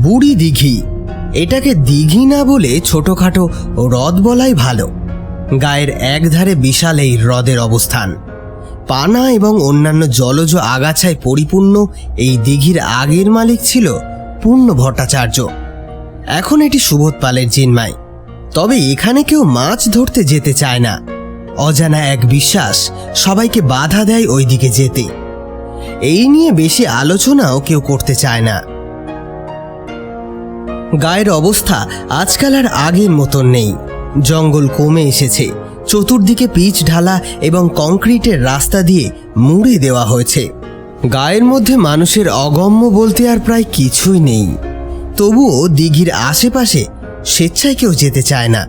বুড়ি দিঘি, এটাকে দিঘি না বলে ছোটখাটো হ্রদ বলাই ভালো। গায়ের একধারে বিশাল এই হ্রদের অবস্থান। পানা এবং অন্যান্য জলজ আগাছায় পরিপূর্ণ এই দিঘির আগের মালিক ছিল পূর্ণ ভট্টাচার্য। এখন এটি সুবোধ পালের জিনমাই। তবে এখানে কেউ মাছ ধরতে যেতে চায় না। অজানা এক বিশ্বাস সবাইকে বাধা দেয় ওই দিকে যেতে। এই নিয়ে বেশি আলোচনাও কেউ করতে চায় না। গায়ের অবস্থা আজকাল আর আগের মতন নেই। জঙ্গল কমে এসেছে। চতুর্দিকে পিচ ঢালা এবং কংক্রিটের রাস্তা দিয়ে মুড়ে দেওয়া হয়েছে। গায়ের মধ্যে মানুষের অগম্য বলতে আর প্রায় কিছুই নেই। তবুও দিঘির আশেপাশে স্বেচ্ছায় কেউ যেতে চায় না।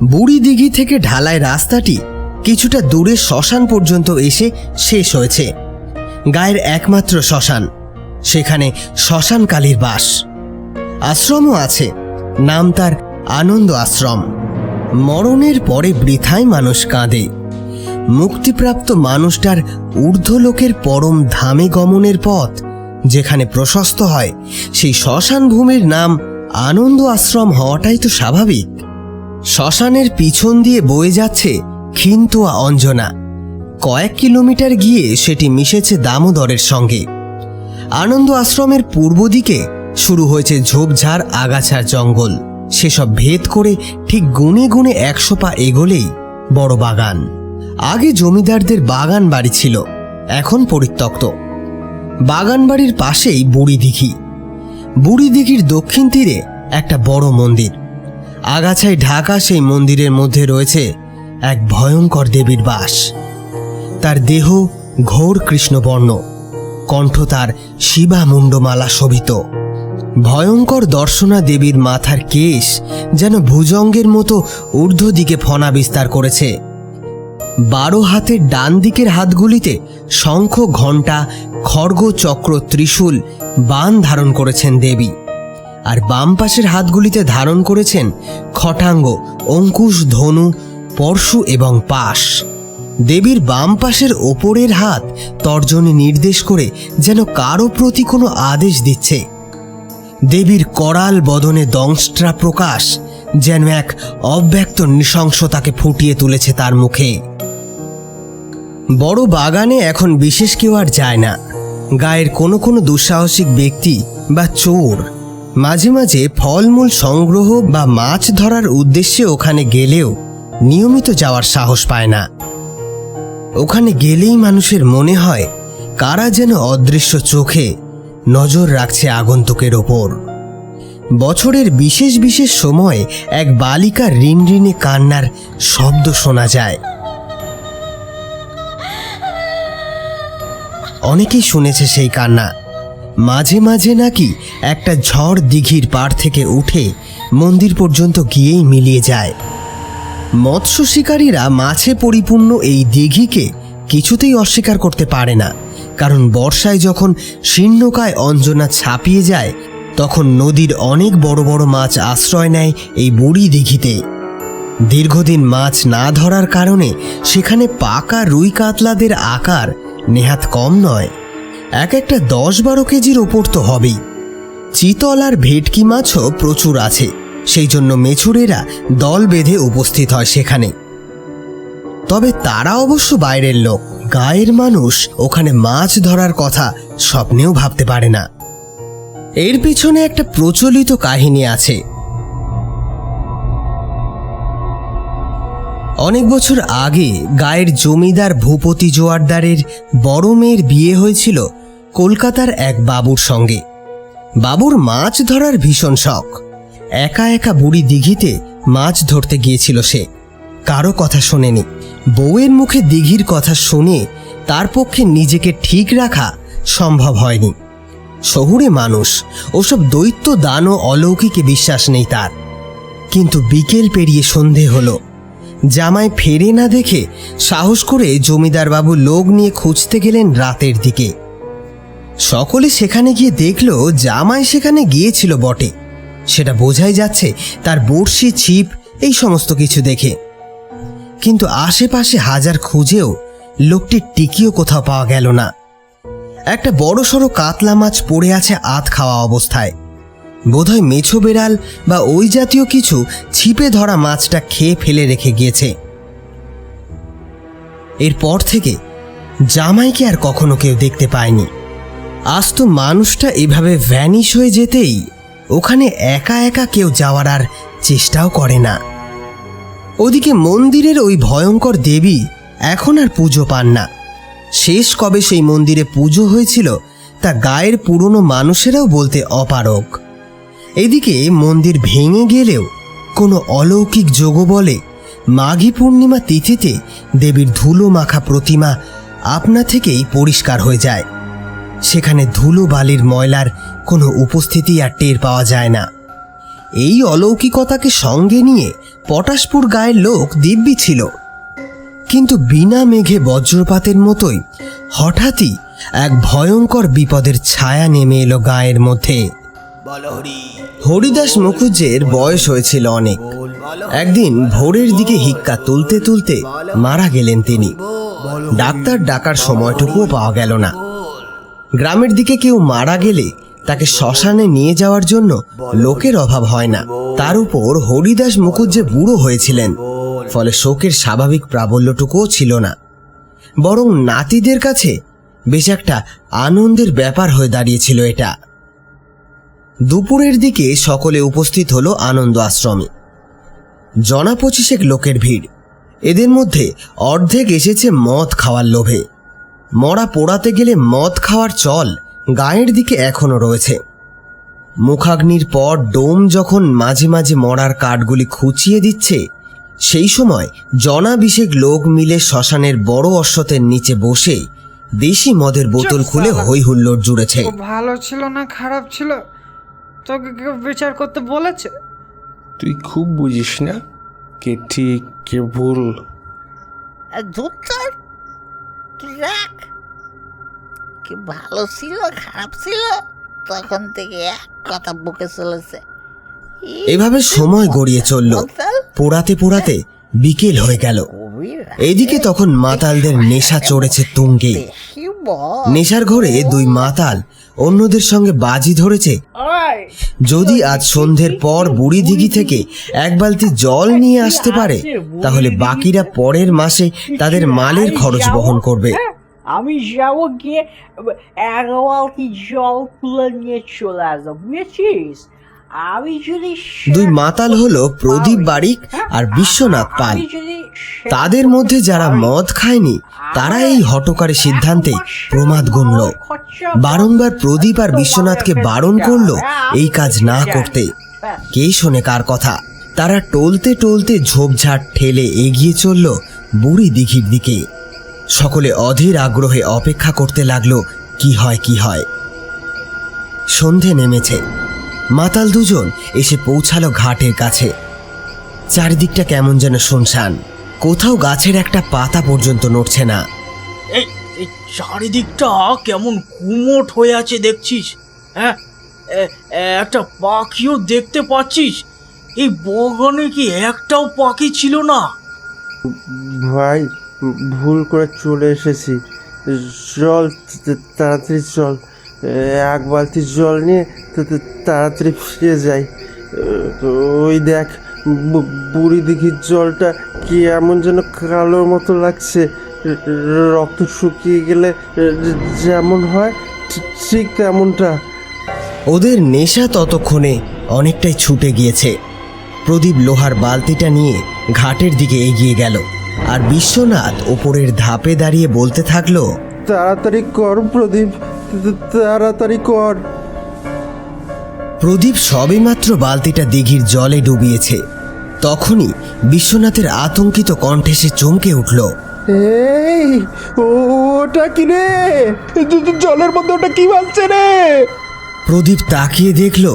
বুড়ি দিঘি থেকে ঢালাই রাস্তাটি কিছুটা দূরে শ্মশান পর্যন্ত এসে শেষ হয়েছে। গায়ের একমাত্র শ্মশান, সেখানে শ্মশানকালীর বাস। আশ্রমও আছে, নাম তার আনন্দ আশ্রম। মরণের পরে বৃথায় মানুষ কাঁদে। মুক্তিপ্রাপ্ত মানুষটার ঊর্ধ্বলোকের পরম ধামে গমনের পথ যেখানে প্রশস্ত হয়, সেই শ্মশান ভূমির নাম আনন্দ আশ্রম হওয়াটাই তো স্বাভাবিক। শ্মশানের পিছন দিয়ে বয়ে যাচ্ছে খিনতোয়া অঞ্জনা। কয়েক কিলোমিটার গিয়ে সেটি মিশেছে দামোদরের সঙ্গে। আনন্দ আশ্রমের পূর্ব দিকে শুরু হয়েছে ঝোপঝাড় আগাছার জঙ্গল। সেসব ভেদ করে ঠিক গুনে গুনে 100 পা এগোলেই বড় বাগান। আগে জমিদারদের বাগান বাড়ি ছিল, এখন পরিত্যক্ত। বাগান বাড়ির পাশেই বুড়ি দিঘি। বুড়ি দিঘির দক্ষিণ তীরে একটা বড় মন্দির। আগাছায় ঢাকা সেই মন্দিরের মধ্যে রয়েছে এক ভয়ঙ্কর দেবীর বাস। তার দেহ ঘোর কৃষ্ণবর্ণ, কণ্ঠ তার শিবা মুন্ডমালা শোভিত। ভয়ঙ্কর দর্শনা দেবীর মাথার কেশ যেন ভুজঙ্গের মতো ঊর্ধ্ব দিকে ফনা বিস্তার করেছে। 12 হাতের ডান দিকের হাতগুলিতে শঙ্খ, ঘণ্টা, খড়গ, চক্র, ত্রিশূল, বাণ ধারণ করেছেন দেবী। আর বাম পাশের হাতগুলিতে ধারণ করেছেন খটাঙ্গ, অঙ্কুশ, ধনু, পরশু এবং পাশ। দেবীর বাম পাশের ওপরের হাত তর্জনী নির্দেশ করে যেন কারো প্রতি কোনো আদেশ দিচ্ছে। দেবীর করাল বদনে দংষ্ট্রা প্রকাশ যেন এক অব্যক্ত নৃশংসতাকে ফুটিয়ে তুলেছে তার মুখে। বড় বাগানে এখন বিশেষ কেউ আর যায় না। গায়ের কোনো কোনো দুঃসাহসিক ব্যক্তি বা চোর মাঝে মাঝে ফলমূল সংগ্রহ বা মাছ ধরার উদ্দেশ্যে ওখানে গেলেও নিয়মিত যাওয়ার সাহস পায় না। ওখানে গেলেই মানুষের মনে হয় কারা যেন অদৃশ্য চোখে নজর রাখছে আগন্তুকের ওপর। বছরের বিশেষ বিশেষ সময়ে এক বালিকার রিনরিনে কান্নার শব্দ শোনা যায়। অনেকেই শুনেছে সেই কান্না। মাঝে মাঝে নাকি একটা ঝড় দিঘির পাড় থেকে উঠে মন্দির পর্যন্ত গিয়েই মিলিয়ে যায়। মৎস্য শিকারীরা মাছে পরিপূর্ণ এই দিঘিকে কিছুতেই অস্বীকার করতে পারে না, কারণ বর্ষায় যখন শীর্ণকায় অঞ্জনা ছাপিয়ে যায় তখন নদীর অনেক বড় বড় মাছ আশ্রয় নেয় এই বুড়ি দিঘিতে। দীর্ঘদিন মাছ না ধরার কারণে সেখানে পাকা রুই কাতলাদের আকার নেহাত কম নয়। এক একটা 10-12 কেজির ওপর তো হবেই। চিতল আর ভেটকি মাছও প্রচুর আছে, সেই জন্য মেছুরেরা দল বেঁধে উপস্থিত হয় সেখানে। তবে তারা অবশ্য বাইরের লোক। গায়ের মানুষ ওখানে মাছ ধরার কথা স্বপ্নেও ভাবতে পারে না। এর পিছনে একটা প্রচলিত কাহিনী আছে। অনেক বছর আগে গায়ের জমিদার ভূপতি জোয়ারদারের বড় মেয়ের বিয়ে হয়েছিল কলকাতার এক বাবুর সঙ্গে। বাবুর মাছ ধরার ভীষণ শখ। একা একা বুড়ি দিঘিতে মাছ ধরতে গিয়েছিল সে। কারো কথা শোনেনি। বউয়ের মুখে দিঘির কথা শুনে তার পক্ষে নিজেকে ঠিক রাখা সম্ভব হয়নি। শহুরে মানুষ, ওসব দৈত্য দান ও অলৌকিকে বিশ্বাস নেই তার। কিন্তু বিকেল পেরিয়ে সন্ধে হলো। জামাই ফেরে না দেখে সাহস করে জমিদার বাবু লোক নিয়ে খুঁজতে গেলেন রাতের দিকে। সকলে সেখানে গিয়ে দেখল জামাই সেখানে গিয়েছিল বটে, সেটা বোঝাই যাচ্ছে তার বড়শি, ছিপ এই সমস্ত কিছু দেখে। কিন্তু আশেপাশে হাজার খুঁজেও লোকটির টিকিও কোথাও পাওয়া গেল না। একটা বড়সড় কাতলা মাছ পড়ে আছে আধ খাওয়া অবস্থায়। বোধহয় মেছো বেড়াল বা ওই জাতীয় কিছু ছিপে ধরা মাছটা খেয়ে ফেলে রেখে গিয়েছে। এরপর থেকে জামাইকে আর কখনো কেউ দেখতে পায়নি। আজ তো মানুষটা এভাবে ভ্যানিশ হয়ে যেতেই ওখানে একা একা কেউ যাওয়ার আর চেষ্টাও করে না। ওদিকে মন্দিরের ওই ভয়ঙ্কর দেবী এখন আর পুজো পান না। শেষ কবে সেই মন্দিরে পুজো হয়েছিল তা গায়ের পুরনো মানুষেরাও বলতে অপারগ। এদিকে মন্দির ভেঙে গেলেও কোনো অলৌকিক যোগ বলে মাঘী পূর্ণিমা তিথিতে দেবীর ধুলো মাখা প্রতিমা আপনা থেকেই পরিষ্কার হয়ে যায়। সেখানে ধুলো বালির ময়লার কোনো উপস্থিতি আর টের পাওয়া যায় না। এই অলৌকিকতাকে সঙ্গে নিয়ে পটাশপুর গায়ের লোক দিব্যি ছিল। কিন্তু বিনা মেঘে বজ্রপাতের মতোই হঠাৎই এক ভয়ঙ্কর বিপদের ছায়া নেমে এলো গায়ের মধ্যে। হরিদাস মুখুজ্জের বয়স হয়েছিল অনেক। একদিন ভোরের দিকে হিক্কা তুলতে তুলতে মারা গেলেন তিনি। ডাক্তার ডাকার সময়টুকুও পাওয়া গেল না। গ্রামের দিকে কেউ মারা গেলে তাকে শ্মশানে নিয়ে যাওয়ার জন্য লোকের অভাব হয় না। তার উপর হরিদাস মুখুজ্জে বুড়ো হয়েছিলেন, ফলে শোকের স্বাভাবিক প্রাবল্যটুকুও ছিল না। বরং নাতিদের কাছে বেশ একটা আনন্দের ব্যাপার হয়ে দাঁড়িয়েছিল এটা। দুপুরের দিকে সকলে উপস্থিত হলো আনন্দ আশ্রমে। জনা 25 লোকের ভিড়। এদের মধ্যে অর্ধেক এসেছে মদ খাওয়ার লোভে। মরা পোড়াতে গেলে মদ খাওয়ার চল গায়ের দিকে এখনো রয়েছে। মুখাগ্নির পর ডোম যখন মাঝে মাঝে মরার কাঠগুলি খুঁচিয়ে দিচ্ছে, সেই সময় জনা 20 লোক মিলে শ্মশানের বড় অশ্বত্থের নিচে বসে দেশি মদের বোতল খুলে হই হুল্লোড় জুড়েছে। ভালো ছিল না খারাপ ছিল তোকে কেউ বিচার করতে বলেছে? তুই খুব বুঝিস না কে ঠিক কে ভুল। তুই রাখ, কি ভালো ছিল খারাপ ছিল তখন থেকে এক কথা বুকে চলেছে। এভাবে সময় গড়িয়ে চলল। পোড়াতে পোড়াতে বিকেল হয়ে গেল। এদিকে তখন মাতালদের নেশা চড়েছে তুঙ্গে। নেশার ঘরে দুই মাতাল অন্যদের সঙ্গে বাজি ধরেছে, যদি আজ সন্ধ্যের পর বুড়ি দিঘি থেকে এক বালতি জল নিয়ে আসতে পারে তাহলে বাকিরা পরের মাসে তাদের মালের খরচ বহন করবে। আমি যাবো গিয়ে 1 বালতি জল তুলে নিয়ে চলে আসবো, বুঝেছিস? আমি যদি দুই মাতাল হলো প্রদীপ বারিক আর বিশ্বনাথ পাল। তাদের মধ্যে যারা মদ খায়নি তারা এই হঠকারী সিদ্ধান্তে প্রমাদ গুনল। বারংবার প্রদীপ আর বিশ্বনাথকে বারণ করলো এই কাজ না করতে। কে শোনে কার কথা? তারা টলতে টলতে ঝোপঝাড় ঠেলে এগিয়ে চলল বুড়ি দিঘির দিকে। সকলে অধীর আগ্রহে অপেক্ষা করতে লাগলো কি হয় কি হয়। সন্ধে নেমেছে। মাতাল দুজন এসে পৌঁছালো ঘাটের কাছে। চারিদিকটা কেমন যেন শুনশান। কোথাও গাছের একটা পাতা পর্যন্ত নড়ছে না। এই চারিদিকটা কেমন কুমোট হয়ে আছে দেখছিস? হ্যাঁ, একটা পাখিও দেখতে পাচ্ছিস? এই বাগানে কি একটাও পাখি ছিল না? ভাই, ভুল করে চলে এসেছি। জল, তাড়াতাড়ি জল। 1 বালতি জল নিয়ে তাড়াতাড়ি ফিরে যাই। ওই দেখ, বুড়ি দিঘির জলটা কি এমন যেন কালোর মতো লাগছে। রক্ত শুকিয়ে গেলে যেমন হয় ঠিক তেমনটা। ওদের নেশা ততক্ষণে অনেকটাই ছুটে গিয়েছে। প্রদীপ লোহার বালতিটা নিয়ে ঘাটের দিকে এগিয়ে গেল, আর বিশ্বনাথ ওপরের ধাপে দাঁড়িয়ে বলতে থাকলো, তাড়াতাড়ি কর প্রদীপ, তাড়াতাড়ি কর। প্রদীপ সবেমাত্র বালতিটা দিঘির জলে ডুবিয়েছে, তখনই বিশ্বনাথের আতঙ্কিত কণ্ঠে সে চমকে উঠল। এই, ওটা কি রে? জলের মধ্যে ওটা কি ভাসছে রে? প্রদীপ তাকিয়ে দেখল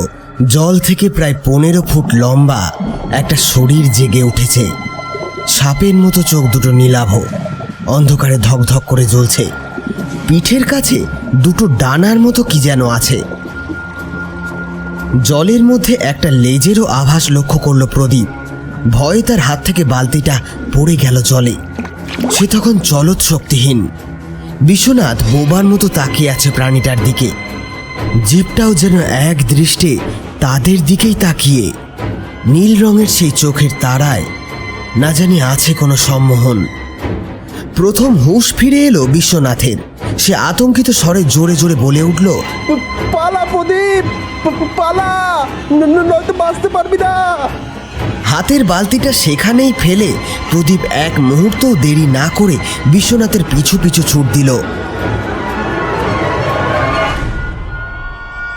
জল থেকে প্রায় 15 ফুট লম্বা একটা শরীর জেগে উঠেছে। সাপের মতো চোখ দুটো নীলাভ, অন্ধকারে ধকধক করে জ্বলছে। পিঠের কাছে দুটো ডানার মতো কি যেন আছে। জলের মধ্যে একটা লেজেরও আভাস লক্ষ্য করল প্রদীপ। ভয়ে তার হাত থেকে বালতিটা পড়ে গেল জলে। সে তখন চলৎ শক্তিহীন। বিশ্বনাথ বোবার মতো তাকিয়ে আছে প্রাণীটার দিকে। জিভটাও যেন এক দৃষ্টে তাদের দিকেই তাকিয়ে। নীল রঙের সেই চোখের তারায় না জানি আছে কোনো সম্মোহন। প্রথম হুঁশ ফিরে এলো বিশ্বনাথের। সে আতঙ্কিত স্বরে জোরে জোরে বলে উঠল, পালা প্রদীপ, পালা, নয়তো বাঁচতে পারবি না। হাতের বালতিটা সেখানেই ফেলে প্রদীপ এক মুহূর্তও দেরি না করে বিশ্বনাথের পিছু পিছু ছুট দিল।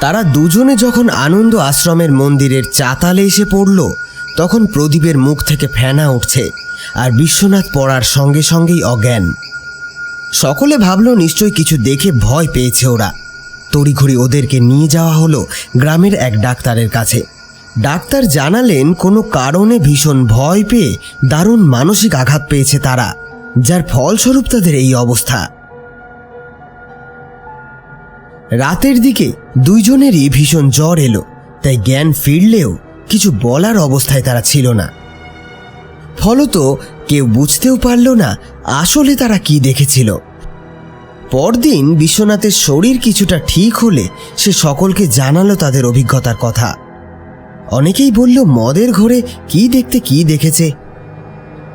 তারা দুজনে যখন আনন্দ আশ্রমের মন্দিরের চাতালে এসে পড়ল, তখন প্রদীপের মুখ থেকে ফেনা উঠছে আর বিশ্বনাথ পড়ার সঙ্গে সঙ্গেই অজ্ঞান। সকলে ভাবল নিশ্চয়ই কিছু দেখে ভয় পেয়েছে ওরা। তড়িঘড়ি ওদেরকে নিয়ে যাওয়া হলো গ্রামের এক ডাক্তারের কাছে। ডাক্তার জানালেন কোনো কারণে ভীষণ ভয় পেয়ে দারুণ মানসিক আঘাত পেয়েছে তারা, যার ফলস্বরূপ তাদের এই অবস্থা। রাতের দিকে দুইজনেরই ভীষণ জ্বর এলো, তাই জ্ঞান ফিরলেও কিছু বলার অবস্থায় তারা ছিল না। ফলত কেউ বুঝতেও পারল না আসলে তারা কি দেখেছিল। পরদিন বিশ্বনাথের শরীর কিছুটা ঠিক হলে সে সকলকে জানালো তাদের অভিজ্ঞতার কথা। অনেকেই বলল মদের ঘরে কি দেখতে কি দেখেছে।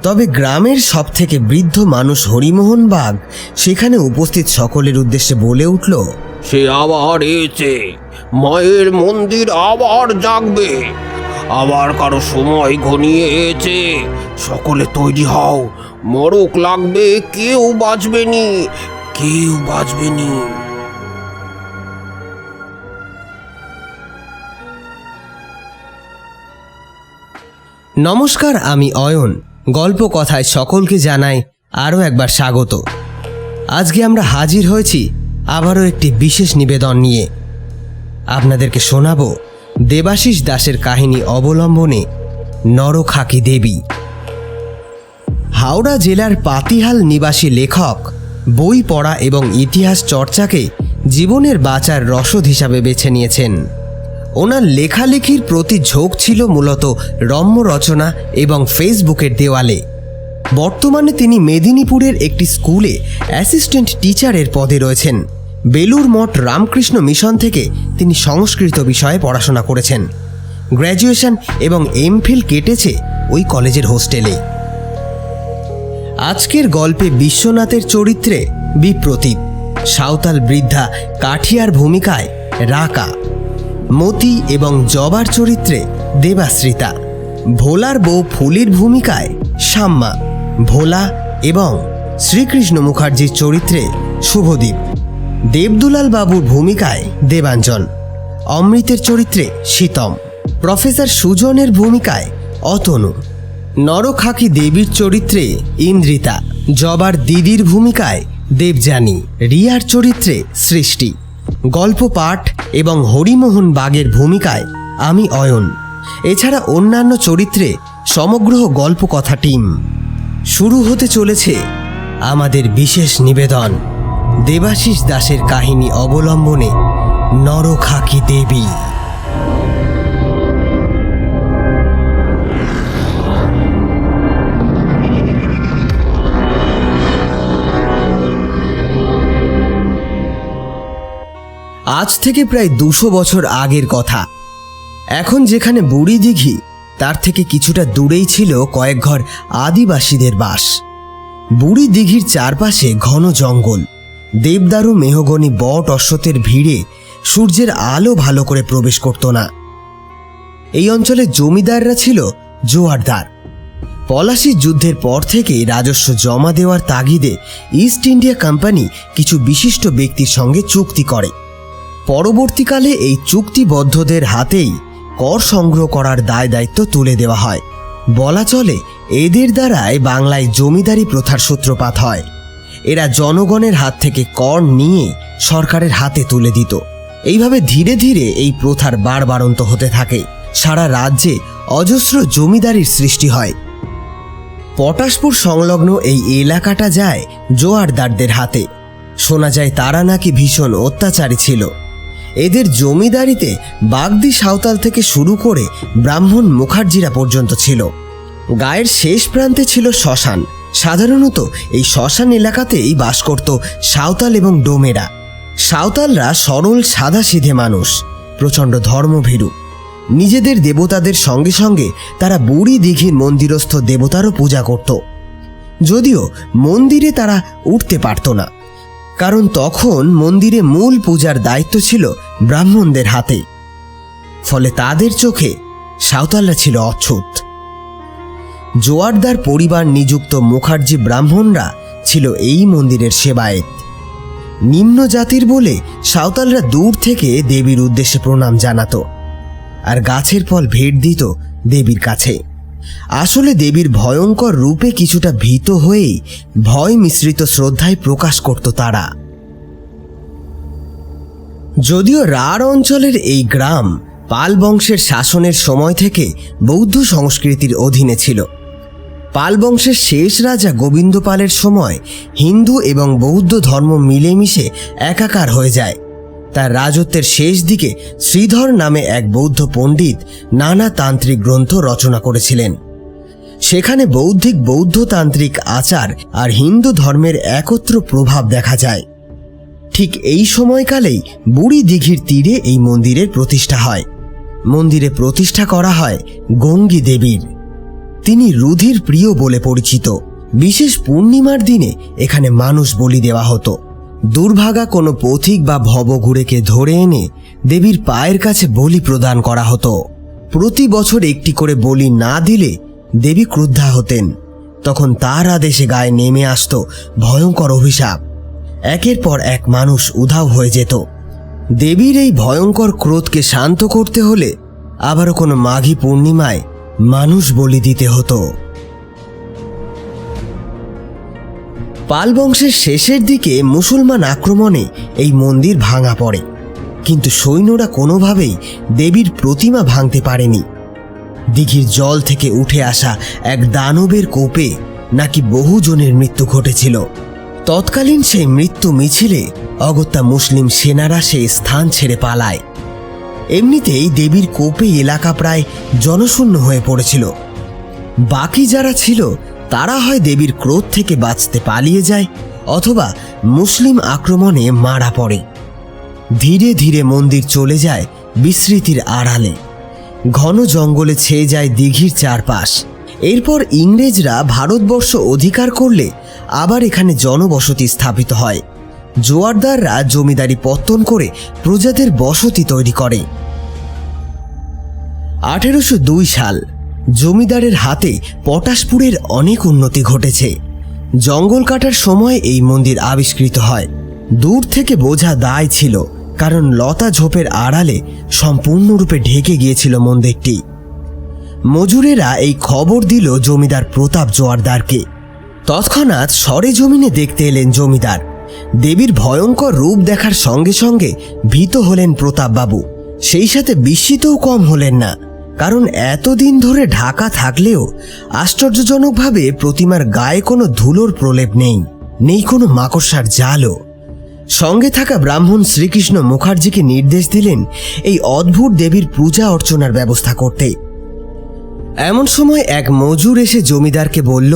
তবে গ্রামের সবথেকে বৃদ্ধ মানুষ হরিমোহন বাগ সেখানে উপস্থিত সকলের উদ্দেশ্যে বলে উঠল, সে আবার এসে মায়ের মন্দির আবার জাগবে, আবার কারো সময় ঘনিয়ে এসে। সকলে তৈরি হও, মরক লাগবে, কেউ বাঁচবেনি, কেউ বাঁচবেনি। নমস্কার, আমি অয়ন। গল্প কথায় সকলকে জানাই আরও একবার স্বাগত। আজকে আমরা হাজির হয়েছি আবারও একটি বিশেষ নিবেদন নিয়ে। আপনাদেরকে শোনাব দেবাশিস দাসের কাহিনী অবলম্বনে নরখাকি দেবী। হাওড়া জেলার পাতিহাল নিবাসী লেখক বই পড়া এবং ইতিহাস চর্চাকে জীবনের বাঁচার রসদ হিসাবে বেছে নিয়েছেন। ওনার লেখালেখির প্রতি ঝোঁক ছিল মূলত রম্য রচনা এবং ফেসবুকের দেওয়ালে। বর্তমানে তিনি মেদিনীপুরের একটি স্কুলে অ্যাসিস্ট্যান্ট টিচারের পদে রয়েছেন। বেলুর মঠ রামকৃষ্ণ মিশন থেকে তিনি সংস্কৃত বিষয়ে পড়াশোনা করেছেন। গ্র্যাজুয়েশন এবং এমফিল কেটেছে ওই কলেজের হোস্টেলে। আজকের গল্পে বিশ্বনাথের চরিত্রে বিপ্রতীপ, সাঁওতাল বৃদ্ধা কাঠিয়ার ভূমিকায় রাকা, মতি এবং জবার চরিত্রে দেবাশ্রিতা, ভোলার বউ ফুলির ভূমিকায় শাম্মা, ভোলা এবং শ্রীকৃষ্ণ মুখার্জির চরিত্রে শুভদীপ, দেবদুলাল বাবুর ভূমিকায় দেবাঞ্জন, অমৃতের চরিত্রে শীতম, প্রফেসর সুজনের ভূমিকায় অতনু, নরখাকি দেবীর চরিত্রে ইন্দ্রিতা, জবার দিদির ভূমিকায় দেবযানী, রিয়ার চরিত্রে সৃষ্টি। গল্প পাঠ এবং হরিমোহন বাগের ভূমিকায় আমি অয়ন। এছাড়া অন্যান্য চরিত্রে সমগ্র গল্পকথা টিম। শুরু হতে চলেছে আমাদের বিশেষ নিবেদন দেবাশিস দাসের কাহিনী অবলম্বনে নরখাকি দেবী। আজ থেকে প্রায় 200 বছর আগের কথা। এখন যেখানে বুড়ি দিঘি, তার থেকে কিছুটা দূরেই ছিল কয়েক ঘর আদিবাসীদের বাস। বুড়ি দিঘির চারপাশে ঘন জঙ্গল, দেবদারু মেহগনি বট অশ্বত্থের ভিড়ে সূর্যের আলো ভালো করে প্রবেশ করত না। এই অঞ্চলে জমিদাররা ছিল জোয়ারদার। পলাশির যুদ্ধের পর থেকে রাজস্ব জমা দেওয়ার তাগিদে ইস্ট ইন্ডিয়া কোম্পানি কিছু বিশিষ্ট ব্যক্তির সঙ্গে চুক্তি করে। পরবর্তীকালে এই চুক্তিবদ্ধদের হাতেই কর সংগ্রহ করার দায় দায়িত্ব তুলে দেওয়া হয়। বলা চলে এদের দ্বারাই বাংলায় জমিদারি প্রথার সূত্রপাত হয়। এরা জনগণের হাত থেকে কর নিয়ে সরকারের হাতে তুলে দিত। এইভাবে ধীরে ধীরে এই প্রথার বাড়বাড়ন্ত হতে থাকে। সারা রাজ্যে অজস্র জমিদারির সৃষ্টি হয়। পটাশপুর সংলগ্ন এই এলাকাটা যায় জোয়ারদারদের হাতে। শোনা যায় তারা নাকি ভীষণ অত্যাচারী ছিল। এদের জমিদারিতে বাগদি সাঁওতাল থেকে শুরু করে ব্রাহ্মণ মুখার্জিরা পর্যন্ত ছিল। গায়ের শেষ প্রান্তে ছিল শ্মশান, সাধারণত এই শ্মশান এলাকাতেই বাস করত সাঁওতাল এবং ডোমেরা। সাঁওতালরা সরল সাদাসিধে মানুষ, প্রচণ্ড ধর্মভীরু। নিজেদের দেবতাদের সঙ্গে সঙ্গে তারা বুড়ি দিঘির মন্দিরস্থ দেবতারও পূজা করত। যদিও মন্দিরে তারা উঠতে পারত না, কারণ তখন মন্দিরে মূল পূজার দায়িত্ব ছিল ব্রাহ্মণদের হাতে। ফলে তাদের চোখে সাঁওতালরা ছিল অচ্ছুত। জোয়ারদার পরিবার নিযুক্ত মুখার্জি ব্রাহ্মণরা ছিল এই মন্দিরের সেবায়েত। নিম্ন জাতির বলে সাঁওতালরা দূর থেকে দেবীর উদ্দেশ্যে প্রণাম জানাতো আর গাছের ফল ভেট দিত দেবীর কাছে। আসলে দেবীর ভয়ঙ্কর রূপে কিছুটা ভীত হয়েই ভয় মিশ্রিত শ্রদ্ধায় প্রকাশ করত তারা। যদিও রাঢ় অঞ্চলের এই গ্রাম পাল বংশের শাসনের সময় থেকে বৌদ্ধ সংস্কৃতির অধীনে ছিল। পাল বংশের শেষ রাজা গোবিন্দ পালের সময় হিন্দু এবং বৌদ্ধ ধর্ম মিলেমিশে একাকার হয়ে যায়। তার রাজত্বের শেষ দিকে শ্রীধর নামে এক বৌদ্ধ পণ্ডিত নানা তান্ত্রিক গ্রন্থ রচনা করেছিলেন। সেখানে বৌদ্ধতান্ত্রিক আচার আর হিন্দু ধর্মের একত্র প্রভাব দেখা যায়। ঠিক এই সময়কালেই বুড়ি দিঘির তীরে এই মন্দিরের প্রতিষ্ঠা হয়। মন্দিরে প্রতিষ্ঠা করা হয় গঙ্গী দেবীর। তিনি রুধির প্রিয় বলে পরিচিত। বিশেষ পূর্ণিমার দিনে এখানে মানুষ বলি দেওয়া হতো। দুর্ভাগা কোনো পথিক বা ভবঘুরেকে ধরে এনে দেবীর পায়ের কাছে বলি প্রদান করা হতো। প্রতি বছর একটি করে বলি না দিলে দেবী ক্রুদ্ধা হতেন। তখন তার আদেশে গায়ে নেমে আসত ভয়ঙ্কর অভিশাপ। একের পর এক মানুষ উধাও হয়ে যেত। দেবীর এই ভয়ঙ্কর ক্রোধকে শান্ত করতে হলে আবারও কোনো মাঘী পূর্ণিমায় মানুষ বলি দিতে হতো। পাল বংশের শেষের দিকে মুসলমান আক্রমণে এই মন্দির ভাঙা পড়ে, কিন্তু সৈন্যরা কোনোভাবেই দেবীর প্রতিমা ভাঙতে পারেনি। দিঘির জল থেকে উঠে আসা এক দানবের কোপে নাকি বহুজনের মৃত্যু ঘটেছিল। তৎকালীন সেই মৃত্যু মিছিলে অগত্যা মুসলিম সেনারা সেই স্থান ছেড়ে পালায়। এমনিতেই দেবীর কোপে এলাকা প্রায় জনশূন্য হয়ে পড়েছিল। বাকি যারা ছিল তারা হয় দেবীর ক্রোধ থেকে বাঁচতে পালিয়ে যায় অথবা মুসলিম আক্রমণে মারা পড়ে। ধীরে ধীরে মন্দির চলে যায় বিস্মৃতির আড়ালে। ঘন জঙ্গলে ছেয়ে যায় দিঘির চারপাশ। এরপর ইংরেজরা ভারতবর্ষ অধিকার করলে আবার এখানে জনবসতি স্থাপিত হয়। জোয়ারদাররা জমিদারি পত্তন করে প্রজাদের বসতি তৈরি করে। 1802 সাল জমিদারের হাতে পটাশপুরের অনেক উন্নতি ঘটেছে। জঙ্গল কাটার সময় এই মন্দির আবিষ্কৃত হয়। দূর থেকে বোঝা দায় ছিল, কারণ লতা ঝোপের আড়ালে সম্পূর্ণরূপে ঢেকে গিয়েছিল মন্দিরটি। মজুরেরা এই খবর দিল জমিদার প্রতাপ জোয়ারদারকে। তৎক্ষণাৎ সরেজমিনে দেখতে এলেন জমিদার। দেবীর ভয়ঙ্কর রূপ দেখার সঙ্গে সঙ্গে ভীত হলেন প্রতাপবাবু। সেই সাথে বিস্মিতও কম হলেন না, কারণ এতদিন ধরে ঢাকা থাকলেও আশ্চর্যজনকভাবে প্রতিমার গায়ে কোনো ধুলোর প্রলেপ নেই কোনো মাকড়সার জালও। সঙ্গে থাকা ব্রাহ্মণ শ্রীকৃষ্ণ মুখার্জিকে নির্দেশ দিলেন এই অদ্ভুত দেবীর পূজা অর্চনার ব্যবস্থা করতে। এমন সময় এক মজুর এসে জমিদারকে বলল,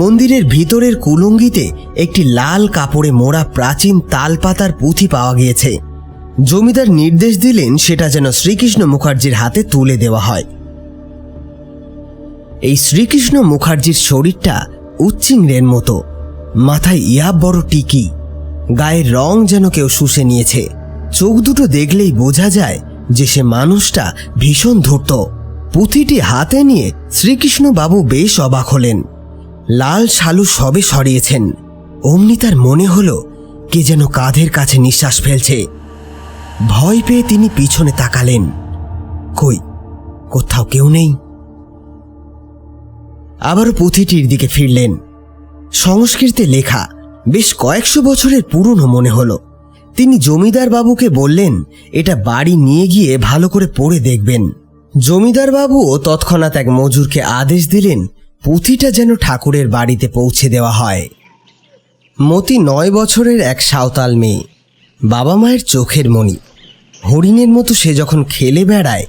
মন্দিরের ভিতরের কুলুঙ্গিতে একটি লাল কাপড়ে মোড়া প্রাচীন তালপাতার পুঁথি পাওয়া গিয়েছে। জমিদার নির্দেশ দিলেন সেটা যেন শ্রীকৃষ্ণ মুখার্জির হাতে তুলে দেওয়া হয়। এই শ্রীকৃষ্ণ মুখার্জির শরীরটা উচ্চিংড়ের মতো, মাথায় ইয়াব বড় টিকি, গায়ের রং যেন কেউ শুষে নিয়েছে। চোখ দুটো দেখলেই বোঝা যায় যে সে মানুষটা ভীষণ ধূর্ত। পুঁথিটি হাতে নিয়ে শ্রীকৃষ্ণ বাবু বেশ অবাক হলেন। লাল শালু সবে সরিয়েছেন, অমনি তার মনে হলো কে যেন কাঁধের কাছে নিঃশ্বাস ফেলছে। ভয় পেয়ে তিনি পিছনে তাকালেন। কই, কোথাও কেউ নেই। আবারও পুঁথিটির দিকে ফিরলেন। সংস্কৃতে লেখা, বেশ কয়েকশো বছরের পুরনো মনে হলো। তিনি জমিদার বাবুকে বললেন এটা বাড়ি নিয়ে গিয়ে ভালো করে পড়ে দেখবেন। জমিদার বাবুও তৎক্ষণাৎ এক মজুরকে আদেশ দিলেন পুঁথিটা যেন ঠাকুরের বাড়িতে পৌঁছে দেওয়া হয়। মতি 9 বছরের এক সাঁওতাল মেয়ে, বাবা মায়ের চোখের মণি। হরিণের মতো সে যখন খেলে বেড়ায়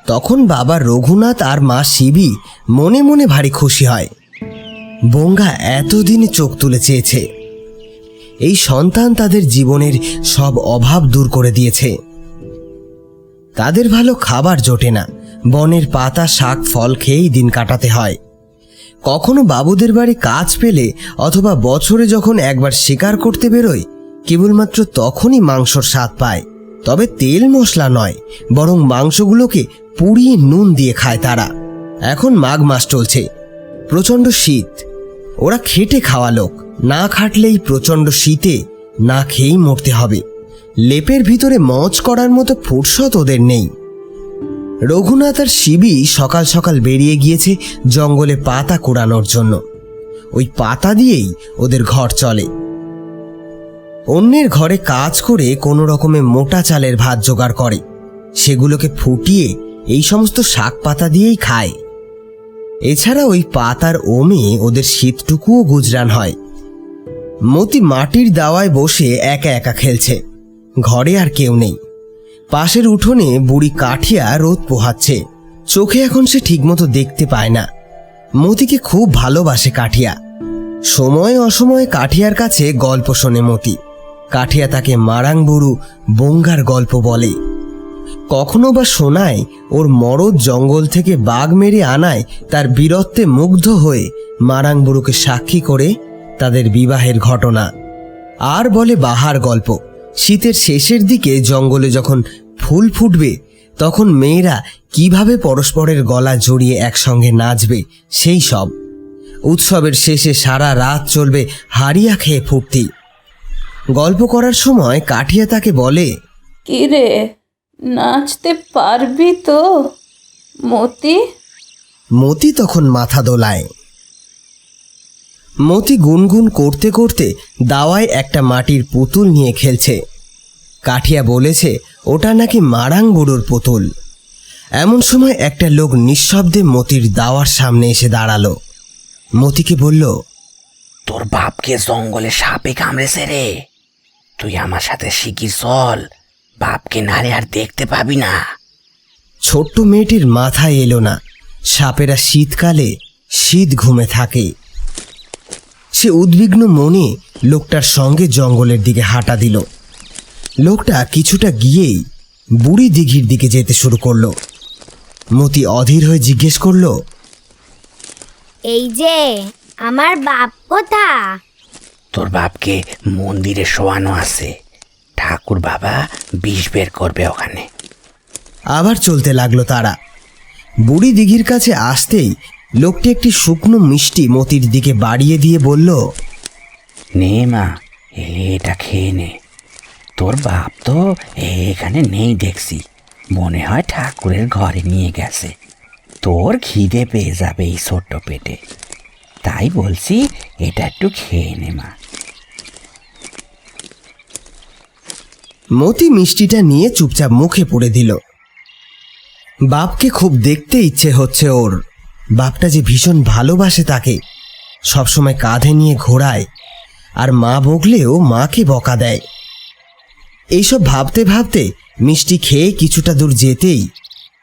তখন বাবা রঘুনাথ আর মা শিবী মনে মনে ভারী খুশি হয়। বঙ্গা এতদিন চোখ তুলে চেয়েছে। এই সন্তান তাদের জীবনের সব অভাব দূর করে দিয়েছে। তাদের ভালো খাবার জোটে না, বনের পাতা শাক ফল খেয়েই দিন কাটাতে হয়। কখনো বাবুদের বাড়ি কাজ পেলে অথবা বছরে যখন একবার শিকার করতে বেরোয়, কেবলমাত্র তখনই মাংসর স্বাদ পায়। তবে তেল মশলা নয়, বরং মাংসগুলোকে পুড়িয়ে নুন দিয়ে খায় তারা। এখন মাঘ মাস চলছে, প্রচণ্ড শীত। ওরা খেটে খাওয়া লোক, না খাটলেই প্রচণ্ড শীতে না খেয়েই মরতে হবে। লেপের ভিতরে মজ করার মতো ফুরসত ওদের নেই। রঘুনাথ আর শিবি সকাল সকাল বেরিয়ে গিয়েছে জঙ্গলে পাতা কুড়ানোর জন্য। ওই পাতা দিয়েই ওদের ঘর চলে। অন্যের ঘরে কাজ করে কোনো রকমে মোটা চালের ভাত জোগাড় করে, সেগুলোকে ফুটিয়ে এই সমস্ত শাক পাতা দিয়েই খায়। এছাড়া ওই পাতার ওমে ওদের শীতটুকুও গুজরান হয়। মতি মাটির দাওয়ায় বসে একা একা খেলছে। ঘরে আর কেউ নেই। পাশের উঠোনে বুড়ি কাঠিয়া রোদ পোহাচ্ছে। চোখে এখন সে ঠিকমতো দেখতে পায় না। মতিকে খুব ভালোবাসে কাঠিয়া। সময় অসময়ে কাঠিয়ার কাছে গল্প শোনে মতি। কাঠিয়া তাকে মারাং বুড়ু বঙ্গার গল্প বলে। কখনো বা শোনায় ওর মরদ জঙ্গল থেকে বাঘ মেরে আনায় তার বীরত্বে মুগ্ধ হয়ে মারাং বুড়ুকে সাক্ষী করে তাদের বিবাহের ঘটনা। আর বলে বাহার গল্প। শীতের শেষের দিকে জঙ্গলে যখন ফুল ফুটবে, তখন মেয়েরা কিভাবে পরস্পরের গলা জড়িয়ে একসঙ্গে নাচবে সেই সব। উৎসবের শেষে সারা রাত চলবে হাড়িয়া খেয়ে ফুর্তি। গল্প করার সময় কাঠিয়া তাকে বলে, কিরে, নাচতে পারবি তো মতি? মতি তখন মাথা দোলায়। মতি গুনগুন করতে করতে দাওয়ায় একটা মাটির পুতুল নিয়ে খেলছে। কাঠিয়া বলেছে ওটা নাকি মারাং বুড়োর পুতুল। এমন সময় একটা লোক নিঃশব্দে মতির দাওয়ার সামনে এসে দাঁড়ালো। মতিকে বলল, তোর বাপকে জঙ্গলে সাপে কামড়েছে রে, তুই আমার সাথে শিগগির চল, বাপকে নারে আর দেখতে পাবি না। ছোট্ট মেয়েটির মাথায় এলো না সাপেরা শীতকালে শীত ঘুমে থাকে। সে উদ্বিগ্ন মনে লোকটার সঙ্গে জঙ্গলের দিকে হাঁটা দিল। লোকটা কিছুটা গিয়েই বুড়ি দিঘির দিকে যেতে শুরু করলো। মতি অধীর হয়ে জিজ্ঞেস করলো, এই যে আমার বাপ কোথা? তোর বাপকে মন্দিরে শোয়ানো আছে, ঠাকুর বাবা বিষ বের করবে ওখানে। আবার চলতে লাগলো তারা। বুড়ি দিঘির কাছে আসতেই লোকটি একটি শুকনো মিষ্টি মতির দিকে বাড়িয়ে দিয়ে বলল, নে মা, এটা খেয়ে নে। তোর বাপ তো এখানে নেই দেখছি, মনে হয় ঠাকুরের ঘরে নিয়ে গেছে। তোর খিদে পেয়ে যাবে এই ছোট্ট পেটে, তাই বলছি এটা একটু খেয়ে নে মা। মতি মিষ্টিটা নিয়ে চুপচাপ মুখে পুরে দিল। বাপকে খুব দেখতে ইচ্ছে হচ্ছে ওর। বাপটা যে ভীষণ ভালোবাসে তাকে, সবসময় কাঁধে নিয়ে ঘোরায়, আর মা বকলেও মাকে বকা দেয়। এইসব ভাবতে ভাবতে মিষ্টি খেয়ে কিছুটা দূর যেতেই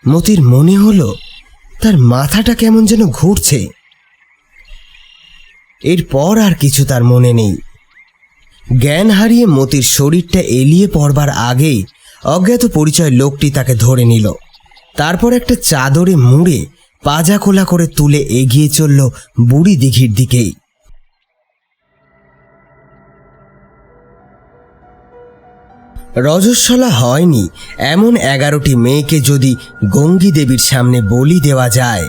মতির মনে হলো তার মাথাটা কেমন যেন ঘুরছে। এরপর আর কিছু তার মনে নেই। জ্ঞান হারিয়ে মতির শরীরটা এলিয়ে পড়বার আগেই অজ্ঞাত পরিচয় লোকটি তাকে ধরে নিল। তারপর একটা চাদরে মুড়ে পাজা খোলা করে তুলে এগিয়ে চলল বুড়ি দিঘির দিকেই। রজস্বলা হয়নি এমন 11টি মেয়েকে যদি গঙ্গী দেবীর সামনে বলি দেওয়া যায়,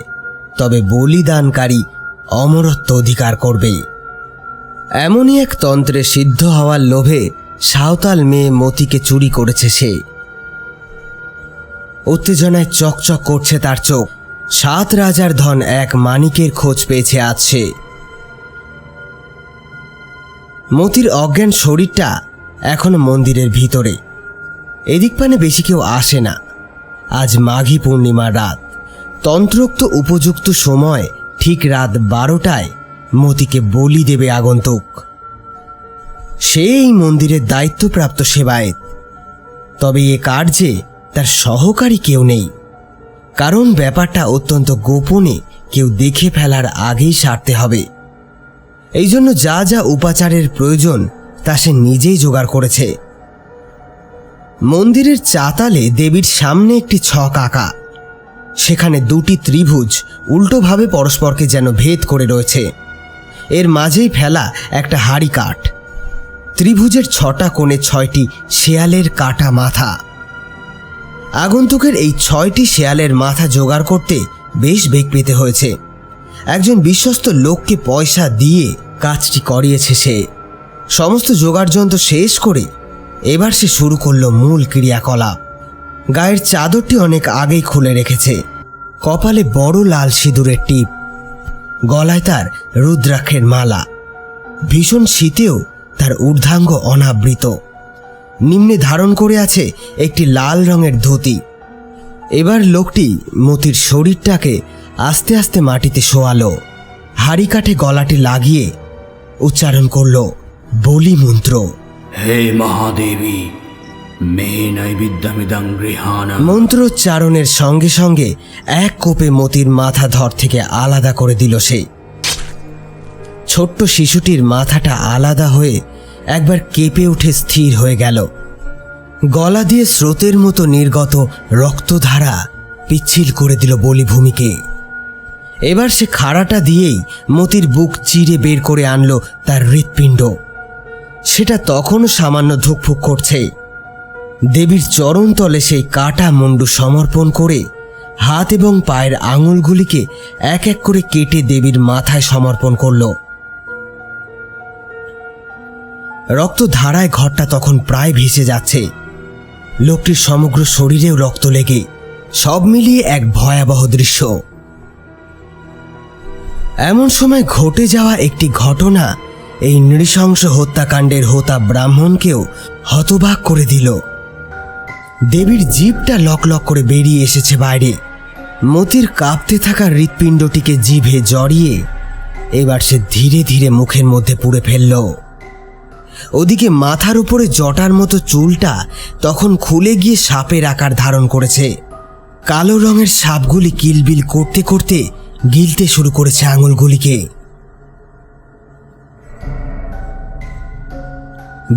তবে বলিদানকারী অমরত্ব অধিকার করবে। এমনই এক তন্ত্রে সিদ্ধ হওয়ার লোভে সাঁওতাল মেয়ে মতিকে চুরি করেছে সে। উত্তেজনায় চকচক করছে তার চোখ। 7 রাজার ধন এক মানিকের খোঁজ পেয়েছে আজ সে। মতির অজ্ঞান শরীরটা এখনো মন্দিরের ভিতরে। এদিক পানে বেশি কেউ আসে না। আজ মাঘী পূর্ণিমার রাত। তন্ত্রোক্ত উপযুক্ত সময় ঠিক রাত 12টায় মতিকে বলি দেবে আগন্তুক। সেই মন্দিরের দায়িত্বপ্রাপ্ত সেবায়েত। তবে এ কার্যে তার সহকারী কেউ নেই, কারণ ব্যাপারটা অত্যন্ত গোপনে কেউ দেখে ফেলার আগেই সারতে হবে। এই জন্য যা যা উপাচারের প্রয়োজন তা সে নিজেই জোগাড় করেছে। মন্দিরের চাতালে দেবীর সামনে একটি ছক আঁকা, সেখানে দুটি ত্রিভুজ উল্টোভাবে পরস্পরকে যেন ভেদ করে রয়েছে। এর মাঝেই ফেলা একটা হাড়ি কাঠ। ত্রিভুজের 6টা কোণে 6টি শেয়ালের কাটা মাথা। আগন্তুকের এই 6টি শেয়ালের মাথা জোগাড় করতে বেশ বেগ পেতে হয়েছে। একজন বিশ্বস্ত লোককে পয়সা দিয়ে কাজটি করিয়েছে সে। সমস্ত জোগাড়যন্ত্র শেষ করে এবার সে শুরু করলো মূল ক্রিয়াকলাপ। গায়ের চাদরটি অনেক আগেই খুলে রেখেছে, কপালে বড় লাল সিঁদুরের টিপ, গলায় তার রুদ্রাক্ষের মালা। ভীষণ শীতেও তার ঊর্ধ্বাঙ্গ অনাবৃত। নিম্নে ধারণ করে আছে একটি লাল রঙের ধুতি। এবার লোকটি মতির শরীরটাকে আস্তে আস্তে মাটিতে শোয়ালো, হাড়ি কাঠে গলাটি লাগিয়ে উচ্চারণ করল বলি মন্ত্র। হে মহাদেবী, মে নৈবিদ্যমিদং গৃহাণাম। মন্ত্রোচ্চারণের সঙ্গে সঙ্গে এক কোপে মতির মাথা ধর থেকে আলাদা করে দিল সে। ছোট্ট শিশুটির মাথাটা আলাদা হয়ে একবার কেঁপে উঠে স্থির হয়ে গেল। গলা দিয়ে স্রোতের মতো নির্গত রক্তধারা পিচ্ছিল করে দিল বলিভূমিকে। এবার সে খাড়াটা দিয়েই মতির বুক চিরে বের করে আনলো তার হৃৎপিণ্ড। সেটা তখনও সামান্য ধুকফুক করছে। দেবীর চরণতলে সেই কাটা মুন্ডু সমর্পণ করে হাত এবং পায়ের আঙুলগুলিকে এক এক করে কেটে দেবীর মাথায় সমর্পণ করল। রক্তধারায় ঘরটা তখন প্রায় ভেসে যাচ্ছে। লোকটির সমগ্র শরীরেও রক্ত লেগে সব মিলিয়ে এক ভয়াবহ দৃশ্য। এমন সময় ঘটে যাওয়া একটি ঘটনা এই নৃশংস হত্যাকাণ্ডের হোতা ব্রাহ্মণকেও হতবাক করে দিল। দেবীর জিভটা লক লক করে বেরিয়ে এসেছে বাইরে। মতির কাঁপতে থাকা হৃৎপিণ্ডটিকে জিভে জড়িয়ে এবার সে ধীরে ধীরে মুখের মধ্যে পুরে ফেলল। ওদিকে মাথার উপরে জটার মতো চুলটা তখন খুলে গিয়ে সাপের আকার ধারণ করেছে। কালো রঙের সাপগুলি কিলবিল করতে করতে গিলতে শুরু করেছে আঙুলগুলিকে।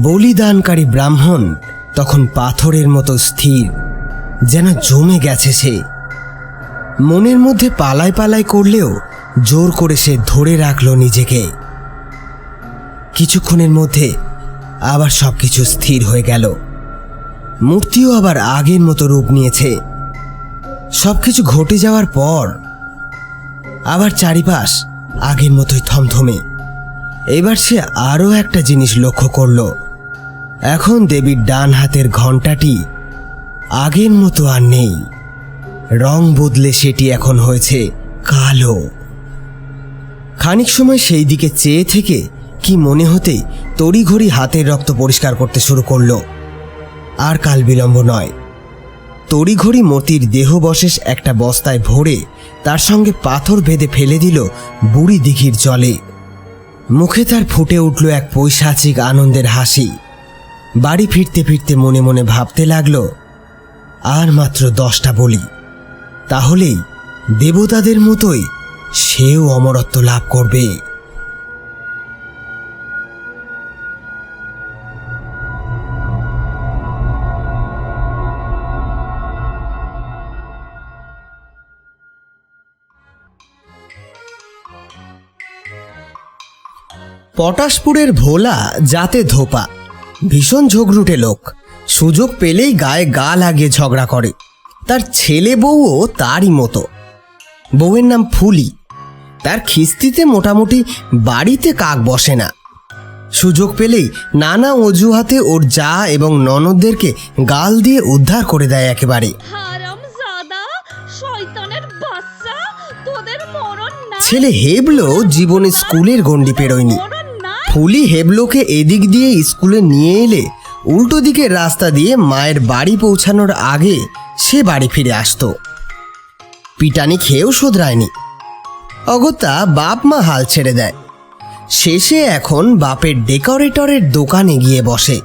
বলিদানকারী ব্রাহ্মণ তখন পাথরের মতো স্থির, যেন জমে গেছে সে। মনের মধ্যে পালায় পালায় করলেও জোর করে সে ধরে রাখল নিজেকে। কিছুক্ষণের মধ্যে আবার সবকিছু স্থির হয়ে গেল। মূর্তিও আবার আগের মতো রূপ নিয়েছে। সবকিছু ঘটে যাওয়ার পর আবার চারিপাশ আগের মতোই থমথমে। এবার সে আরও একটা জিনিস লক্ষ্য করল। এখন দেবীর ডান হাতের ঘণ্টাটি আগের মতো আর নেই। রং বদলে সেটি এখন হয়েছে কালো। খানিক সময় সেই দিকে চেয়ে থেকে কি মনে হতে তড়িঘড়ি হাতের রক্ত পরিষ্কার করতে শুরু করল। আর কাল বিলম্ব নয়। তড়িঘড়ি মতির দেহবশেষ একটা বস্তায় ভরে তার সঙ্গে পাথর বেঁধে ফেলে দিল বুড়ি দিঘির জলে। মুখে তার ফুটে উঠল এক পৈশাচিক আনন্দের হাসি। বাড়ি ফিরতে ফিরতে মনে মনে ভাবতে লাগল, আর মাত্র 10টা বলি, তাহলেই দেবতাদের মতোই সেও অমরত্ব লাভ করবে। পটাশপুরের ভোলা জাতে ধোপা, ভীষণ ঝগড়ুটে লোক। সুযোগ পেলেই গায়ে গা লাগিয়ে ঝগড়া করে। তার ছেলে বউও তারই মতো। বউয়ের নাম ফুলি। তার খিস্তিতে মোটামুটি বাড়িতে কাক বসে না। সুযোগ পেলেই নানা অজুহাতে ওর জা এবং ননদদেরকে গাল দিয়ে উদ্ধার করে দেয় একেবারে। ছেলে হেবলো জীবনে স্কুলের গণ্ডি পেরোয়নি। ফুলি হেবলোকে এদিক দিয়ে স্কুলে নিয়ে এলে উল্টো দিকের রাস্তা দিয়ে মায়ের বাড়ি পৌঁছানোর আগে সে বাড়ি ফিরে আসতো। পিটানি খেয়েও শোধরায়নি। অগত্যা বাপ মা হাল ছেড়ে দেয়। শেষে এখন বাপের ডেকোরেটরের দোকানে গিয়ে বসে।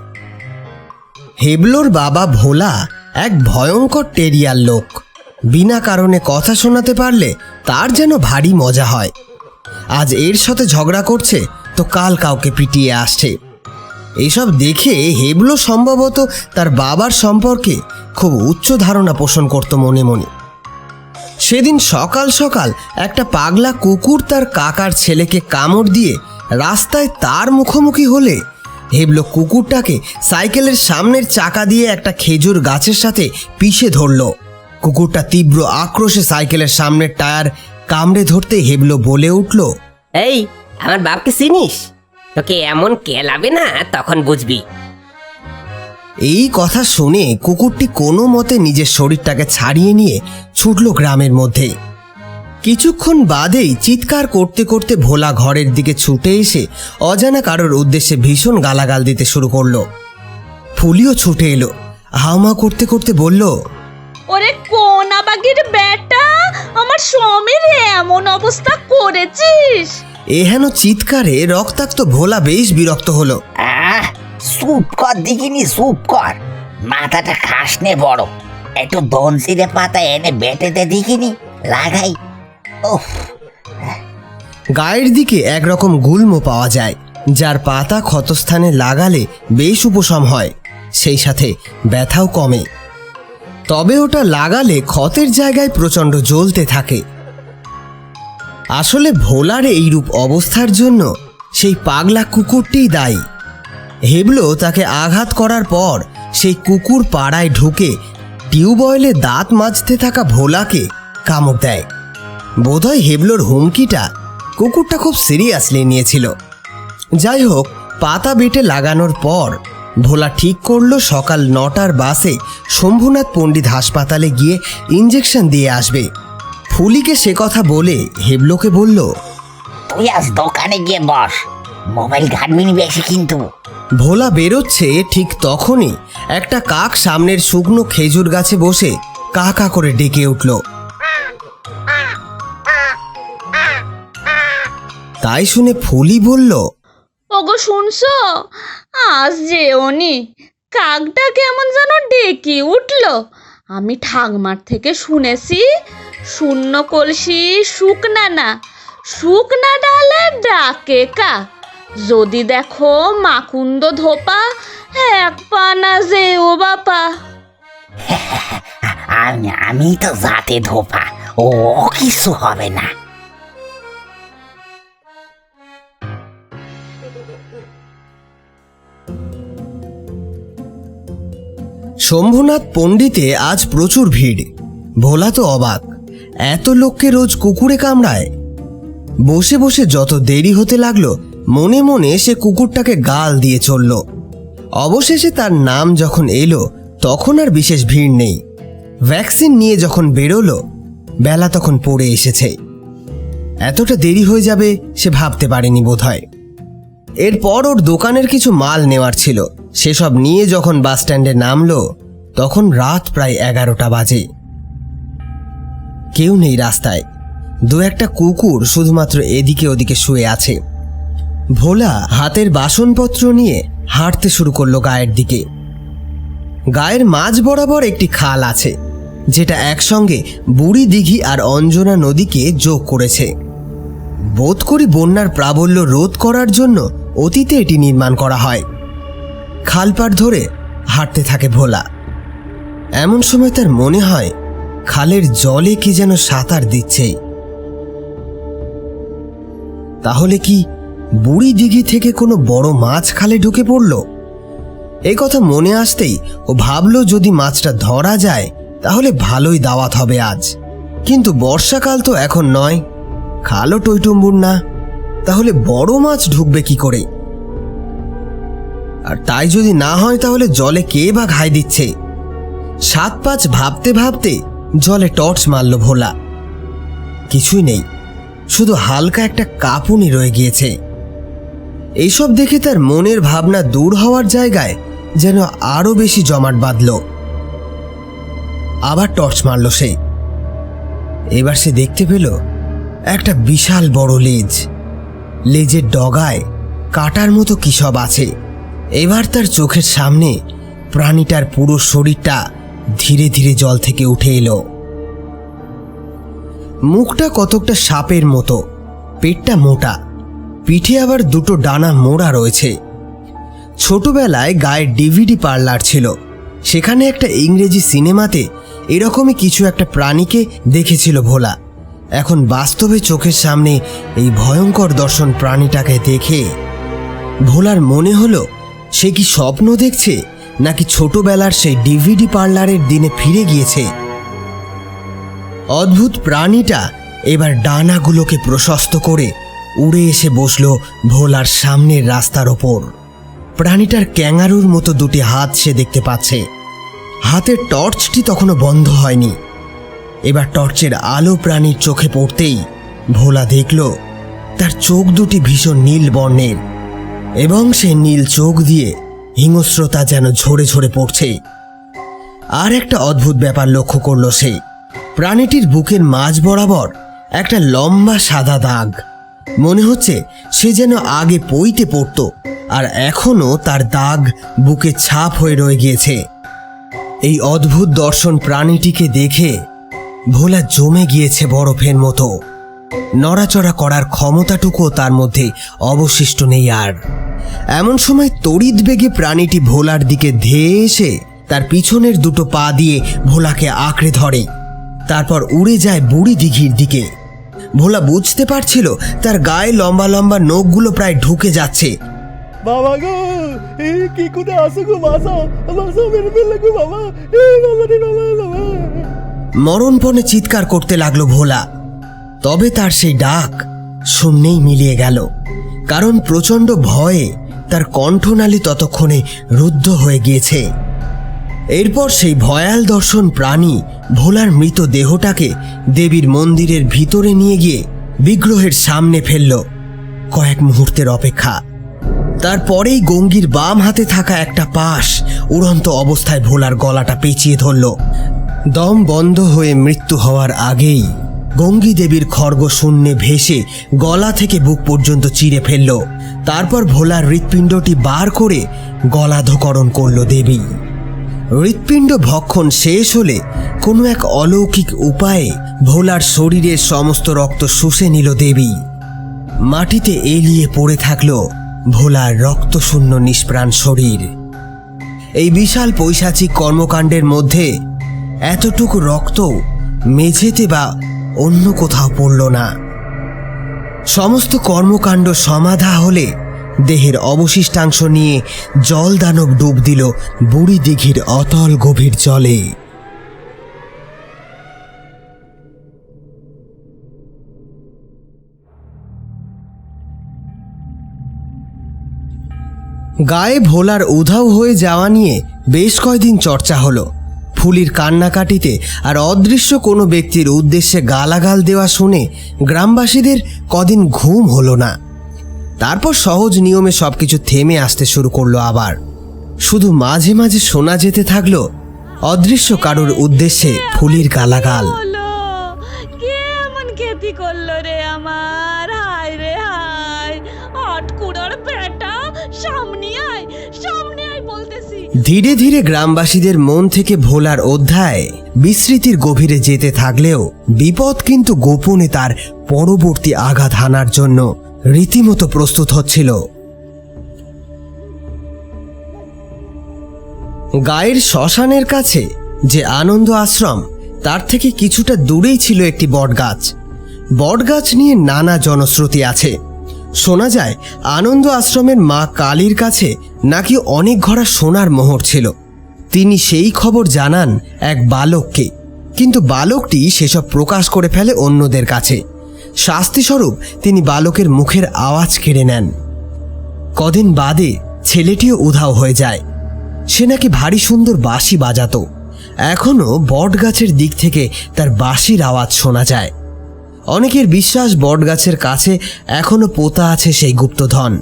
হেবলোর বাবা ভোলা এক ভয়ঙ্কর টেরিয়ার লোক। বিনা কারণে কথা শোনাতে পারলে তার যেন ভারী মজা হয়। আজ এর সাথে ঝগড়া করছে, তো কাল কাউকে পিটিয়ে আসছে। এইসব দেখে হেবলো সম্ভবত তার বাবার সম্পর্কে খুব উচ্চ ধারণা পোষণ করত মনে মনে। সেদিন সকাল সকাল একটা পাগলা কুকুর তার কাকার ছেলেকে কামড় দিয়ে রাস্তায় তার মুখোমুখি হলে হেবলো কুকুরটাকে সাইকেলের সামনের চাকা দিয়ে একটা খেজুর গাছের সাথে পিষে ধরল। কুকুরটা তীব্র আক্রোশে সাইকেলের সামনের টায়ার কামড়ে ধরতে হেবলো বলে উঠল, এই আমার বাপকে চিনিস? তোকে এমন কেলাবে না তখন বুঝবি। এই কথা শুনে কুকুরটি কোনো মতে নিজের শরীরটাকে ছাড়িয়ে নিয়ে ছুটল গ্রামের মধ্যে। কিছুক্ষণ বাদেই চিৎকার করতে করতে ভোলা ঘরের দিকে ছুটে এসে অজানা কারোর উদ্দেশ্যে ভীষণ গালাগাল দিতে শুরু করলো। ফুলিও ছুটে এলো, হাওমা করতে করতে বলল, ওরে কোন আবাগির বেটা, আমার স্বামীর এমন অবস্থা করেছিস? এহেন চিৎকারে রক্তাক্ত ভোলা বেশ বিরক্ত হলো। চুপ কর দেখিনি, চুপ কর, মাথাটা খাস নে বড়, একটু দনসিরে পাতা এনে বেটেতে দেখিনি লাগাই। ওহ, গায়ের দিকে একরকম গুল্ম পাওয়া যায়, যার পাতা ক্ষতস্থানে লাগালে বেশ উপশম হয়, সেই সাথে ব্যথাও কমে। তবে ওটা লাগালে ক্ষতের জায়গায় প্রচণ্ড জ্বলতে থাকে। আসলে ভোলার এইরূপ অবস্থার জন্য সেই পাগলা কুকুরটিই দায়ী। হেবলো তাকে আঘাত করার পর সেই কুকুর পাড়ায় ঢুকে টিউবওয়েলে দাঁত মাজতে থাকা ভোলাকে কামড় দেয়। বোধহয় হেবলোর হুমকিটা কুকুরটা খুব সিরিয়াসলি নিয়েছিল। যাই হোক, পাতা বেটে লাগানোর পর ভোলা ঠিক করলো সকাল 9টার বাসে শম্ভুনাথ পণ্ডিত হাসপাতালে গিয়ে ইঞ্জেকশন দিয়ে আসবে। ফুলিকে সে কথা বলে হেবলোকে বলল, তুই আজ দোকানে গিয়ে বস, মোবাইল ঘাটবি বেশি কিন্তু। ভোলা বেরোচ্ছে ঠিক তখনই একটা কাক সামনের শুকনো খেজুর গাছে বসে কা কা করে ডেকে উঠল। তাই শুনে ফুলি বলল, ওগো শুনছো, আজ যে অনি কাকটা কেমন যেন ডেকে উঠল। আমি ঠাকমার থেকে শুনেছি, শূন্য কলসি শুকনা না, শুকনা ডালে ডাকে কা। যদি দেখো মাকুন্দ ধোপা, এক পানা যে ও বাপা। আমি তো জাতে ধোপা, ও কিছু হবে না। শম্ভুনাথ পণ্ডিতে আজ প্রচুর ভিড়। ভোলা তো অবাক, এত লোককে রোজ কুকুরে কামড়ায়। বসে বসে যত দেরি হতে লাগলো, মনে মনে সে কুকুরটাকে গাল দিয়ে চলল। অবশেষে তার নাম যখন এলো, তখন আর বিশেষ ভিড় নেই। ভ্যাকসিন নিয়ে যখন বেরোলো, বেলা তখন পড়ে এসেছে। এতটা দেরি হয়ে যাবে সে ভাবতে পারেনি বোধহয়। এরপর ওর দোকানের কিছু মাল নেওয়ার ছিল, সেসব নিয়ে যখন বাস স্ট্যান্ডে নামলো, তখন রাত প্রায় 11টা বাজে। কেউ নেই রাস্তায়, দু একটা কুকুর শুধুমাত্র এদিকে ওদিকে শুয়ে আছে। ভোলা হাতের বাসনপত্র নিয়ে হাঁটতে শুরু করলো গায়ের দিকে। গায়ের মাঝ বরাবর একটি খাল আছে, যেটা একসঙ্গে বুড়ি দিঘি আর অঞ্জনা নদীকে যোগ করেছে। বোধ করি বন্যার প্রাবল্য রোধ করার জন্য অতীতে এটি নির্মাণ করা হয়। খালপাড় ধরে হাঁটতে থাকে ভোলা। এমন সময় তার মনে হয় খালের জলে কি যেন সাঁতার দিচ্ছে। তাহলে কি বুড়ি দিঘি থেকে কোনো বড় মাছ খালে ঢুকে পড়ল? এই কথা মনে আসতেই ও ভাবল, যদি মাছটা ধরা যায় তাহলে ভালোই দাওয়াত হবে আজ। কিন্তু বর্ষাকাল তো এখন নয়, খালও টইটুম্বুর না, তাহলে বড় মাছ ঢুকবে কি করে? আর তাই যদি না হয়, তাহলে জলে কে বা ঘাই দিচ্ছে? 7-5 ভাবতে ভাবতে জলে টর্চ মারল ভোলা। কিছুই নেই, শুধু হালকা একটা কাঁপুনি রয়ে গিয়েছে। এইসব দেখে তার মনের ভাবনা দূর হওয়ার জায়গায় যেন আরো বেশি জমাট বাঁধল। আবার টর্চ মারল সে। এবার সে দেখতে পেল একটা বিশাল বড় লেজ। লেজের ডগায় কাটার মতো কি সব আছে। এবার তার চোখের সামনে প্রাণীটার পুরো শরীরটা ধীরে ধীরে জল থেকে উঠে এলো। মুখটা কতকটা সাপের মতো, পেটটা মোটা, পিঠে আবার দুটো ডানা মোড়া রয়েছে। ছোটবেলায় গায়ে ডিভিডি পার্লার ছিল, সেখানে একটা ইংরেজি সিনেমাতে এরকমই কিছু একটা প্রাণীকে দেখেছিল ভোলা। এখন বাস্তবে চোখের সামনে এই ভয়ঙ্কর দর্শন প্রাণীটাকে দেখে ভোলার মনে হলো সে কি স্বপ্ন দেখছে নাকি ছোটবেলার সেই ডিভিডি পার্লারের দিনে ফিরে গিয়েছে। অদ্ভুত প্রাণীটা এবার ডানাগুলোকে প্রশস্ত করে উড়ে এসে বসল ভোলার সামনের রাস্তার ওপর। প্রাণীটার ক্যাঙ্গারুর মতো দুটি হাত সে দেখতে পাচ্ছে। হাতের টর্চটি তখনও বন্ধ হয়নি। এবার টর্চের আলো প্রাণীর চোখে পড়তেই ভোলা দেখল তার চোখ দুটি ভীষণ নীল বর্ণের এবং সে নীল চোখ দিয়ে হিংস্রতা যেন ঝরে ঝরে পড়ছে। আর একটা অদ্ভুত ব্যাপার লক্ষ্য করল সে, প্রাণীটির বুকের মাঝ বরাবর একটা লম্বা সাদা দাগ। মনে হচ্ছে সে যেন আগে পইতে পড়ত আর এখনো তার দাগ বুকে ছাপ হয়ে রয়ে গিয়েছে। এই অদ্ভুত দর্শন প্রাণীটিকে দেখে ভোলা জমে গিয়েছে বরফের মতো। নড়াচড়া করার ক্ষমতাটুকুও তার মধ্যে অবশিষ্ট নেই আর। এমন সময় তড়িৎ বেগে প্রাণীটি ভোলার দিকে ধেয়ে এসে তার পিছনের দুটো পা দিয়ে ভোলাকে আঁকড়ে ধরে, তারপর উড়ে যায় বুড়ি দিঘির দিকে। ভোলা বুঝতে পারছিল তার গায়ে লম্বা লম্বা নখগুলো প্রায় ঢুকে যাচ্ছে। বাবা গো, এই কি কোথায় আসো গো, বাঁচাও বাঁচাও, মেরে ফেললে গো বাবা, বাবা রে বাবা বাবা। মরণপণে চিৎকার করতে লাগলো ভোলা, তবে তার সেই ডাক শূন্যেই মিলিয়ে গেল, কারণ প্রচণ্ড ভয়ে তার কণ্ঠনালী ততক্ষণে রুদ্ধ হয়ে গিয়েছে। এরপর সেই ভয়াল দর্শন প্রাণী ভোলার মৃত দেহটাকে দেবীর মন্দিরের ভিতরে নিয়ে গিয়ে বিগ্রহের সামনে ফেলল। কয়েক মুহূর্তের অপেক্ষা, তারপরেই গঙ্গির বাম হাতে থাকা একটা পাশ উড়ন্ত অবস্থায় ভোলার গলাটা পেঁচিয়ে ধরল। দম বন্ধ হয়ে মৃত্যু হওয়ার আগেই গঙ্গি দেবীর খড়গ শূন্যে ভেসে গলা থেকে বুক পর্যন্ত চিরে ফেলল। তারপর ভোলার হৃৎপিণ্ডটি বার করে গলাধকরণ করল দেবী। হৃৎপিণ্ড ভক্ষণ শেষ হলে কোনো এক অলৌকিক উপায়ে ভোলার শরীরের সমস্ত রক্ত শুষে নিল দেবী। মাটিতে এলিয়ে পড়ে থাকল ভোলার রক্তশূন্য নিষ্প্রাণ শরীর। এই বিশাল পৈশাচিক কর্মকাণ্ডের মধ্যে এতটুকু রক্ত মেঝেতে বা অন্য কোথাও পড়ল না। সমস্ত কর্মকাণ্ড সমাধা হলে দেহের অবশিষ্টাংশ নিয়ে জল দানব ডুব দিল বুড়ি দিঘির অতল গভীর জলে। গায়ে ভোলার উধাও হয়ে যাওয়া নিয়ে বেশ কয়দিন চর্চা হলো। ফুলির কান্নাকাটিতে আর অদৃশ্য কোনো ব্যক্তির উদ্দেশ্যে গালাগাল দেওয়া শুনে গ্রামবাসীদের কদিন ঘুম হলো না। তারপর সহজ নিয়মে সবকিছু থেমে আসতে শুরু করলো আবার। শুধু মাঝে মাঝে শোনা যেতে থাকলো অদৃশ্য কারোর উদ্দেশ্যে ফুলির গালাগাল। কে এমন ক্ষতি করলো রে আমার, হায় রে হায়, আটকুড়ার বেটা, সামনে আয় বলতেছি। ধীরে ধীরে গ্রামবাসীদের মন থেকে ভোলার অধ্যায় বিস্মৃতির গভীরে যেতে থাকলেও বিপদ কিন্তু গোপনে তার পরবর্তী আঘাত হানার জন্য রীতিমতো প্রস্তুত হচ্ছিল। গায়ের শ্মশানের কাছে যে আনন্দ আশ্রম, তার থেকে কিছুটা দূরেই ছিল একটি বটগাছ। বটগাছ নিয়ে নানা জনশ্রুতি আছে। শোনা যায় আনন্দ আশ্রমের মা কালীর কাছে নাকি অনেক ঘরা সোনার মোহর ছিল। তিনি সেই খবর জানান এক বালককে, কিন্তু বালকটি সেসব প্রকাশ করে ফেলে অন্যদের কাছে। শাস্তিস্বরূপ তিনি বালকের মুখের আওয়াজ কেড়ে নেন। কদিন বাদে ছেলেটিও উধাও হয়ে যায়। সে নাকি ভারী সুন্দর বাঁশি বাজাতো। এখনো বটগাছের দিক থেকে তার বাঁশির আওয়াজ শোনা যায়। অনেকের বিশ্বাস বটগাছের কাছে এখনো পোতা আছে সেই গুপ্তধন।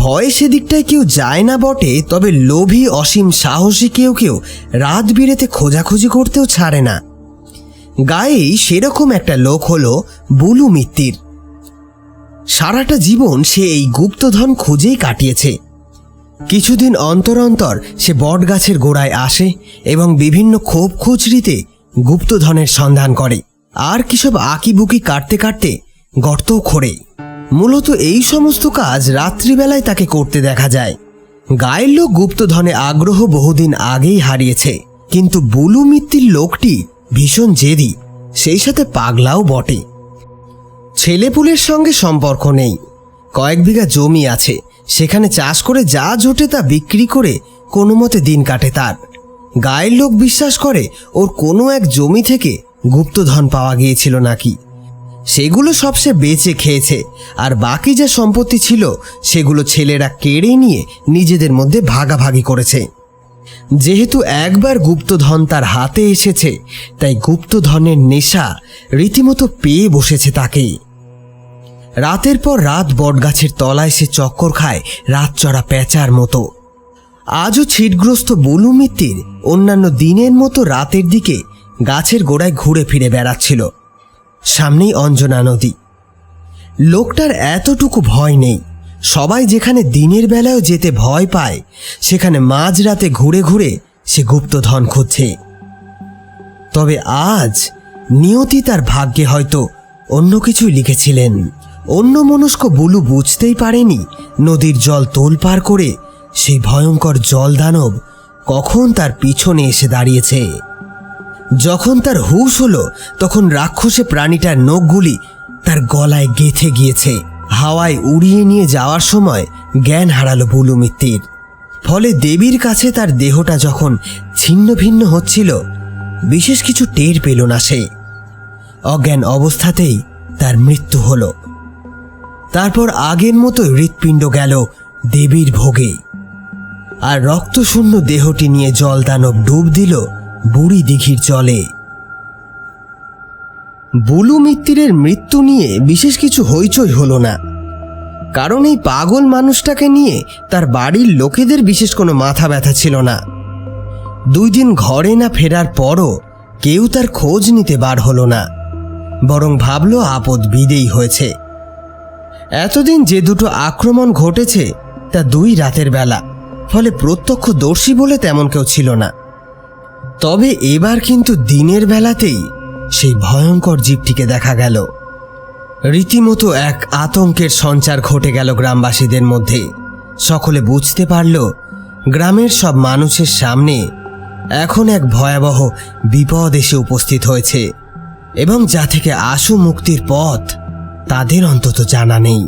ভয়ে সেদিকটায় কেউ যায় না বটে, তবে লোভী অসীম সাহসী কেউ কেউ রাত বিরেতে খোঁজাখুঁজি করতেও ছাড়ে না। গায়েই সেরকম একটা লোক হলো বুলু মিত্তির। সারাটা জীবন সে এই গুপ্তধন খুঁজেই কাটিয়েছে। কিছুদিন অন্তর অন্তর সে বটগাছের গোড়ায় আসে এবং বিভিন্ন খোপ খুচরিতে গুপ্তধনের সন্ধান করে। আর কিসব আঁকিবুকি কাটতে কাটতে গর্তও খোঁড়ে। মূলত এই সমস্ত কাজ রাত্রিবেলায় তাকে করতে দেখা যায়। গায়ের লোক গুপ্তধনে আগ্রহ বহুদিন আগেই হারিয়েছে, কিন্তু বুলু মিত্তির লোকটি ভীষণ জেদি, সেই সাথে পাগলাও বটে। ছেলেপুলের সঙ্গে সম্পর্ক নেই, কয়েক বিঘা জমি আছে, সেখানে চাষ করে যা জোটে তা বিক্রি করে কোনো মতে দিন কাটে তার। গায়ের লোক বিশ্বাস করে ওর কোনো এক জমি থেকে গুপ্তধন পাওয়া গিয়েছিল নাকি, সেগুলো সব সে বেচে খেয়েছে, আর বাকি যে সম্পত্তি ছিল সেগুলো ছেলেরা কেড়ে নিয়ে নিজেদের মধ্যে ভাগাভাগি করেছে। যেহেতু একবার গুপ্তধন তার হাতে এসেছে, তাই গুপ্তধনের নেশা রীতিমতো পেয়ে বসেছে তাকে। রাতের পর রাত বটগাছের তলায় সে চক্কর খায় রাত চড়া পেঁচার মতো। আজও ছিটগ্রস্ত বুলু মিত্তির অন্যান্য দিনের মতো রাতের দিকে গাছের গোড়ায় ঘুরে ফিরে বেড়াচ্ছিল। সামনেই অঞ্জনা নদী। লোকটার এতটুকু ভয় নেই, সবাই যেখানে দিনের বেলায়ও যেতে ভয় পায়, সেখানে মাঝরাতে ঘুরে ঘুরে সে গুপ্তধন খুঁজছে। তবে আজ নিয়তি তার ভাগ্যে হয়তো অন্য কিছুই লিখেছিলেন। অন্যমনস্ক বুলু বুঝতেই পারেনি নদীর জল তোলপাড় করে সেই ভয়ঙ্কর জলদানব কখন তার পিছনে এসে দাঁড়িয়েছে। যখন তার হুঁশ হলো, তখন রাক্ষসে প্রাণীটার নখগুলি তার গলায় গেঁথে গিয়েছে। হাওয়ায় উড়িয়ে নিয়ে যাওয়ার সময় জ্ঞান হারালো বুলু মিত্তির। ফলে দেবীর কাছে তার দেহটা যখন ছিন্ন ভিন্ন হচ্ছিল, বিশেষ কিছু টের পেল না সে। অজ্ঞান অবস্থাতেই তার মৃত্যু হলো। তারপর আগের মতো হৃৎপিণ্ড গেল দেবীর ভোগে, আর রক্তশূন্য দেহটি নিয়ে জলদানব ডুব দিল বুড়ি দিঘির জলে। বুলু মিত্তিরের মৃত্যু নিয়ে বিশেষ কিছু হইচই হলো না, কারণ এই পাগল মানুষটাকে নিয়ে তার বাড়ির লোকেদের বিশেষ কোনো মাথা ব্যথা ছিল না। 2 দিন ঘরে না ফেরার পরও কেউ তার খোঁজ নিতে বার হলো না, বরং ভাবল আপদ বিদেই হয়েছে। এতদিন যে দুটো আক্রমণ ঘটেছে তা 2 রাতের বেলা, ফলে প্রত্যক্ষদর্শী বলে তেমন কেউ ছিল না। তবে এবার কিন্তু দিনের বেলাতেই সেই ভয়ঙ্কর জীবটিকে দেখা গেল। রীতিমতো এক আতঙ্কের সঞ্চার ঘটে গেল গ্রামবাসীদের মধ্যে। সকলে বুঝতে পারল গ্রামের সব মানুষের সামনে এখন এক ভয়াবহ বিপদ এসে উপস্থিত হয়েছে, এবং যা থেকে আশু মুক্তির পথ তাদের অন্তত জানা নেই।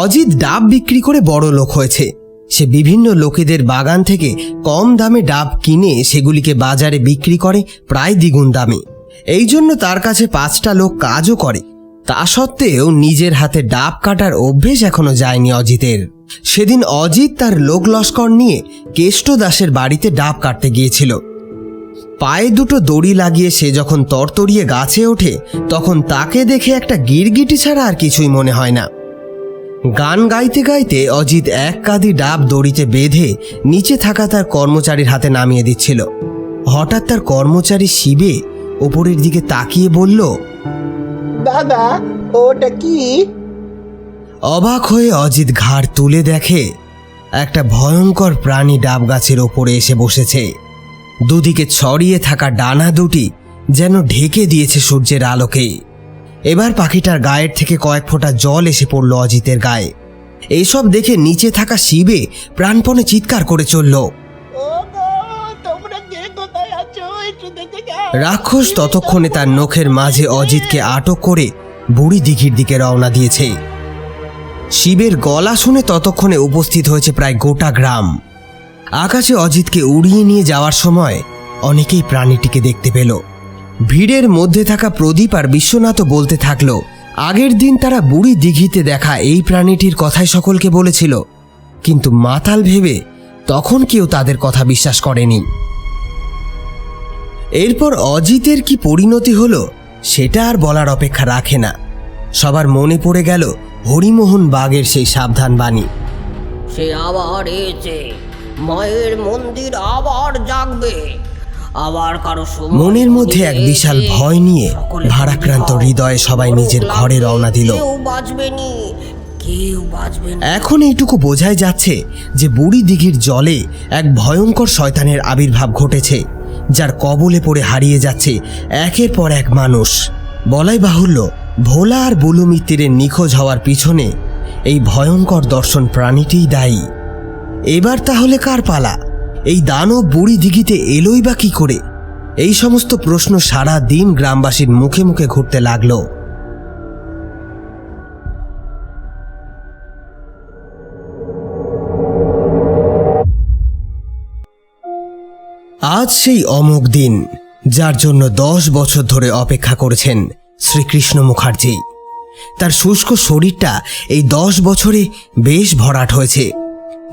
অজিত ডাব বিক্রি করে বড় লোক হয়েছে। সে বিভিন্ন লোকেদের বাগান থেকে কম দামে ডাব কিনে সেগুলিকে বাজারে বিক্রি করে প্রায় দ্বিগুণ দামে। এই জন্য তার কাছে 5টা লোক কাজও করে। তা সত্ত্বেও নিজের হাতে ডাব কাটার অভ্যেস এখনো যায়নি অজিতের। সেদিন অজিত তার লোক লস্কর নিয়ে কেষ্ট দাসের বাড়িতে ডাব কাটতে গিয়েছিল। পায়ে 2টো দড়ি লাগিয়ে সে যখন তরতরিয়ে গাছে ওঠে, তখন তাকে দেখে একটা গিরগিটি ছাড়া আর কিছুই মনে হয় না। গান গাইতে গাইতে অজিত এক কাঁদি ডাব দড়িতে বেঁধে নিচে থাকা তার কর্মচারীর হাতে নামিয়ে দিচ্ছিল। হঠাৎ তার কর্মচারী শিবে ওপরের দিকে তাকিয়ে বলল, দাদা, ওটা কি? অবাক হয়ে অজিত ঘাড় তুলে দেখে একটা ভয়ঙ্কর প্রাণী ডাব গাছের ওপরে এসে বসেছে। দুদিকে ছড়িয়ে থাকা ডানা দুটি যেন ঢেকে দিয়েছে সূর্যের আলোকে। এবার পাখিটার গায়ের থেকে কয়েক ফোঁটা জল এসে পড়ল অজিতের গায়ে। এইসব দেখে নিচে থাকা শিবে প্রাণপণে চিৎকার করে চলল। রাক্ষস ততক্ষণে তার নখের মাঝে অজিতকে আটক করে বুড়ি দিঘির দিকে রওনা দিয়েছে। শিবের গলা শুনে ততক্ষণে উপস্থিত হয়েছে প্রায় গোটা গ্রাম। আকাশে অজিতকে উড়িয়ে নিয়ে যাওয়ার সময় অনেকেই প্রাণীটিকে দেখতে পেল। ভিড়ের মধ্যে থাকা প্রদীপ আর বিশ্বনাথও বলতে থাকলো, আগের দিন তারা বুড়ি দিঘিতে দেখা এই প্রাণীটির কথাই সকলকে বলেছিল, কিন্তু মাতাল ভেবে তখন কেউ তাদের কথা বিশ্বাস করেনি। এরপর অজিতের কি পরিণতি হলো সেটা আর বলার অপেক্ষা রাখে না। সবার মনে পড়ে গেল হরিমোহন বাগের সেই সাবধান বাণী, সে আবার এসে মায়ের মন্দির আবার জাগবে, আবার কারো মনের মধ্যে এক বিশাল ভয় নিয়ে ভারাক্রান্ত হৃদয়ে সবাই নিজের ঘরে রওনা দিল। এখন এইটুকু বোঝাই যাচ্ছে যে বুড়ি দিঘির জলে এক ভয়ঙ্কর শয়তানের আবির্ভাব ঘটেছে, যার কবলে পড়ে হারিয়ে যাচ্ছে একের পর এক মানুষ। বলাই বাহুল্য ভোলা আর বুলু মিত্তিরের নিখোঁজ হওয়ার পিছনে এই ভয়ঙ্কর দর্শন প্রাণীটিই দায়ী। এবার তাহলে কার পালা? এই দানব বুড়ি দিঘিতে এলোই বা কি করে? এই সমস্ত প্রশ্ন সারা দিন গ্রামবাসীর মুখে মুখে ঘুরতে লাগলো। আজ সেই অমোঘ দিন, যার জন্য 10 বছর ধরে অপেক্ষা করেছেন শ্রীকৃষ্ণ মুখার্জি। তার শুষ্ক শরীরটা এই 10 বছরে বেশ ভরাট হয়েছে।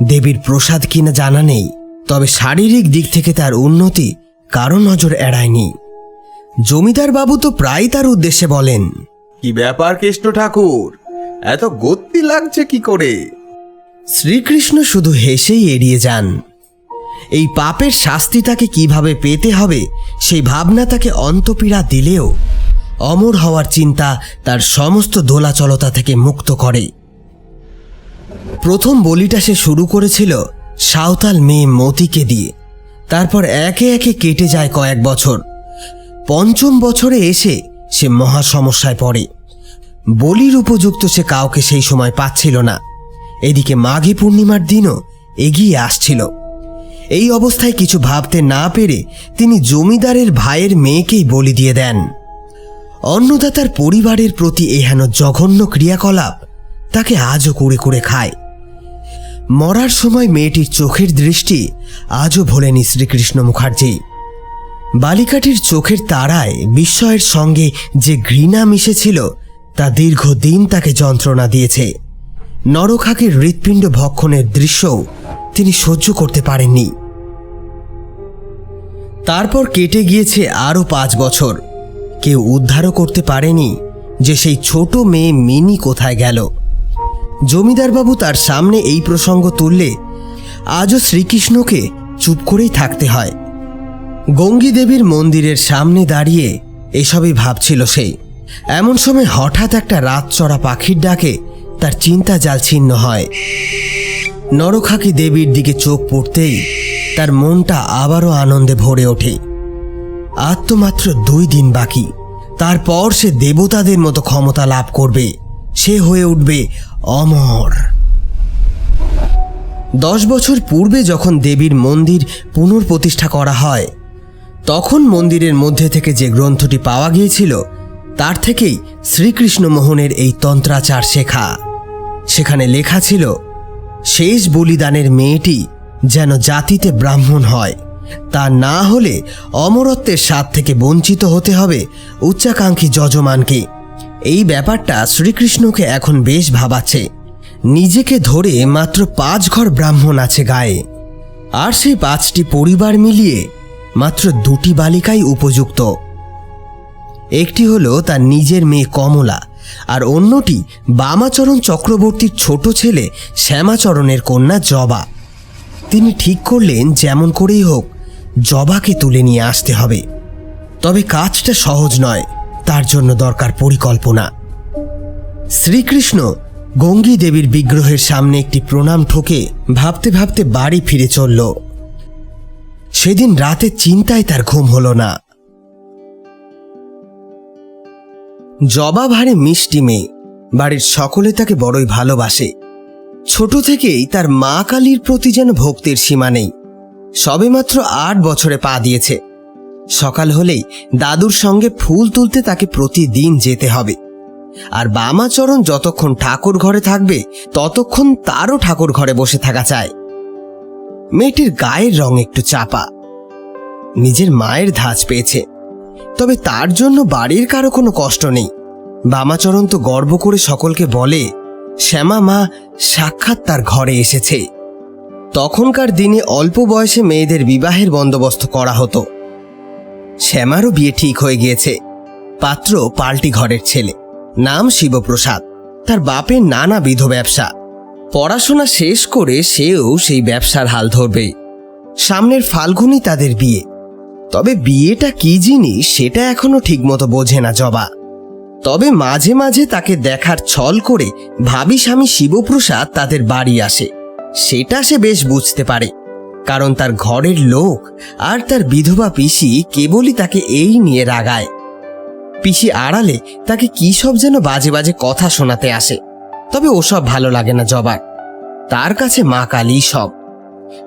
দেবীর প্রসাদ কিনা জানা নেই, তবে শারীরিক দিক থেকে তার উন্নতি কারো নজর এড়ায়নি। জমিদার বাবু তো প্রায় তার উদ্দেশ্যে বলেন, কি ব্যাপার কৃষ্ণ ঠাকুর, এত গতি লাগছে কি করে? শ্রীকৃষ্ণ শুধু হেসেই এড়িয়ে যান। এই পাপের শাস্তি তাকে কিভাবে পেতে হবে সেই ভাবনা তাকে অন্তপীড়া দিলেও অমর হওয়ার চিন্তা তার সমস্ত দোলাচলতা থেকে মুক্ত করে। প্রথম বলিটা সে শুরু করেছিল সাঁওতাল মেয়ে মতিকে দিয়ে। তারপর একে একে কেটে যায় কয়েক বছর। 5ম বছরে এসে সে মহা সমস্যায় পড়ে। বলির উপযুক্ত সে কাউকে সেই সময় পাচ্ছিল না। এদিকে মাঘী পূর্ণিমার দিনও এগিয়ে আসছিল। এই অবস্থায় কিছু ভাবতে না পেরে তিনি জমিদারের ভাইয়ের মেয়েকেই বলি দিয়ে দেন। অন্নদাতার পরিবারের প্রতি এহেন জঘন্য ক্রিয়াকলাপ তাকে আজও কুড়ে কুড়ে খায়। মরার সময় মেয়েটির চোখের দৃষ্টি আজও ভোলেনি শ্রীকৃষ্ণ মুখার্জি। বালিকাটির চোখের তারায় বিস্ময়ের সঙ্গে যে ঘৃণা মিশেছিল তা দীর্ঘদিন তাকে যন্ত্রণা দিয়েছে। নরখাকের হৃৎপিণ্ড ভক্ষণের দৃশ্যও তিনি সহ্য করতে পারেননি। তারপর কেটে গিয়েছে আরও 5 বছর। কেউ উদ্ধারও করতে পারেনি যে সেই ছোট মেয়ে মিনি কোথায় গেল। জমিদারবাবু তার সামনে এই প্রসঙ্গ তুললে আজও শ্রীকৃষ্ণকে চুপ করেই থাকতে হয়। গঙ্গী দেবীর মন্দিরের সামনে দাঁড়িয়ে এসবই ভাবছিল সে। এমন সময় হঠাৎ একটা রাতচরা পাখির ডাকে তার চিন্তা জাল ছিন্ন হয়। নরখাকি দেবীর দিকে চোখ পড়তেই তার মনটা আবারও আনন্দে ভরে ওঠে। আর তো মাত্র 2 দিন বাকি, তারপর সে দেবতাদের মতো ক্ষমতা লাভ করবে। সে হয়ে উঠবে অমর। 10 বছর পূর্বে যখন দেবীর মন্দির পুনর্প্রতিষ্ঠা করা হয়, তখন মন্দিরের মধ্যে থেকে যে গ্রন্থটি পাওয়া গিয়েছিল তার থেকেই শ্রীকৃষ্ণ মোহনের এই তন্ত্রাচার শেখা। সেখানে লেখা ছিল, শেষ বলিদানের মেয়েটি যেন জাতিতে ব্রাহ্মণ হয়, তা না হলে অমরত্বের স্বাদ থেকে বঞ্চিত হতে হবে উচ্চাকাঙ্ক্ষী যজমানকে। এই ব্যাপারটা শ্রীকৃষ্ণকে এখন বেশ ভাবাচ্ছে। নিজেকে ধরে মাত্র 5 ঘর ব্রাহ্মণ আছে গায়ে, আর সেই 5টি পরিবার মিলিয়ে মাত্র 2টি বালিকাই উপযুক্ত। একটি হলো তার নিজের মেয়ে কমলা, আর অন্যটি বামাচরণ চক্রবর্তীর ছোট ছেলে শ্যামাচরণের কন্যা জবা। তিনি ঠিক করলেন যেমন করেই হোক জবাকে তুলে নিয়ে আসতে হবে। তবে কাজটা সহজ নয়, তার জন্য দরকার পরিকল্পনা। শ্রীকৃষ্ণ গঙ্গী দেবীর বিগ্রহের সামনে একটি প্রণাম ঠোকে ভাবতে ভাবতে বাড়ি ফিরে চলল। সেদিন রাতে চিন্তায় তার ঘুম হলো না। জবা ভারে মিষ্টি মেয়ে, বাড়ির সকলে তাকে বড়ই ভালোবাসে। ছোট থেকেই তার মা কালীর প্রতি যেন ভক্তির সীমা নেই। সবেমাত্র 8 বছরে পা দিয়েছে। সকাল হলেই দাদুর সঙ্গে ফুল তুলতে তাকে প্রতিদিন যেতে হবে। আর বামাচরণ যতক্ষণ ঠাকুর ঘরে থাকবে ততক্ষণ তারও ঠাকুর ঘরে বসে থাকা চায়। মেয়েটির গায়ের রং একটু চাপা, নিজের মায়ের ধাঁচ পেয়েছে, তবে তার জন্য বাড়ির কারো কোনো কষ্ট নেই। বামাচরণ তো গর্ব করে সকলকে বলে, শ্যামা মা সাক্ষাৎ তার ঘরে এসেছে। তখনকার দিনে অল্প বয়সে মেয়েদের বিবাহের বন্দোবস্ত করা হতো। শ্যামারও বিয়ে ঠিক হয়ে গিয়েছে। পাত্র পাল্টি ঘরের ছেলে, নাম শিবপ্রসাদ। তার বাপের নানাবিধ ব্যবসা। পড়াশোনা শেষ করে সেও সেই ব্যবসার হাল ধরবে। সামনের ফাল্গুনই তাদের বিয়ে। তবে বিয়েটা কি জিনিস সেটা এখনো ঠিকমতো বোঝে না জবা। তবে মাঝে মাঝে তাকে দেখার ছল করে ভাবি স্বামী শিবপ্রসাদ তাদের বাড়ি আসে, সেটা সে বেশ বুঝতে পারে। কারণ তার ঘরের লোক আর তার বিধবা পিসি কেবলই তাকে এই নিয়ে রাগায়। পিসি আড়ালে তাকে কি সব যেন বাজে বাজে কথা শোনাতে আসে, তবে ওসব ভালো লাগে না জবার। তার কাছে মা কালী সব।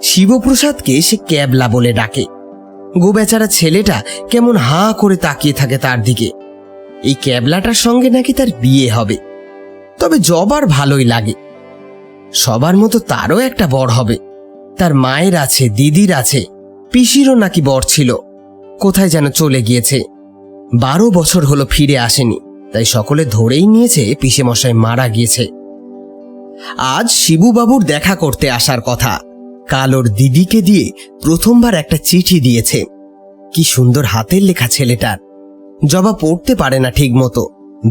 শিবপ্রসাদকে সে ক্যাবলা বলে ডাকে। গোবেচারা ছেলেটা কেমন হাঁ করে তাকিয়ে থাকে তার দিকে। এই ক্যাবলাটার সঙ্গে নাকি তার বিয়ে হবে, তবে জবার ভালোই লাগে। সবার মতো তারও একটা বর হবে। তার মায়ের আছে, দিদির আছে, পিসিরও নাকি বর ছিল, কোথায় যেন চলে গিয়েছে। 12 বছর হলো ফিরে আসেনি, তাই সকলে ধরেই নিয়েছে পিসেমশাই মারা গিয়েছে। আজ শিবুবাবুর দেখা করতে আসার কথা। কাল ওর দিদিকে দিয়ে প্রথমবার একটা চিঠি দিয়েছে। কি সুন্দর হাতের লেখা ছেলেটার। জবা পড়তে পারে না ঠিক মতো,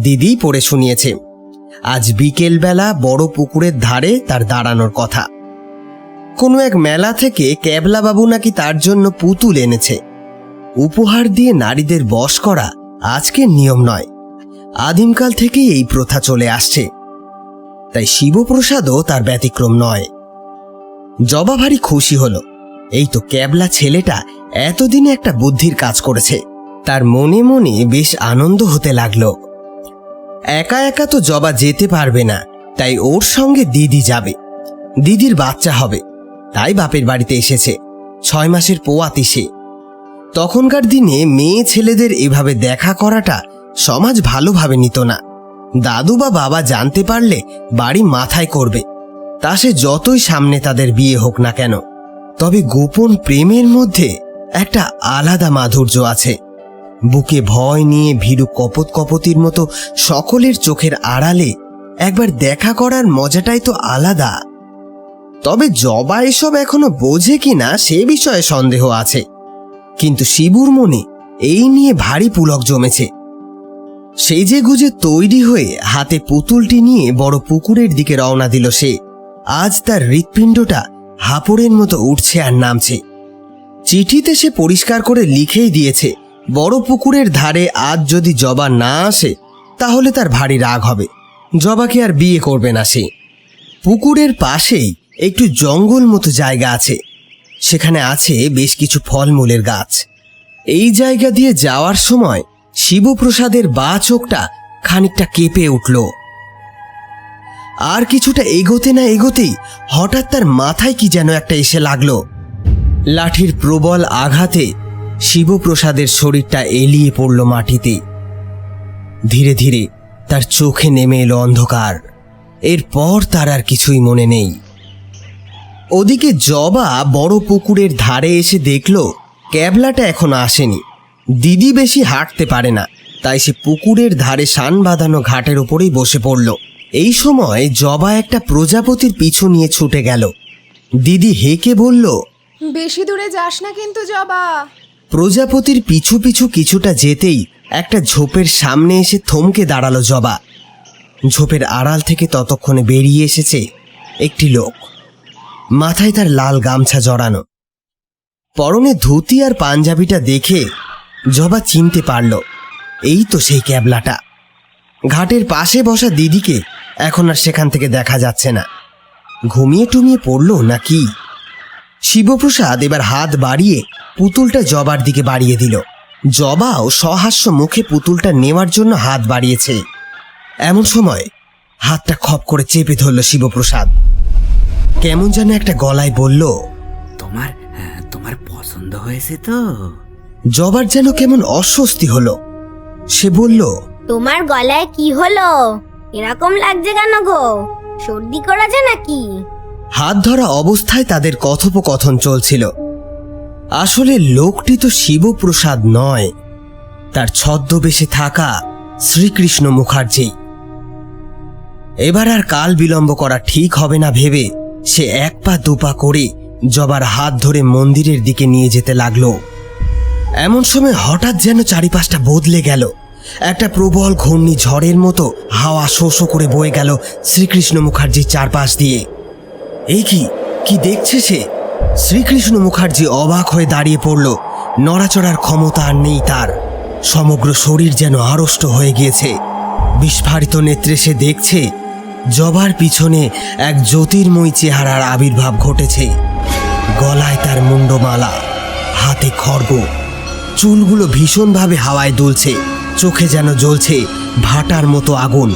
দিদিই পড়ে শুনিয়েছে। আজ বিকেলবেলা বড় পুকুরের ধারে তার দাঁড়ানোর কথা। কোনো এক মেলা থেকে ক্যাবলা বাবু নাকি তার জন্য পুতুল এনেছে। উপহার দিয়ে নারীদের বশ করা আজকের নিয়ম নয়, আদিমকাল থেকেই এই প্রথা চলে আসছে। তাই শিবপ্রসাদও তার ব্যতিক্রম নয়। জবা ভারী খুশি হলো। এই তো ক্যাবলা ছেলেটা এতদিনে একটা বুদ্ধির কাজ করেছে। তার মনে মনে বেশ আনন্দ হতে লাগলো। একা একা তো জবা যেতে পারবে না, তাই ওর সঙ্গে দিদি যাবে। দিদির বাচ্চা হবে, তাই বাপের বাড়িতে এসেছে। 6 মাসের পোয়াতি সে। তখনকার দিনে মেয়ে ছেলেদের এভাবে দেখা করাটা সমাজ ভালোভাবে নিত না। দাদু বা বাবা জানতে পারলে বাড়ি মাথায় করবে, তা সে যতই সামনে তাদের বিয়ে হোক না কেন। তবে গোপন প্রেমের মধ্যে একটা আলাদা মাধুর্য আছে। বুকে ভয় নিয়ে ভীরু কপত কপতির মতো সকলের চোখের আড়ালে একবার দেখা করার মজাটাই তো আলাদা। তবে জবা এসব এখনো বোঝে কিনা সে বিষয়ে সন্দেহ আছে, কিন্তু শিবুর মনে এই নিয়ে ভারী পুলক জমেছে। সেজে গুজে তৈরি হয়ে হাতে পুতুলটি নিয়ে বড় পুকুরের দিকে রওনা দিল সে। আজ তার হৃৎপিণ্ডটা হাঁপড়ের মতো উঠছে আর নামছে। চিঠিতে সে পরিষ্কার করে লিখেই দিয়েছে, বড় পুকুরের ধারে আজ যদি জবা না আসে তাহলে তার ভারী রাগ হবে। জবাকে আর বিয়ে করবে না সে। পুকুরের পাশেই একটু জঙ্গল মতো জায়গা আছে, সেখানে আছে বেশ কিছু ফলমূলের গাছ। এই জায়গা দিয়ে যাওয়ার সময় শিবপ্রসাদের বা চোখটা খানিকটা কেঁপে উঠল। আর কিছুটা এগোতে না এগোতেই হঠাৎ তার মাথায় কি যেন একটা এসে লাগলো। লাঠির প্রবল আঘাতে শিবপ্রসাদের শরীরটা এলিয়ে পড়ল মাটিতে। ধীরে ধীরে তার চোখে নেমে এলো অন্ধকার। এরপর তার আর কিছুই মনে নেই। ওদিকে জবা বড় পুকুরের ধারে এসে দেখল ক্যাবলাটা এখনো আসেনি। দিদি বেশি হাঁটতে পারে না, তাই সে পুকুরের ধারে শান বাঁধানো ঘাটের উপরেই বসে পড়ল। এই সময় জবা একটা প্রজাপতির পিছু নিয়ে ছুটে গেল। দিদি হেঁকে বলল, বেশি দূরে যাস না কিন্তু জবা। প্রজাপতির পিছু পিছু কিছুটা যেতেই একটা ঝোপের সামনে এসে থমকে দাঁড়ালো জবা। ঝোপের আড়াল থেকে ততক্ষণে বেরিয়ে এসেছে একটি লোক। মাথায় তার লাল গামছা জড়ানো, পরনে ধুতি আর পাঞ্জাবিটা দেখে জবা চিনতে পারল এই তো সেই ক্যাবলাটা। ঘাটের পাশে বসা দিদিকে এখন আর সেখান থেকে দেখা যাচ্ছে না। ঘুমিয়ে টুমিয়ে পড়ল নাকি? শিবপ্রসাদ এবার হাত বাড়িয়ে পুতুলটা জবার দিকে বাড়িয়ে দিল। জবাও সহাস্য মুখে পুতুলটা নেওয়ার জন্য হাত বাড়িয়েছে। এমন সময় হাতটা খপ করে চেপে ধরল শিবপ্রসাদ। কেমন যেন একটা গলায় বলল, তোমার পছন্দ হয়েছে তো? জবার যেন কেমন অস্বস্তি হলো। সে বলল, তোমার গলায় কি হলো? এরকম লাগছে কেন গো? সর্দি করেছে নাকি? হাত ধরা অবস্থায় তাদের কথোপকথন চলছিল। আসলে লোকটি তো শিবপ্রসাদ নয়, তার ছদ্মবেশে থাকা শ্রীকৃষ্ণ মুখার্জি। এবার আর কাল বিলম্ব করা ঠিক হবে না ভেবে সে 1 পা 2 পা করে জবার হাত ধরে মন্দিরের দিকে নিয়ে যেতে লাগলো। এমন সময় হঠাৎ যেন চারিপাশটা বদলে গেল। একটা প্রবল ঘূর্ণি ঝড়ের মতো হাওয়া শো শো করে বয়ে গেল শ্রীকৃষ্ণ মুখার্জির চারপাশ দিয়ে। এই কি দেখছে সে? শ্রীকৃষ্ণ মুখার্জি অবাক হয়ে দাঁড়িয়ে পড়ল। নড়াচড়ার ক্ষমতা আর নেই তার। সমগ্র শরীর যেন আড়ষ্ট হয়ে গিয়েছে। বিস্ফারিত নেত্রে সে দেখছে জবার পিছনে এক জ্যোতির্ময় চেহারার আবির্ভাব ঘটেছে। গলায় তার মুন্ডমালা, হাতে খড়গ, চুলগুলো ভীষণভাবে হাওয়ায় দুলছে, চোখে যেন জ্বলছে ভাটার মতো আগুন,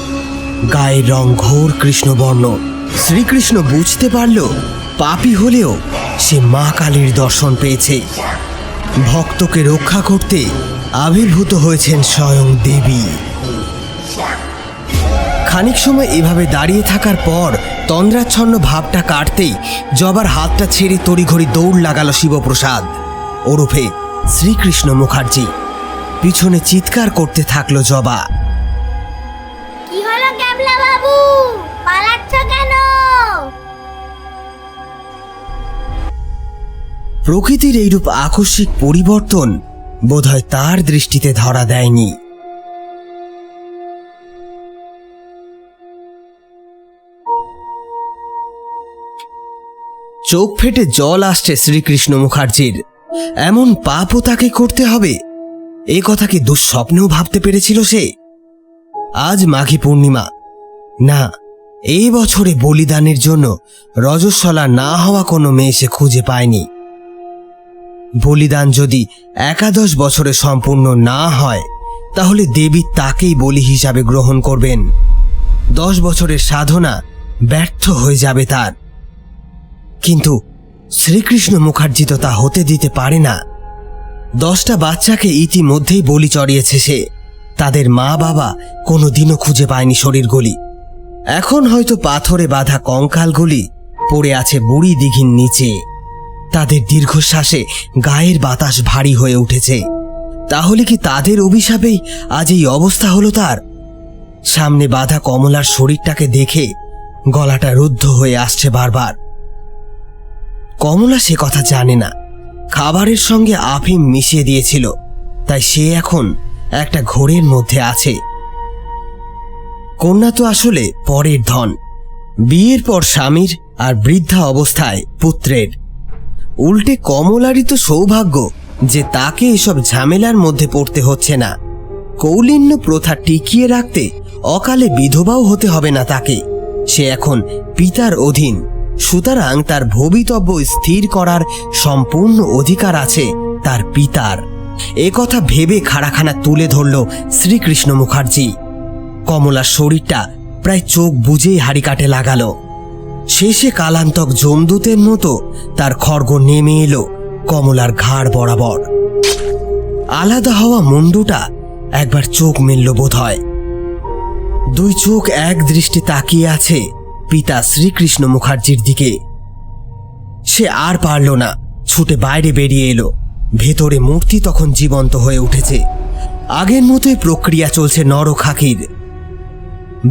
গায়ের রং ঘোর কৃষ্ণবর্ণ। শ্রীকৃষ্ণ বুঝতে পারল পাপী হলেও সে মা কালীর দর্শন পেয়েছে। ভক্তকে রক্ষা করতে আবির্ভূত হয়েছেন স্বয়ং দেবী। খানিক সময় এভাবে দাঁড়িয়ে থাকার পর তন্দ্রাচ্ছন্ন ভাবটা কাটতেই জবার হাতটা ছেড়ে তড়িঘড়ি দৌড় লাগালো শিবপ্রসাদ ওরফে শ্রীকৃষ্ণ মুখার্জি। পিছনে চিৎকার করতে থাকলো জবা। কি হলো ক্যাবলা বাবু, পালাচ্ছ কেন? প্রকৃতির এইরূপ আকস্মিক পরিবর্তন বোধহয় তার দৃষ্টিতে ধরা দেয়নি। চোখ ফেটে জল আসছে শ্রীকৃষ্ণ মুখার্জির। এমন পাপও তাকে করতে হবে, এ কথা কি দুঃস্বপ্নেও ভাবতে পেরেছিল সে? আজ মাঘী পূর্ণিমা। না, এই বছরে বলিদানের জন্য রজস্বলা না হওয়া কোনো মেয়ে সে খুঁজে পায়নি। বলিদান যদি 11 বছরে সম্পূর্ণ না হয় তাহলে দেবী তাকেই বলি হিসাবে গ্রহণ করবেন। 10 বছরের সাধনা ব্যর্থ হয়ে যাবে তার। কিন্তু শ্রীকৃষ্ণ মুখার্জি তো তা হতে দিতে পারে না। 10টা বাচ্চাকে ইতিমধ্যেই বলি চড়িয়েছে সে। তাদের মা বাবা কোনোদিনও খুঁজে পায়নি শরীরগুলি। এখন হয়তো পাথরে বাঁধা কঙ্কালগুলি পড়ে আছে বুড়ি দিঘির নিচে। তাদের দীর্ঘশ্বাসে গায়ের বাতাস ভারী হয়ে উঠেছে। তাহলে কি তাদের অভিশাপেই আজ এই অবস্থা হলো তার? সামনে বাঁধা কমলার শরীরটাকে দেখে গলাটা রুদ্ধ হয়ে আসছে বারবার। কমলা সে কথা জানে না। খাবারের সঙ্গে আফিম মিশিয়ে দিয়েছিল, তাই সে এখন একটা ঘোরের মধ্যে আছে। কন্যা তো আসলে পরের ধন, বিয়ের পর স্বামীর আর বৃদ্ধা অবস্থায় পুত্রের। উল্টে কমলারই তো সৌভাগ্য যে তাকে এসব ঝামেলার মধ্যে পড়তে হচ্ছে না। কৌলিন্য প্রথা টিকিয়ে রাখতে অকালে বিধবাও হতে হবে না তাকে। সে এখন পিতার অধীন, সুতরাং তার ভবিতব্য স্থির করার সম্পূর্ণ অধিকার আছে তার পিতার। এ কথা ভেবে খাড়াখানা তুলে ধরল শ্রীকৃষ্ণ মুখার্জি। কমলার শরীরটা প্রায় চোখ বুজেই হাড়ি কাটে লাগালো। শেষে কালান্তক যমদূতের মতো তার খড়গ নেমে এলো কমলার ঘাড় বরাবর। আলাদা হওয়া মুন্ডুটা একবার চোখ মেলল বোধ হয়। দুই চোখ এক দৃষ্টি তাকিয়ে আছে পিতা শ্রীকৃষ্ণ মুখার্জির দিকে। সে আর পারল না, ছুটে বাইরে বেরিয়ে এলো। ভেতরে মূর্তি তখন জীবন্ত হয়ে উঠেছে। আগের মতোই প্রক্রিয়া চলছে নরখাকির।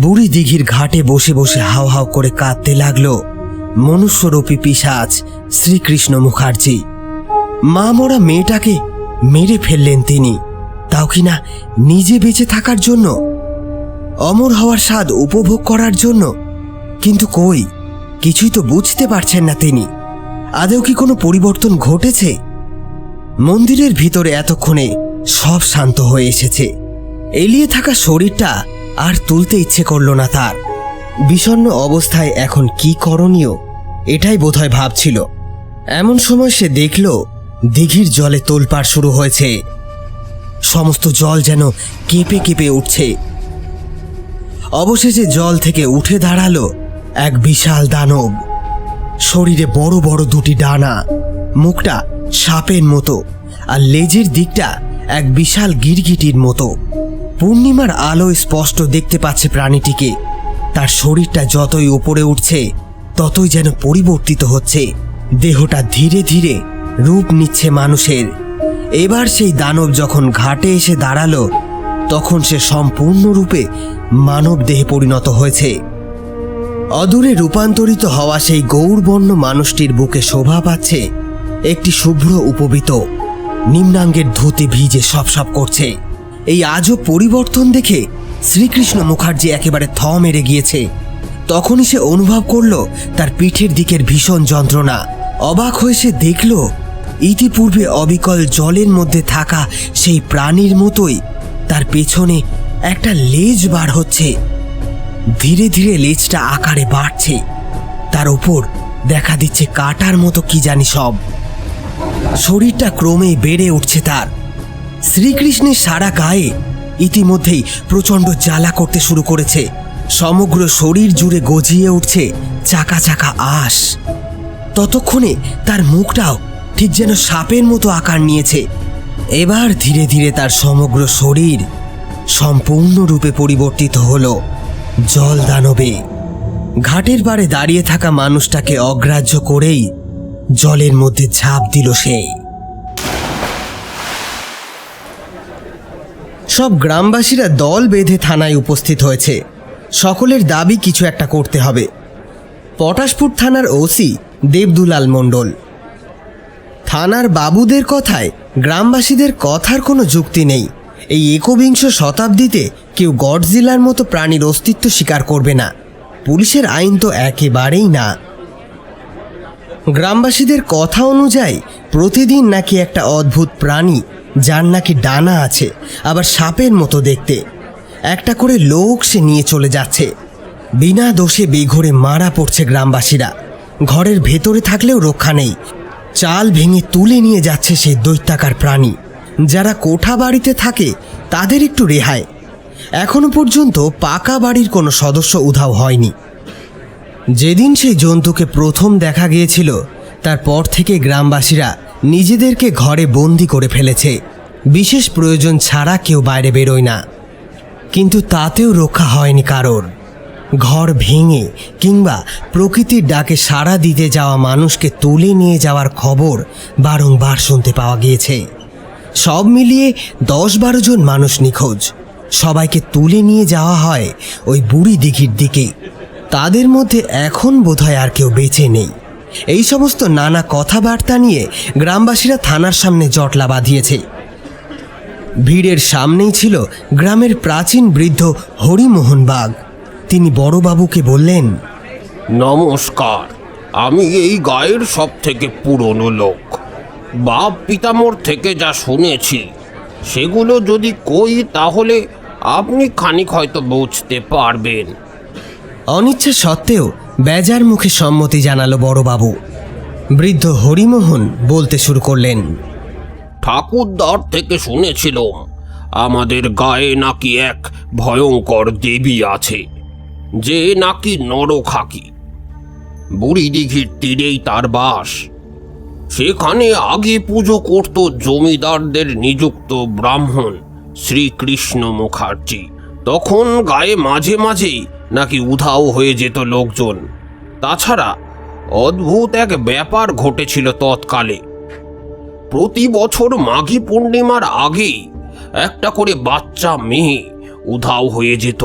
বুড়ি দিঘির ঘাটে বসে বসে হাও হাও করে কাঁদতে লাগলো মনুষ্যরূপী পিশাচ শ্রীকৃষ্ণ মুখার্জি। মা মরা মেয়েটাকে মেরে ফেললেন তিনি, তাও কিনা নিজে বেঁচে থাকার জন্য, অমর হওয়ার স্বাদ উপভোগ করার জন্য। কিন্তু কই, কিছুই তো বুঝতে পারছেন না তিনি। আদৌ কি কোনো পরিবর্তন ঘটেছে? মন্দিরের ভিতরে এতক্ষণে সব শান্ত হয়ে এসেছে। এলিয়ে থাকা শরীরটা আর তুলতে ইচ্ছে করল না তার। বিষণ্ণ অবস্থায় এখন কি করণীয় এটাই বোধহয় ভাবছিল। এমন সময় সে দেখল দিঘির জলে তোলপাড় শুরু হয়েছে। সমস্ত জল যেন কেঁপে কেঁপে উঠছে। অবশেষে জল থেকে উঠে দাঁড়ালো এক বিশাল দানব। শরীরে বড় বড় দুটি ডানা, মুখটা সাপের মতো, আর লেজের দিকটা এক বিশাল গিরগিটির মতো। পূর্ণিমার আলোয় স্পষ্ট দেখতে পাচ্ছে প্রাণীটিকে। তার শরীরটা যতই উপরে উঠছে ততই যেন পরিবর্তিত হচ্ছে। দেহটা ধীরে ধীরে রূপ নিচ্ছে মানুষের। এবার সেই দানব যখন ঘাটে এসে দাঁড়ালো তখন সে সম্পূর্ণরূপে মানব দেহে পরিণত হয়েছে। অদূরে রূপান্তরিত হওয়া সেই গৌরবর্ণ মানুষটির বুকে শোভা পাচ্ছে একটি শুভ্র উপবীত, নিম্নাঙ্গের ধুতি ভিজে সপসপ করছে। এই আজব পরিবর্তন দেখে শ্রীকৃষ্ণ মুখার্জি একেবারে থ মেরে গিয়েছে। তখনই সে অনুভব করল তার পিঠের দিকের ভীষণ যন্ত্রণা। অবাক হয়ে সে দেখল ইতিপূর্বে অবিকল জলের মধ্যে থাকা সেই প্রাণীর মতোই তার পেছনে একটা লেজ বার হচ্ছে। ধীরে ধীরে লেজটা আকারে বাড়ছে। তার উপর দেখা দিচ্ছে কাটার মতো কি জানি সব। শরীরটা ক্রমে বেড়ে উঠছে তার। শ্রীকৃষ্ণের সারা গায়ে ইতিমধ্যেই প্রচণ্ড জ্বালা করতে শুরু করেছে। সমগ্র শরীর জুড়ে গজিয়ে উঠছে চাকা চাকা আঁশ। ততক্ষণে তার মুখটাও ঠিক যেন সাপের মতো আকার নিয়েছে। এবার ধীরে ধীরে তার সমগ্র শরীর সম্পূর্ণরূপে পরিবর্তিত হলো জল দানবে। ঘাটের পাড়ে দাঁড়িয়ে থাকা মানুষটাকে অগ্রাহ্য করেই জলের মধ্যে ঝাঁপ দিল সে। সব গ্রামবাসীরা দল বেঁধে থানায় উপস্থিত হয়েছে। সকলের দাবি কিছু একটা করতে হবে। পটাশপুর থানার ওসি দেবদুলাল মণ্ডল। থানার বাবুদের কথায় গ্রামবাসীদের কথার কোনো যুক্তি নেই। এই একবিংশ শতাব্দীতে কেউ গডজিলার মতো প্রাণীর অস্তিত্ব স্বীকার করবে না। পুলিশের আইন তো একেবারেই না। গ্রামবাসীদের কথা অনুযায়ী প্রতিদিন নাকি একটা অদ্ভুত প্রাণী, যার নাকি ডানা আছে, আবার সাপের মতো দেখতে, একটা করে লোক সে নিয়ে চলে যাচ্ছে। বিনা দোষে বেঘরে মারা পড়ছে গ্রামবাসীরা। ঘরের ভেতরে থাকলেও রক্ষা নেই। চাল ভেঙে তুলে নিয়ে যাচ্ছে সেই দৈত্যাকার প্রাণী। যারা কোঠা বাড়িতে থাকে তাদের একটু রেহাই। এখনো পর্যন্ত পাকা বাড়ির কোনো সদস্য উধাও হয়নি। যেদিন সেই জন্তুকে প্রথম দেখা গিয়েছিল তারপর থেকে গ্রামবাসীরা নিজেদেরকে ঘরে বন্দি করে ফেলেছে। বিশেষ প্রয়োজন ছাড়া কেউ বাইরে বেরোয় না। কিন্তু তাতেও রক্ষা হয়নি কারোর। ঘর ভেঙে কিংবা প্রকৃতির ডাকে সাড়া দিতে যাওয়া মানুষকে তুলে নিয়ে যাওয়ার খবর বারংবার শুনতে পাওয়া গিয়েছে। সব মিলিয়ে 10-12 জন মানুষ নিখোঁজ। সবাইকে তুলে নিয়ে যাওয়া হয় ওই বুড়ি দিঘির দিকে। তাদের মধ্যে এখন বোধহয় আর কেউ বেঁচে নেই। এই সমস্ত নানা কথাবার্তা নিয়ে গ্রামবাসীরা থানার সামনে জটলা বাঁধিয়েছে। ভিড়ের সামনেই ছিল গ্রামের প্রাচীন বৃদ্ধ হরিমোহন বাগ। তিনি বড়বাবুকে বললেন, নমস্কার, আমি এই গায়ের সব থেকে পুরনো লোক। বাপ পিতামোর থেকে যা শুনেছি সেগুলো যদি কই তাহলে আপনি খানিক হয়তো বুঝতে পারবেন। অনিচ্ছা সত্ত্বেও বেজার মুখে সম্মতি জানালো বড়বাবু। বৃদ্ধ হরিমোহন বলতে শুরু করলেন, ঠাকুরদার থেকে শুনেছিলাম আমাদের গায়ে নাকি এক ভয়ঙ্কর দেবী আছে, যে নাকি নরখাকি। বুড়ি দিঘির তীরেই তার বাস। সেখানে আগে পুজো করত জমিদারদের নিযুক্ত ব্রাহ্মণ শ্রীকৃষ্ণ মুখার্জি। তখন গায়ে মাঝে মাঝেই নাকি উধাও হয়ে যেত লোকজন। তাছাড়া অদ্ভুত এক ব্যাপার ঘটেছিল তৎকালে। প্রতি বছর মাঘী পূর্ণিমার আগেই একটা করে বাচ্চা মেয়ে উধাও হয়ে যেত।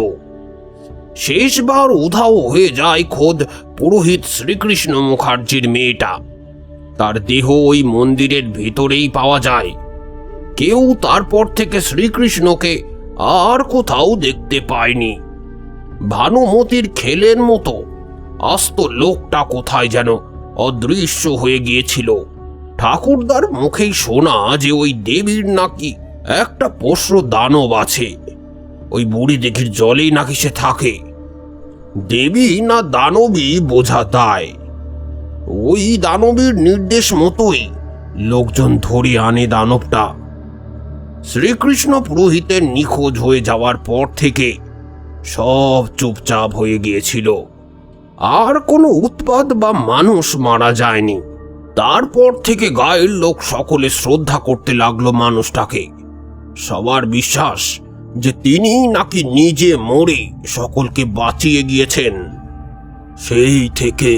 শেষবার উধাও হয়ে যায় খোদ পুরোহিত শ্রীকৃষ্ণ মুখার্জির মেয়েটা। তার দেহ ওই মন্দিরের ভেতরেই পাওয়া যায়। কেউ তারপর থেকে শ্রীকৃষ্ণকে আর কোথাও দেখতে পায়নি। ভানুমতির খেলের মতো আস্ত লোকটা কোথায় যেন অদৃশ্য হয়ে গিয়েছিল। ঠাকুরদার মুখেই শোনা যে ওই দেবীর নাকি একটা পোষ্য দানব আছে। ওই বুড়ি দিঘির জলেই নাকি সে থাকে। দেবী না দানবী বোঝা দায়। ওই দানবীর নির্দেশ মতোই লোকজন ধরে আনে দানবটা। শ্রীকৃষ্ণ পুরোহিতের নিখোঁজ হয়ে যাওয়ার পর থেকে সব চুপচাপ হয়ে গিয়েছিল। আর কোনো উৎপাত বা মানুষ মারা যায়নি। তারপর থেকে গায়ের লোক সকলে শ্রদ্ধা করতে লাগলো মানুষটাকে। সবার বিশ্বাস যে তিনি নাকি নিজে মরে সকলকে বাঁচিয়ে গিয়েছেন। সেই থেকে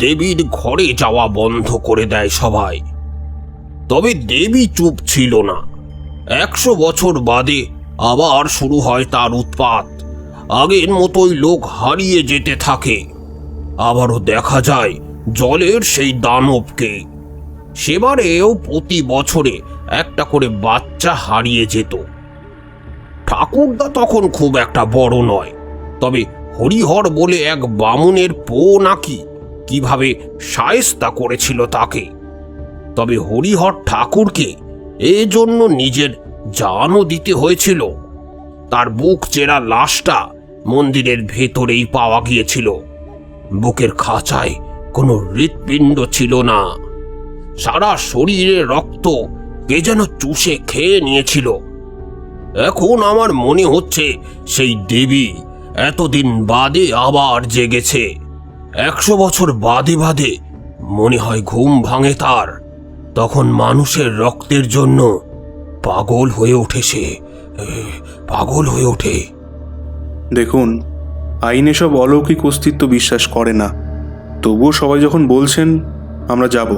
দেবীর ঘরে যাওয়া বন্ধ করে দেয় সবাই। তবে দেবী চুপ ছিল না। 100 বছর বাদে আবার শুরু হয় তার উৎপাত। আগের মতোই লোক হারিয়ে যেতে থাকে। আবারও দেখা যায় জলের সেই দানবকে। সেবারেও প্রতি বছরে একটা করে বাচ্চা হারিয়ে যেত। ঠাকুরদা তখন খুব একটা বড় নয়, তবে হরিহর বলে এক বামুনের পো নাকি কিভাবে শায়েস্তা করেছিল তাকে। তবে হরিহর ঠাকুরকে এজন্য নিজের জানও দিতে হয়েছিল। তার বুক চেরা লাশটা মন্দিরের ভেতরেই পাওয়া গিয়েছিল। বুকের খাঁচায় কোনো হৃৎপিণ্ড ছিল না। সারা শরীরে রক্ত কে যেন চুষে খেয়ে নিয়েছিল। এখন আমার মনে হচ্ছে সেই দেবী এতদিন বাদে আবার জেগেছে। 100 বছর বাদে বাদে মনে হয় ঘুম ভাঙে তার। তখন মানুষের রক্তের জন্য পাগল হয়ে ওঠে সে, পাগল হয়ে ওঠে। দেখুন, আইনে সব অলৌকিক অস্তিত্ব বিশ্বাস করে না, তবুও সবাই যখন বলছেন আমরা যাব।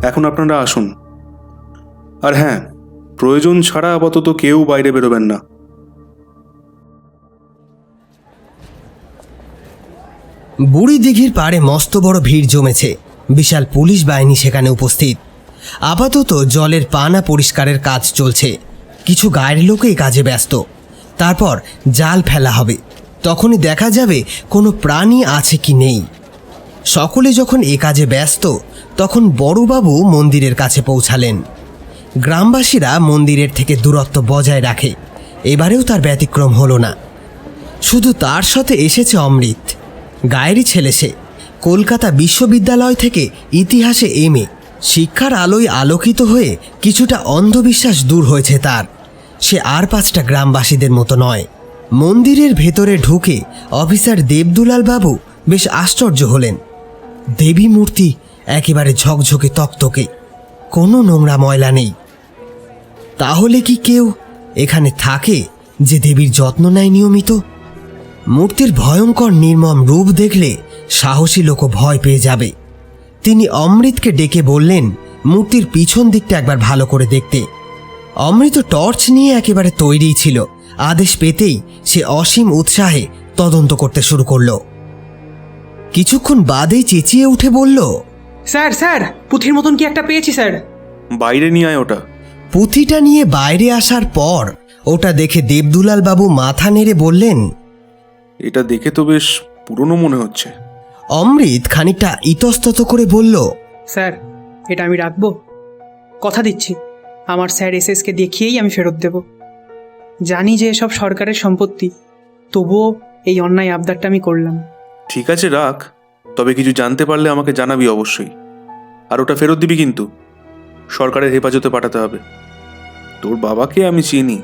এখন আপনারা আসুন। আর হ্যাঁ, প্রয়োজন ছাড়া আপাতত কেউ বাইরে বেরোবেন না। বুড়ি দিঘির পাড়ে মস্ত বড় ভিড় জমেছে। বিশাল পুলিশ বাহিনী সেখানে উপস্থিত। আপাতত জলের পানা পরিষ্কারের কাজ চলছে। কিছু গায়ের লোক এই কাজে ব্যস্ত। তারপর জাল ফেলা হবে, তখনই দেখা যাবে কোনো প্রাণী আছে কি নেই। সকলে যখন এ কাজে ব্যস্ত, তখন বড়বাবু মন্দিরের কাছে পৌঁছালেন। গ্রামবাসীরা মন্দিরের থেকে দূরত্ব বজায় রাখে। এবারেও তার ব্যতিক্রম হলো না। শুধু তার সাথে এসেছে অমৃত। গায়েরই ছেলে সে। কলকাতা বিশ্ববিদ্যালয় থেকে ইতিহাসে এমএ। শিক্ষার আলোয় আলোকিত হয়ে কিছুটা অন্ধবিশ্বাস দূর হয়েছে তার। সে আর 5টা গ্রামবাসীদের মতো নয়। মন্দিরের ভেতরে ঢুকে অফিসার দেবদুলাল বাবু বেশ আশ্চর্য হলেন। দেবী মূর্তি একেবারে ঝকঝকে তকতকে, কোনো নোংরা ময়লা নেই। তাহলে কি কেউ এখানে থাকে যে দেবীর যত্ন নেয় নিয়মিত? মূর্তির ভয়ঙ্কর নির্মম রূপ দেখলে সাহসী লোকও ভয় পেয়ে যাবে। তিনি অমৃতকে ডেকে বললেন মূর্তির পিছন দিকটা একবার ভালো করে দেখতে। অমৃত টর্চ নিয়ে একেবারে তৈরি ছিল। আদেশ পেতেই সে অসীম উৎসাহে তদন্ত করতে শুরু করল। কিছুক্ষণ বাদেই চেঁচিয়ে উঠে বলল, স্যার স্যার, পুঁথির মতন কি একটা পেয়েছি স্যার। বাইরে নিয়ে আয় ওটা। পুঁথিটা নিয়ে বাইরে আসার পর ওটা দেখে দেবদুলাল বাবু মাথা নেড়ে বললেন, এটা দেখে তো বেশ পুরনো মনে হচ্ছে। অমৃত খানিকটা ইতস্তত করে বলল, স্যার, এটা আমি রাখবো। কথা দিচ্ছি, আমার স্যার এসএসকে দেখিয়েই আমি ফেরত দেব। জানি যে এসব সরকারের সম্পত্তি, তবুও এই অন্যায় আবদারটা আমি করলাম। ঠিক আছে, রাখ। তবে কিছু জানতে পারলে আমাকে জানাবি অবশ্যই। আর ওটা ফেরত দিবি কিন্তু। সরকারের হেফাজতে পাঠাতে হবে। তোর বাবাকে আমি চিনি,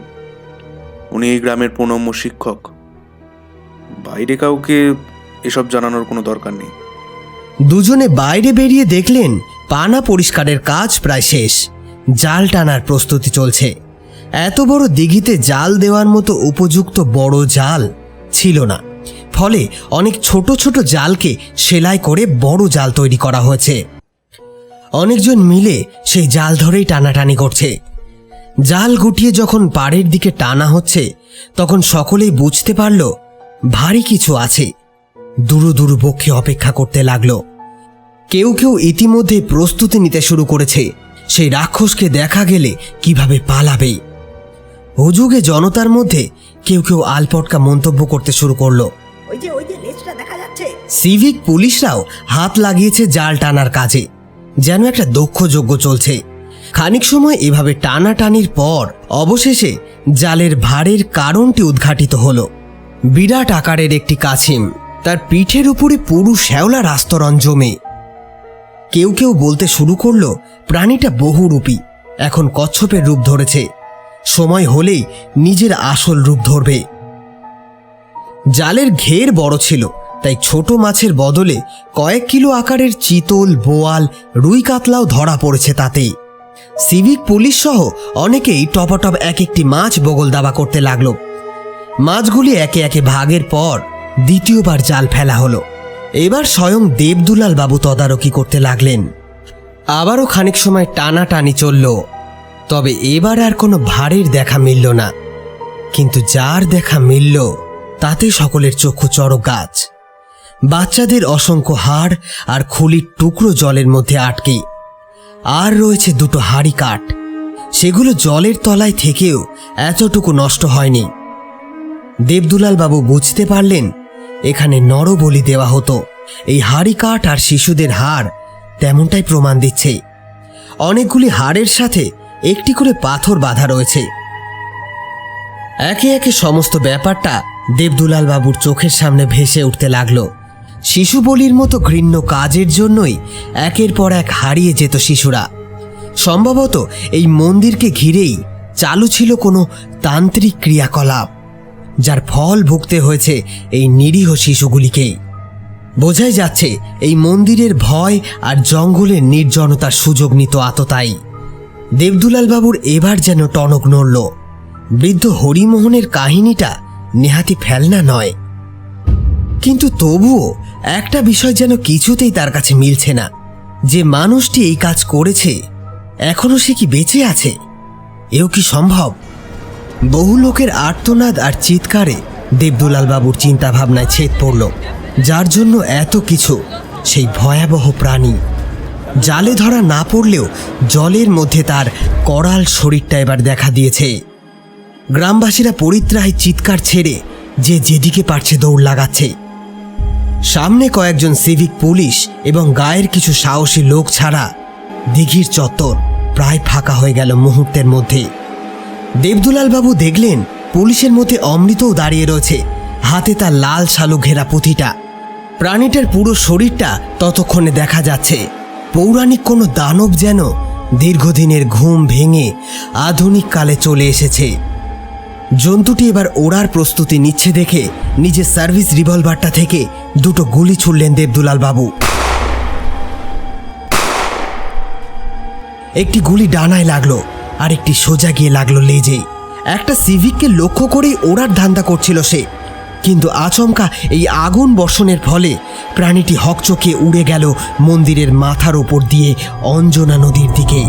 উনি এই গ্রামের প্রণম্য শিক্ষক। বাইরে কাউকে এসব জানানোর কোনো দরকার নেই। দুজনে বাইরে বেরিয়ে দেখলেন পানা পরিষ্কারের কাজ প্রায় শেষ। জাল টানার প্রস্তুতি চলছে। এত বড় দিঘিতে জাল দেওয়ার মতো উপযুক্ত বড় জাল ছিল না, ফলে অনেক ছোট ছোট জালকে সেলাই করে বড় জাল তৈরি করা হয়েছে। অনেকজন মিলে সেই জাল ধরেই টানাটানি করছে। জাল গুটিয়ে যখন পাড়ের দিকে টানা হচ্ছে, তখন সকলেই বুঝতে পারল ভারী কিছু আছে। দুরু দুরু বক্ষে অপেক্ষা করতে লাগলো। কেউ কেউ ইতিমধ্যে প্রস্তুতি নিতে শুরু করেছে সেই রাক্ষসকে দেখা গেলে কিভাবে পালাবে। হুজুগে জনতার মধ্যে কেউ কেউ আলপটকা মন্তব্য করতে শুরু করলো। সিভিক পুলিশরাও হাত লাগিয়েছে জাল টানার কাজে, যেন একটা দক্ষ যজ্ঞ চলছে। খানিক সময় এভাবে টানাটানির পর অবশেষে জালের ভারের কারণটি উদ্ঘাটিত হলো। বিরাট আকারের একটি কাছিম, তার পিঠের উপরে পুরু শ্যাওলার আস্তরণ জমে। কেউ কেউ বলতে শুরু করলো প্রাণীটা বহুরূপী, এখন কচ্ছপের রূপ ধরেছে, সময় হলেই নিজের আসল রূপ ধরবে। জালের ঘের বড় ছিল, তাই ছোট মাছের বদলে কয়েক কিলো আকারের চিতল, বোয়াল, রুই কাতলাও ধরা পড়েছে তাতেই। সিভিক পুলিশ সহ অনেকেই টপাটপ এক একটি মাছ বগল দাবা করতে লাগলো। মাছগুলি একে একে ভাগের পর দ্বিতীয়বার জাল ফেলা হলো। এবার স্বয়ং দেবদুলাল বাবু তদারকি করতে লাগলেন। আবারও খানিক সময় টানাটানি চলল, তবে এবার আর কোনো ভারের দেখা মিলল না। কিন্তু যার দেখা মিলল তাতে সকলের চক্ষু চড়ক গাছ। বাচ্চাদের অসংখ্য হাড় আর খুলির টুকরো জলের মধ্যে আটকে। আর রয়েছে দুটো হাড়ি কাঠ, সেগুলো জলের তলায় থেকেও এতটুকু নষ্ট হয়নি। দেবদুলাল বাবু বুঝতে পারলেন এখানে নরবলি দেওয়া হতো। এই হাড়ি কাঠ আর শিশুদের হাড় তেমনটাই প্রমাণ দিচ্ছে। অনেকগুলি হাড়ের সাথে একটি করে পাথর বাঁধা রয়েছে। একে একে সমস্ত ব্যাপারটা দেবদুলাল বাবুর চোখের সামনে ভেসে উঠতে লাগলো। শিশু বলির মতো ঘৃণ্য কাজের জন্যই একের পর এক হারিয়ে যেত শিশুরা। সম্ভবত এই মন্দিরকে ঘিরেই চালু ছিল কোনো তান্ত্রিক ক্রিয়াকলাপ, যার ফল ভুগতে হয়েছে এই নিরীহ শিশুগুলিকে। বোঝাই যাচ্ছে এই মন্দিরের ভয় আর জঙ্গলের নির্জনতার সুযোগ নিত আততায়ী। দেবদুলাল বাবুর এবার যেন টনক নড়ল। বৃদ্ধ হরিমোহনের কাহিনীটা নেহাতি ফেলনা নয়, কিন্তু তবুও একটা বিষয় যেন কিছুতেই তার কাছে মিলছে না। যে মানুষটি এই কাজ করেছে এখনো সে কি বেঁচে আছে? এও কি সম্ভব? বহু লোকের আর্তনাদ আর চিৎকারে দেবদুলাল বাবুর চিন্তা ভাবনায় ছেদ পড়ল। যার জন্য এত কিছু, সেই ভয়াবহ প্রাণী জালে ধরা না পড়লেও জলের মধ্যে তার করাল শরীরটা এবার দেখা দিয়েছে। গ্রামবাসীরা পরিত্রাহী চিৎকার ছেড়ে যে যেদিকে পারছে দৌড় লাগাচ্ছে। সামনে কয়েকজন সিভিক পুলিশ এবং গায়ের কিছু সাহসী লোক ছাড়া দিঘির চত্বর প্রায় ফাঁকা হয়ে গেল মুহূর্তের মধ্যে। দেবদুলাল বাবু দেখলেন পুলিশের মধ্যে অমৃতও দাঁড়িয়ে রয়েছে, হাতে তার লাল শালু ঘেরা পুঁথিটা। প্রাণীটার পুরো শরীরটা ততক্ষণে দেখা যাচ্ছে পৌরাণিক কোনো দানব যেন দীর্ঘদিনের ঘুম ভেঙে আধুনিক কালে চলে এসেছে। জন্তুটি এবার ওড়ার প্রস্তুতি নিচ্ছে দেখে নিজের সার্ভিস রিভলভারটা থেকে দুটো গুলি ছুড়লেন দেবদুলাল বাবু। একটি গুলি ডানায় লাগলো আর একটি সোজা গিয়ে লাগলো লেজে। একটা সিভিককে লক্ষ্য করেই ওড়ার ধান্দা করছিল সে, কিন্তু আচমকা এই আগুন বর্ষণের ফলে প্রাণীটি হকচকে উড়ে গেল মন্দিরের মাথার ওপর দিয়ে অঞ্জনা নদীর দিকে।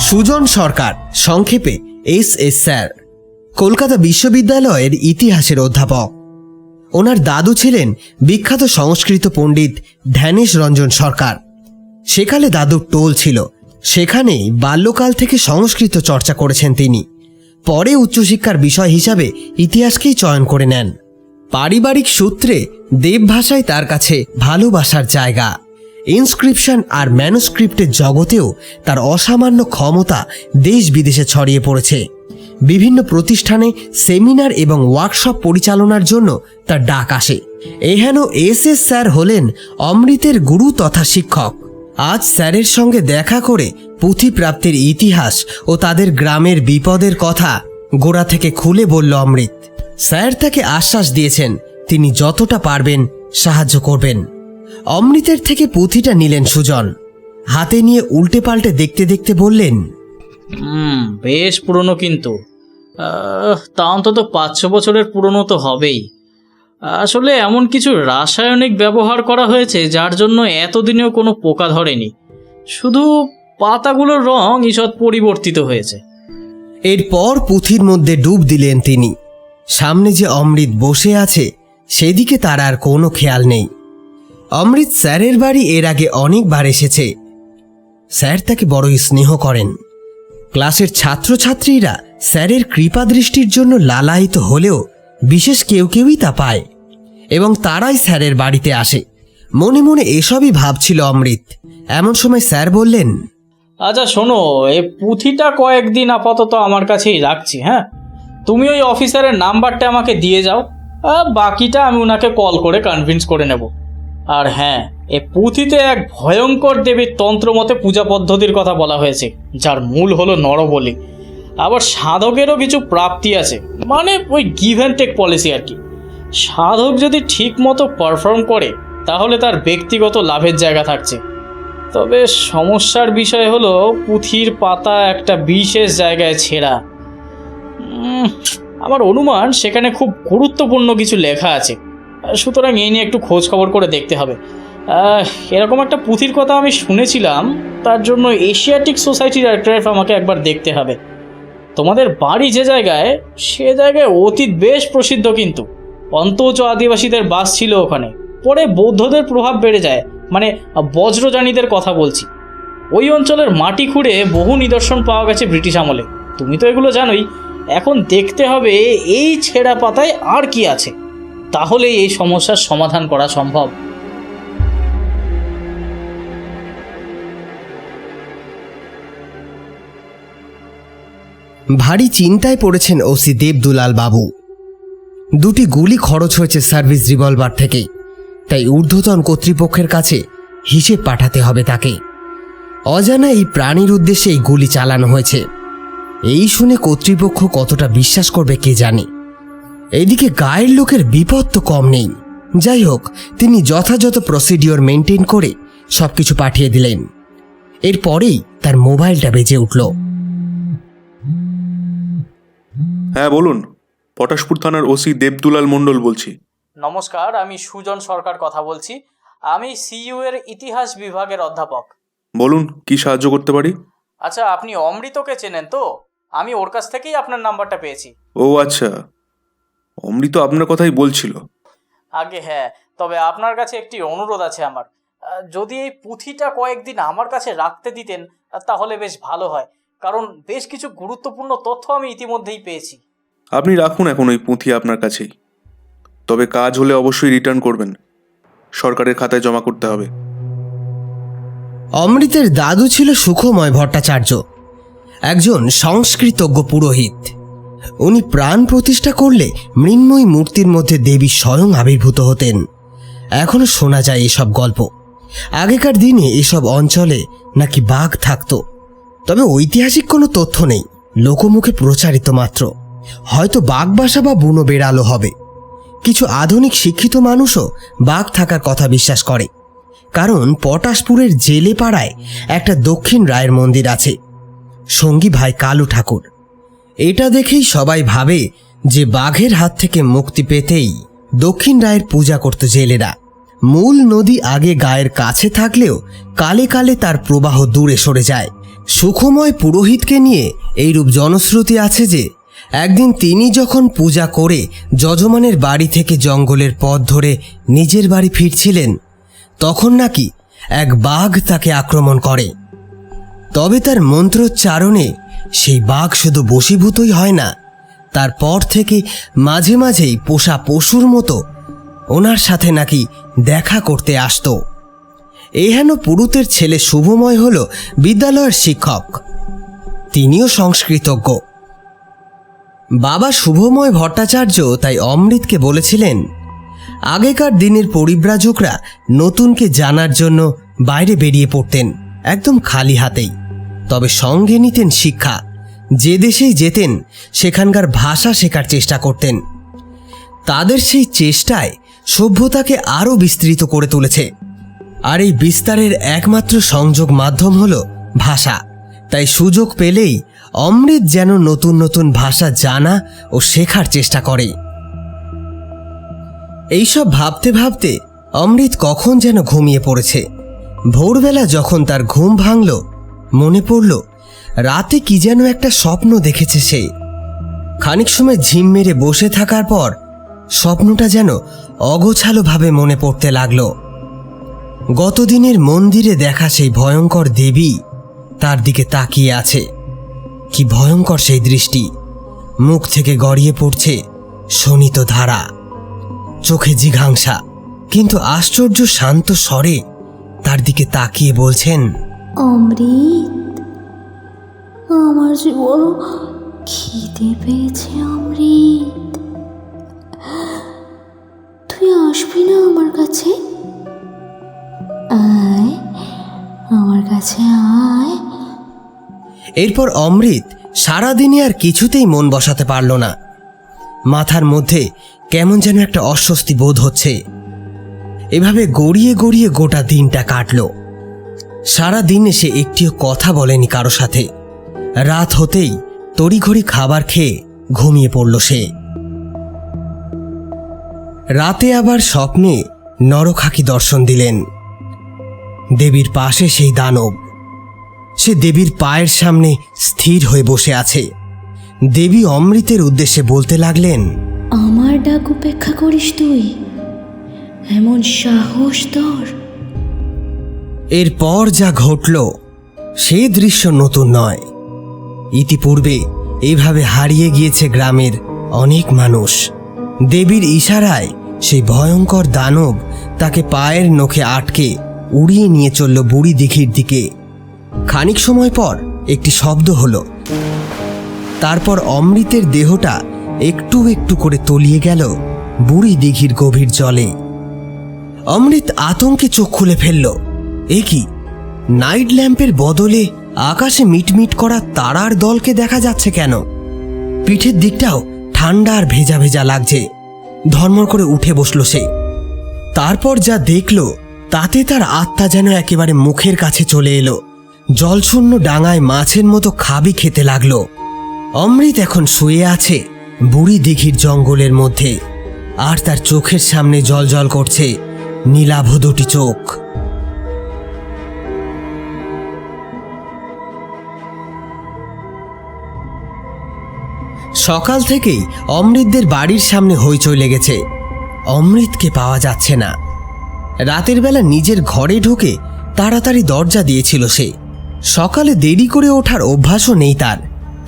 সুজন সরকার, সংক্ষেপে এস স্যার, কলকাতা বিশ্ববিদ্যালয়ের ইতিহাসের অধ্যাপক। ওনার দাদু ছিলেন বিখ্যাত সংস্কৃত পণ্ডিত ধ্যানেশ রঞ্জন সরকার। সেকালে দাদুর টোল ছিল, সেখানেই বাল্যকাল থেকে সংস্কৃত চর্চা করেছেন তিনি। পরে উচ্চশিক্ষার বিষয় হিসাবে ইতিহাসকেই চয়ন করে নেন। পারিবারিক সূত্রে দেবভাষায় তার কাছে ভালোবাসার জায়গা। ইনস্ক্রিপশন আর ম্যানুস্ক্রিপ্টের জগতেও তার অসামান্য ক্ষমতা দেশ বিদেশে ছড়িয়ে পড়েছে। বিভিন্ন প্রতিষ্ঠানে সেমিনার এবং ওয়ার্কশপ পরিচালনার জন্য তার ডাক আসে। এহেন এস স্যার হলেন অমৃতের গুরু তথা শিক্ষক। আজ স্যারের সঙ্গে দেখা করে পুঁথি প্রাপ্তির ইতিহাস ও তাদের গ্রামের বিপদের কথা গোড়া থেকে খুলে বলল অমৃত। স্যার তাকে আশ্বাস দিয়েছেন তিনি যতটা পারবেন সাহায্য করবেন। অমৃতের থেকে পুঁথিটা নিলেন সুজন, হাতে নিয়ে উল্টে পাল্টে দেখতে দেখতে বললেন, বেশ পুরনো, কিন্তু তা অন্তত 500 বছরের পুরনো তো হবেই। আসলে এমন কিছু রাসায়নিক ব্যবহার করা হয়েছে যার জন্য এতদিনেও কোনো পোকা ধরেনি, শুধু পাতাগুলোর রং ঈষৎ পরিবর্তিত হয়েছে। এরপর পুঁথির মধ্যে ডুব দিলেন তিনি। সামনে যে অমৃত বসে আছে সেদিকে তার আর কোনো খেয়াল নেই। অমৃত স্যারের বাড়ি এর আগে অনেকবার এসেছে। স্যার তাকে বড়ই স্নেহ করেন। ক্লাসের ছাত্রছাত্রীরা স্যারের কৃপা দৃষ্টির জন্য লালায়িত হলেও বিশেষ কেউ কেউই তা পায় এবং তারাই স্যারের বাড়িতে আসে। মনে মনে এসবই ভাবছিল অমৃত। এমন সময় স্যার বললেন, আচ্ছা শোনো, এই পুঁথিটা কয়েকদিন আপাতত আমার কাছেই রাখছি। হ্যাঁ, তুমি ওই অফিসারের নাম্বারটা আমাকে দিয়ে যাও, বাকিটা আমি ওনাকে কল করে কনভিন্স করে নেব। আর হ্যাঁ, এই পুঁথিতে এক ভয়ঙ্কর দেবীর তন্ত্রমতে পূজা পদ্ধতির কথা বলা হয়েছে, যার মূল হলো নরবলি। আবার সাধকেরও কিছু প্রাপ্তি আছে, মানে ওই গিভ অ্যান্ড টেক পলিসি আর কি। সাধক যদি ঠিক মতো পারফর্ম করে তাহলে তার ব্যক্তিগত লাভের জায়গা থাকছে। তবে সমস্যার বিষয় হলো পুঁথির পাতা একটা বিশেষ জায়গায় ছেঁড়া। আমার অনুমান সেখানে খুব গুরুত্বপূর্ণ কিছু লেখা আছে, সুতরাং এই নিয়ে একটু খোঁজ খবর করে দেখতে হবে। এরকম একটা পুঁথির কথা আমি শুনেছিলাম, তার জন্য এশিয়াটিক সোসাইটির আর্কাইভ আমাকে একবার দেখতে হবে। তোমাদের বাড়ি যে জায়গায়, সে জায়গায় অতীত বেশ প্রসিদ্ধ, কিন্তু পন্তচ আদিবাসীদের বাস ছিল ওখানে। পরে বৌদ্ধদের প্রভাব বেড়ে যায়, মানে বজ্রযানীদের কথা বলছি। ওই অঞ্চলের মাটি খুঁড়ে বহু নিদর্শন পাওয়া গেছে ব্রিটিশ আমলে। তুমি তো এগুলো জানোই। এখন দেখতে হবে এই ছেঁড়া পাতায় আর কি আছে, তাহলেই এই সমস্যার সমাধান করা সম্ভব। ভারী চিন্তায় পড়েছেন ওসি দেবদুলাল বাবু। দুটি গুলি খরচ হয়েছে সার্ভিস রিভলভার থেকে, তাই ঊর্ধ্বতন কর্তৃপক্ষের কাছে হিসেব পাঠাতে হবে তাকে। অজানা এই প্রাণীর উদ্দেশ্যে এই গুলি চালানো হয়েছে। এই শুনে কর্তৃপক্ষ কতটা বিশ্বাস করবে কে জানে। এইদিকে গায়ের লোকের বিপদ তো কম নেই। যাই হোক, তিনি যথাযথ প্রসিডিওর মেনটেন করে সবকিছু পাঠিয়ে দিলেন। এরপরেই তার মোবাইলটা বেজে উঠল। হ্যাঁ বলুন, পটাশপুর থানার ওসি দেবদুলাল মণ্ডল বলছি। নমস্কার, আমি সুজন সরকার কথা বলছি। আমি সিইউ এর ইতিহাস বিভাগের অধ্যাপক। বলুন, কি সাহায্য করতে পারি? আচ্ছা, আপনি অমৃতকে চেনেন তো? আমি ওর কাছ থেকেই আপনার নাম্বারটা পেয়েছি। ও আচ্ছা, অমৃত আপনার কথাই বলছিল। আগে হ্যাঁ, তবে আপনার কাছে একটি অনুরোধ আছে আমার। যদি এই পুঁথিটা কয়েকদিন আমার কাছে রাখতে দিতেন তাহলে বেশ ভালো হয়, কারণ বেশ কিছু গুরুত্বপূর্ণ তথ্য আমি ইতিমধ্যেই পেয়েছি। আপনি রাখুন এখন ওই পুঁথি আপনার কাছেই, তবে কাজ হলে অবশ্যই রিটার্ন করবেন, সরকারের খাতায় জমা করতে হবে। অমৃতের দাদু ছিল সুখময় ভট্টাচার্য, একজন সংস্কৃতজ্ঞ পুরোহিত। উনি প্রাণ প্রতিষ্ঠা করলে মৃন্ময়ী মূর্তির মধ্যে দেবী স্বয়ং আবির্ভূত হতেন। এখনো শোনা যায় এসব গল্প। আগেকার দিনে এসব অঞ্চলে নাকি বাঘ থাকত, তবে ঐতিহাসিক কোনো তথ্য নেই, লোকমুখে প্রচারিত মাত্র। হয়তো বাঘ বাসা বা বুনো বেড়ালও হবে। কিছু আধুনিক শিক্ষিত মানুষও বাঘ থাকার কথা বিশ্বাস করে, কারণ পটাশপুরের জেলে পাড়ায় একটা দক্ষিণ রায়ের মন্দির আছে, সঙ্গী ভাই কালু ঠাকুর। এটা দেখেই সবাই ভাবে যে বাঘের হাত থেকে মুক্তি পেতেই দক্ষিণ রায়ের পূজা করত জেলেরা। মূল নদী আগে গায়ের কাছে থাকলেও কালে কালে তার প্রবাহ দূরে সরে যায়। সুখময় পুরোহিতকে নিয়ে এইরূপ জনশ্রুতি আছে যে একদিন তিনি যখন পূজা করে যজমানের বাড়ি থেকে জঙ্গলের পথ ধরে নিজের বাড়ি ফিরছিলেন, তখন নাকি এক বাঘ তাকে আক্রমণ করে। তবে তার মন্ত্রোচ্চারণে সেই বাঘ শুধু বশীভূতই হয় না, তারপর থেকে মাঝে মাঝেই পোষা পশুর মতো ওনার সাথে নাকি দেখা করতে আসত। এহেন পুরুতের ছেলে শুভময় হল বিদ্যালয়ের শিক্ষক, তিনিও সংস্কৃতজ্ঞ। বাবা শুভময় ভট্টাচার্য তাই অমৃতকে বলেছিলেন, আগেকার দিনের পরিব্রাজকরা নতুনকে জানার জন্য বাইরে বেরিয়ে পড়তেন একদম খালি হাতেই, তবে সঙ্গে নিতেন শিক্ষা। যে দেশেই যেতেন সেখানকার ভাষা শেখার চেষ্টা করতেন। তাদের সেই চেষ্টায় সভ্যতাকে আরও বিস্তৃত করে তুলেছে, আর এই বিস্তারের একমাত্র সংযোগ মাধ্যম হল ভাষা। তাই সুযোগ পেলেই অমৃত যেন নতুন নতুন ভাষা জানা ও শেখার চেষ্টা করে। এইসব ভাবতে ভাবতে অমৃত কখন যেন ঘুমিয়ে পড়েছে। ভোরবেলা যখন তার ঘুম ভাঙল, মনে পড়ল রাতে কি যেন একটা স্বপ্ন দেখেছে সে। খানিক সময় ঝিম মেরে বসে থাকার পর স্বপ্নটা যেন অগোছালোভাবে মনে পড়তে লাগলো। গতদিনের মন্দিরে দেখা সেই ভয়ঙ্কর দেবী তার দিকে তাকিয়ে আছে। কি ভয়ঙ্কর সেই দৃষ্টি! মুখ থেকে গড়িয়ে পড়ছে শোণিত ধারা, চোখে জিঘাংসা, কিন্তু আশ্চর্য শান্ত স্বরে তার দিকে তাকিয়ে বলছেন, অমৃত, আমার যে বড় খিদে পেয়েছে অমৃত, তুই আসবি না আমার কাছে? আয় আমার কাছে আয়। এরপর অমৃত সারাদিনে আর কিছুতেই মন বসাতে পারল না। মাথার মধ্যে কেমন যেন একটা অস্বস্তি বোধ হচ্ছে। এভাবে গড়িয়ে গড়িয়ে গোটা দিনটা কাটল। সারা দিনে সে একটিও কথা বলেনি কারো সাথে। রাত হতেই তড়িঘড়ি খাবার খেয়ে ঘুমিয়ে পড়ল সে। রাতে আবার স্বপ্নে নরখাকি দর্শন দিলেন। দেবীর পাশে সেই দানব, সে দেবীর পায়ের সামনে স্থির হয়ে বসে আছে। দেবী অমৃতের উদ্দেশ্যে বলতে লাগলেন, আমার ডাক উপেক্ষা করিস তুই? এমন সাহস তোর? এরপর যা ঘটল সে দৃশ্য নতুন নয়। ইতিপূর্বে এইভাবে হারিয়ে গিয়েছে গ্রামের অনেক মানুষ। দেবীর ইশারায় সেই ভয়ঙ্কর দানব তাকে পায়ের নখে আটকে উড়িয়ে নিয়ে চলল বুড়ি দিঘির দিকে। খানিক সময় পর একটি শব্দ হলো, তারপর অমৃতের দেহটা একটু একটু করে তলিয়ে গেল বুড়ি দিঘির গভীর জলে। অমৃত আতঙ্কে চোখ খুলে ফেলল। এ কি, নাইট ল্যাম্পের বদলে আকাশে মিটমিট করা তারার দলকে দেখা যাচ্ছে কেন? পিঠের দিকটাও ঠান্ডা আর ভেজা ভেজা লাগছে। ধর্মর করে উঠে বসল সে। তারপর যা দেখল তাতে তার আত্মা যেন একেবারে মুখের কাছে চলে এলো। জলশূন্য ডাঙায় মাছের মতো খাবি খেতে লাগলো। অমৃত এখন শুয়ে আছে বুড়ি দিঘির জঙ্গলের মধ্যে, আর তার চোখের সামনে জলজল করছে নীলাভ দুটি চোখ। সকাল থেকেই অমৃতদের বাড়ির সামনে হইচই লেগেছে। অমৃতকে পাওয়া যাচ্ছে না। রাতের বেলা নিজের ঘরে ঢুকে তাড়াতাড়ি দরজা দিয়েছিল সে। সকালে দেরি করে ওঠার অভ্যাসও নেই তার।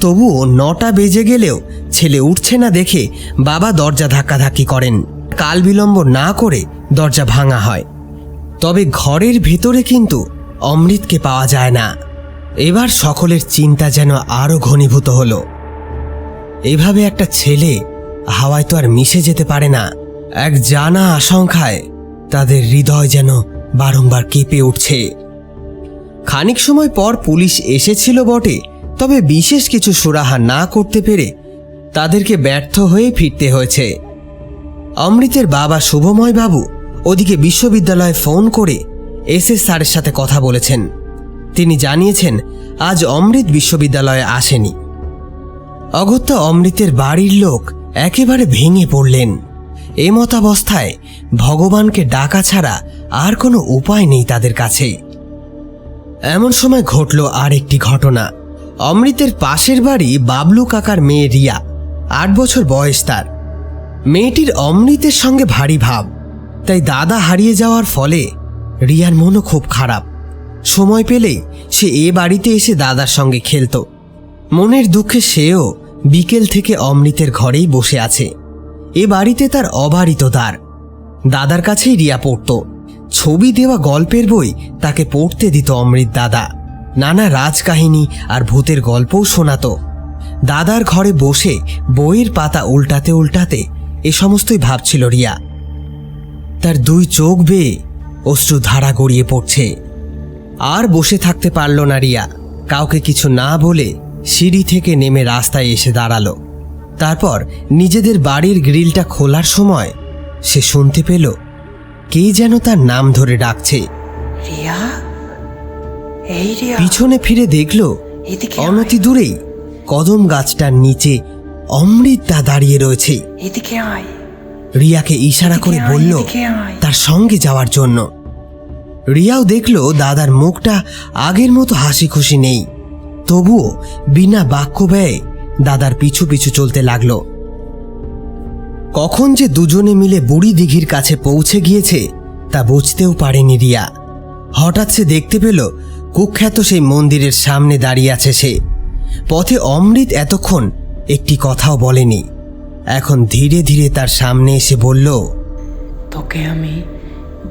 তবুও 9টা বেজে গেলেও ছেলে উঠছে না দেখে বাবা দরজা ধাক্কাধাক্কি করেন। কাল বিলম্ব না করে দরজা ভাঙা হয়। তবে ঘরের ভেতরে কিন্তু অমৃতকে পাওয়া যায় না। এবার সকলের চিন্তা যেন আরো ঘনীভূত হলো। এভাবে একটা ছেলে হাওয়ায় তো আর মিশে যেতে পারে না। এক জানা আশঙ্কায় তাদের হৃদয় যেন বারংবার কেঁপে উঠছে। খানিক সময় পর পুলিশ এসেছিল বটে, তবে বিশেষ কিছু সুরাহা না করতে পেরে তাদেরকে ব্যর্থ হয়ে ফিরতে হয়েছে। অমৃতের বাবা শুভময় বাবু ওদিকে বিশ্ববিদ্যালয়ে ফোন করে এসএস স্যারের সাথে কথা বলেছেন। তিনি জানিয়েছেন আজ অমৃত বিশ্ববিদ্যালয়ে আসেনি। অগত্যা অমৃতের বাড়ির লোক একেবারে ভেঙে পড়লেন। এমতাবস্থায় ভগবানকে ডাকা ছাড়া আর কোনো উপায় নেই তাদের কাছে। এমন সময় ঘটল আর একটি ঘটনা। অমৃতের পাশের বাড়ি বাবলু কাকার মেয়ে রিয়া, 8 বছর বয়স তার। মেয়েটির অমৃতের সঙ্গে ভারী ভাব, তাই দাদা হারিয়ে যাওয়ার ফলে রিয়ার মনও খুব খারাপ। সময় পেলেই সে এ বাড়িতে এসে দাদার সঙ্গে খেলত। মনের দুঃখে সেও বিকেল থেকে অমৃতের ঘরেই বসে আছে। এ বাড়িতে তার অবারিত দ্বার। দাদার কাছেই রিয়া পড়ত। ছবি দেওয়া গল্পের বই তাকে পড়তে দিত অমৃত দাদা। নানা রাজকাহিনী আর ভূতের গল্পও শোনাত। দাদার ঘরে বসে বইয়ের পাতা উল্টাতে উল্টাতে এ সমস্তই ভাবছিল রিয়া। তার 2 চোখ বেয়ে অশ্রু ধারা গড়িয়ে পড়ছে। আর বসে থাকতে পারল না রিয়া। কাউকে কিছু না বলে সিঁড়ি থেকে নেমে রাস্তায় এসে দাঁড়ালো। তারপর নিজেদের বাড়ির গ্রিলটা খোলার সময় সে শুনতে পেল কে যেন তার নাম ধরে ডাকছে। রিয়া, এই রিয়া। পিছনে ফিরে দেখল অনতি দূরেই কদম গাছটার নিচে অমৃতা দাঁড়িয়ে রয়েছে। এদিকে আয়। রিয়াকে ইশারা করে বলল তার সঙ্গে যাওয়ার জন্য। রিয়াও দেখল দাদার মুখটা আগের মতো হাসি খুশি নেই। তবুও বিনা বাক্য ব্যয়ে দাদার পিছু পিছু চলতে লাগলো। কখন যে দুজনে মিলে বুড়ি দিঘির কাছে পৌঁছে গিয়েছে তা বুঝতেও পারেনি রিয়া। হঠাৎ সে দেখতে পেল কুখ্যাত সেই মন্দিরের সামনে দাঁড়িয়ে আছে সে। পথে অমৃত এতক্ষণ একটি কথাও বলেনি। এখন ধীরে ধীরে তার সামনে এসে বলল, তোকে আমি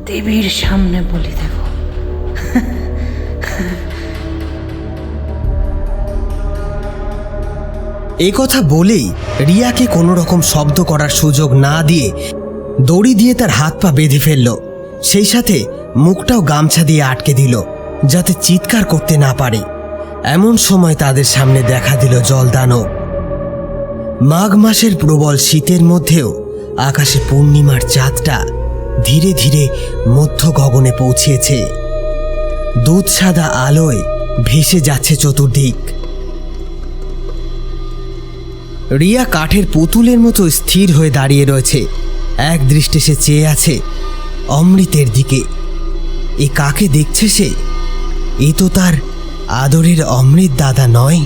দেবীর সামনে বলি দেব। এই কথা বলেই রিয়াকে কোনো রকম শব্দ করার সুযোগ না দিয়ে দড়ি দিয়ে তার হাত পা বেঁধে ফেলল। সেই সাথে মুখটাও গামছা দিয়ে আটকে দিল যাতে চিৎকার করতে না পারে। এমন সময় তাদের সামনে দেখা দিল জলদানব। মাঘ মাসের প্রবল শীতের মধ্যেও আকাশে পূর্ণিমার চাঁদটা ধীরে ধীরে মধ্য গগনে পৌঁছেছে। দুধ সাদা আলোয় ভেসে যাচ্ছে চতুর্দিক। রিয়া কাঠের পুতুলের মতো স্থির হয়ে দাঁড়িয়ে রয়েছে। এক দৃষ্টে সে চেয়ে আছে অমৃতের দিকে। এ কাকে দেখছে সে? এ তো তার আদরের অমৃত দাদা নয়।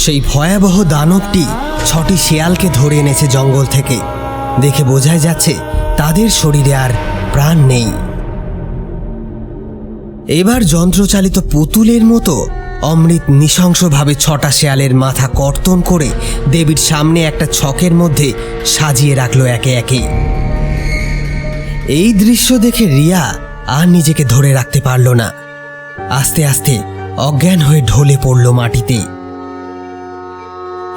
সেই ভয়াবহ দানবটি 6টি শেয়ালকে ধরে এনেছে জঙ্গল থেকে। দেখে বোঝাই যাচ্ছে তাদের শরীরে আর প্রাণ নেই। এবার যন্ত্রচালিত পুতুলের মতো অমৃত নৃশংসভাবে 6টা শেয়ালের মাথা কর্তন করে দেবীর সামনে একটা ছকের মধ্যে সাজিয়ে রাখলো একে একে। এই দৃশ্য দেখে রিয়া আর নিজেকে ধরে রাখতে পারল না। আস্তে আস্তে অজ্ঞান হয়ে ঢলে পড়ল মাটিতে।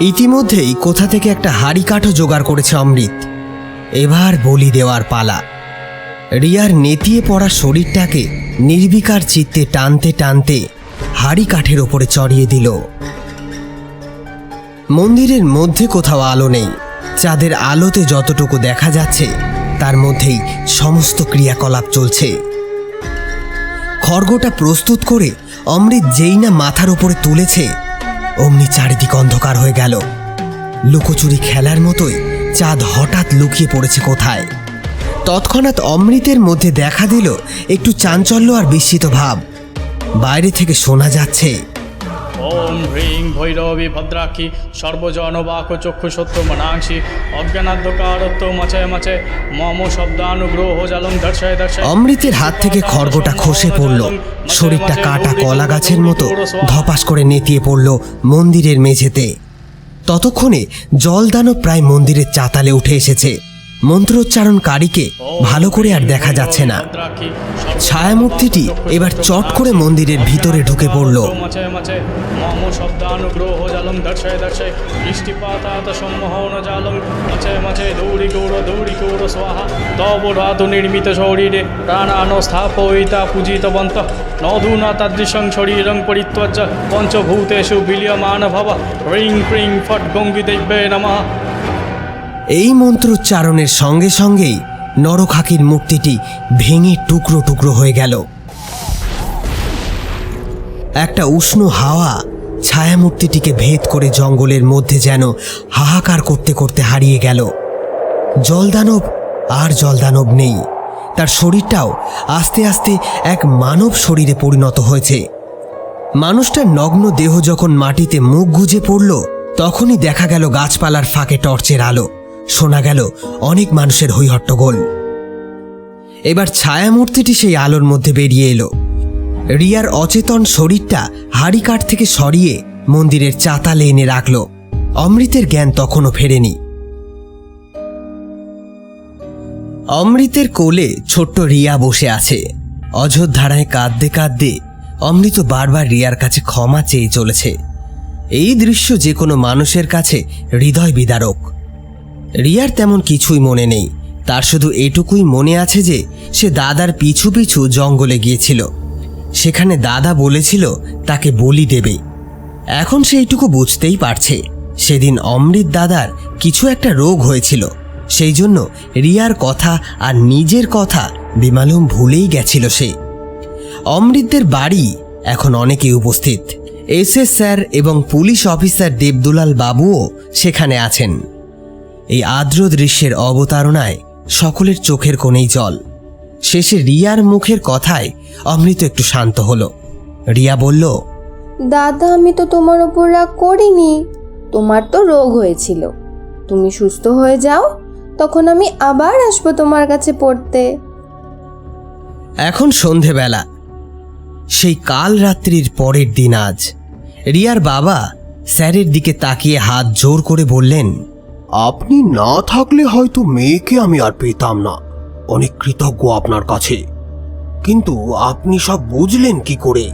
ইতিমধ্যেই কোথা থেকে একটা হাড়ি কাঠও জোগাড় করেছে অমৃত। এবার বলি দেওয়ার পালা। রিয়ার নেতিয়ে পড়া শরীরটাকে নির্বিকার চিত্তে টানতে টানতে হাড়ি কাঠের ওপরে চড়িয়ে দিল। মন্দিরের মধ্যে কোথাও আলো নেই। চাঁদের আলোতে যতটুকু দেখা যাচ্ছে তার মধ্যেই সমস্ত ক্রিয়াকলাপ চলছে। খড়গটা প্রস্তুত করে অমৃত যেই না মাথার ওপরে তুলেছে অমনি চারিদিক অন্ধকার হয়ে গেল। লুকোচুরি খেলার মতোই চাঁদ হঠাৎ লুকিয়ে পড়েছে কোথায়। তৎক্ষণাৎ অমৃতের মধ্যে দেখা দিল একটু চাঞ্চল্য আর বিস্মিত ভাব। বাইরে থেকে শোনা যাচ্ছে, ওম হ্রিং ভৈরবী ভদ্রাক্ষী সর্বজনবাক চক্ষু সত্য মনাংশী অজ্ঞানাধ্যকারত্ব মাছে মাছে মম শব্দানুগ্রহ জালং দর্শয় দর্শয়। অমৃতের হাত থেকে খড়গটা খসে পড়ল। শরীরটা কাটা কলা গাছের মতো ধপাস করে নেতিয়ে পড়ল মন্দিরের মেঝেতে। ততক্ষণে জলদানব প্রায় মন্দিরের চাতালে উঠে এসেছে। মন্ত্রোচ্চারণকারীকে ভালো করে আর দেখা যাচ্ছে না। ছায়ামূর্তিটি এবার চট করে মন্দিরের ভিতরে ঢুকে পড়ল। নির্মিত শরীরে প্রাণানো স্থাপয়িতা পূজিতবন্ত নধুনা তাদৃশং শরীরং পরিত্যজ্য পঞ্চভূতেষু বিলীয়মান ভব হ্রিং ক্রিং ফট গঙ্গিদেব্যে নমঃ। এই মন্ত্রোচ্চারণের সঙ্গে সঙ্গেই নরখাকির মূর্তিটি ভেঙে টুকরো টুকরো হয়ে গেল। একটা উষ্ণ হাওয়া ছায়ামূর্তিটিকে ভেদ করে জঙ্গলের মধ্যে যেন হাহাকার করতে করতে হারিয়ে গেল। জলদানব আর জলদানব নেই। তার শরীরটাও আস্তে আস্তে এক মানব শরীরে পরিণত হয়েছে। মানুষটার নগ্ন দেহ যখন মাটিতে মুখ গুজে পড়ল তখনই দেখা গেল গাছপালার ফাঁকে টর্চের আলো। শোনা গেল অনেক মানুষের হৈহট্টগোল। এবার ছায়ামূর্তিটি সেই আলোর মধ্যে বেরিয়ে এলো। রিয়ার অচেতন শরীরটা হাড়িকাঠ থেকে সরিয়ে মন্দিরের চাতালে এনে রাখল। অমৃতের জ্ঞান তখনও ফেরেনি। অমৃতের কোলে ছোট্ট রিয়া বসে আছে। অযোধ্যারায় কাঁদতে কাঁদতে অমৃত বারবার রিয়ার কাছে ক্ষমা চেয়ে চলেছে। এই দৃশ্য যে কোনো মানুষের কাছে হৃদয় বিদারক। রিয়ার তেমন কিছুই মনে নেই। তার শুধু এটুকুই মনে আছে যে সে দাদার পিছু পিছু জঙ্গলে গিয়েছিল। সেখানে দাদা বলেছিল তাকে বলি দেবে। এখন সে এইটুকু বুঝতেই পারছে সেদিন অমৃত দাদার কিছু একটা রোগ হয়েছিল। সেই জন্য রিয়ার কথা আর নিজের কথা বেমালুম ভুলেই গেছিল সে। অমৃতদের বাড়ি এখন অনেকেই উপস্থিত। এসএস স্যার এবং পুলিশ অফিসার দেবদুলাল বাবুও সেখানে আছেন। এই আর্দ্র দৃশ্যের অবতারণায় সকলের চোখের কোণেই জল। শেষে রিয়ার মুখের কথায় অমৃত একটু শান্ত হলো। রিয়া বলল, দাদা আমি তো তোমার ওপর রাগ করিনি। তোমার তো রোগ হয়েছিল, তুমি সুস্থ হয়ে যাও, তখন আমি আবার আসবো তোমার কাছে পড়তে। এখন সন্ধেবেলা, সেই কাল রাত্রির পরের দিন আজ। রিয়ার বাবা স্যারের দিকে তাকিয়ে হাত জোর করে বললেন, আপনি না থাকলে হয়তো মেয়েকে আমি আর পেতাম না। অনেক কৃতজ্ঞ আপনার কাছে, কিন্তু আপনি সব বুঝলেন কি করে?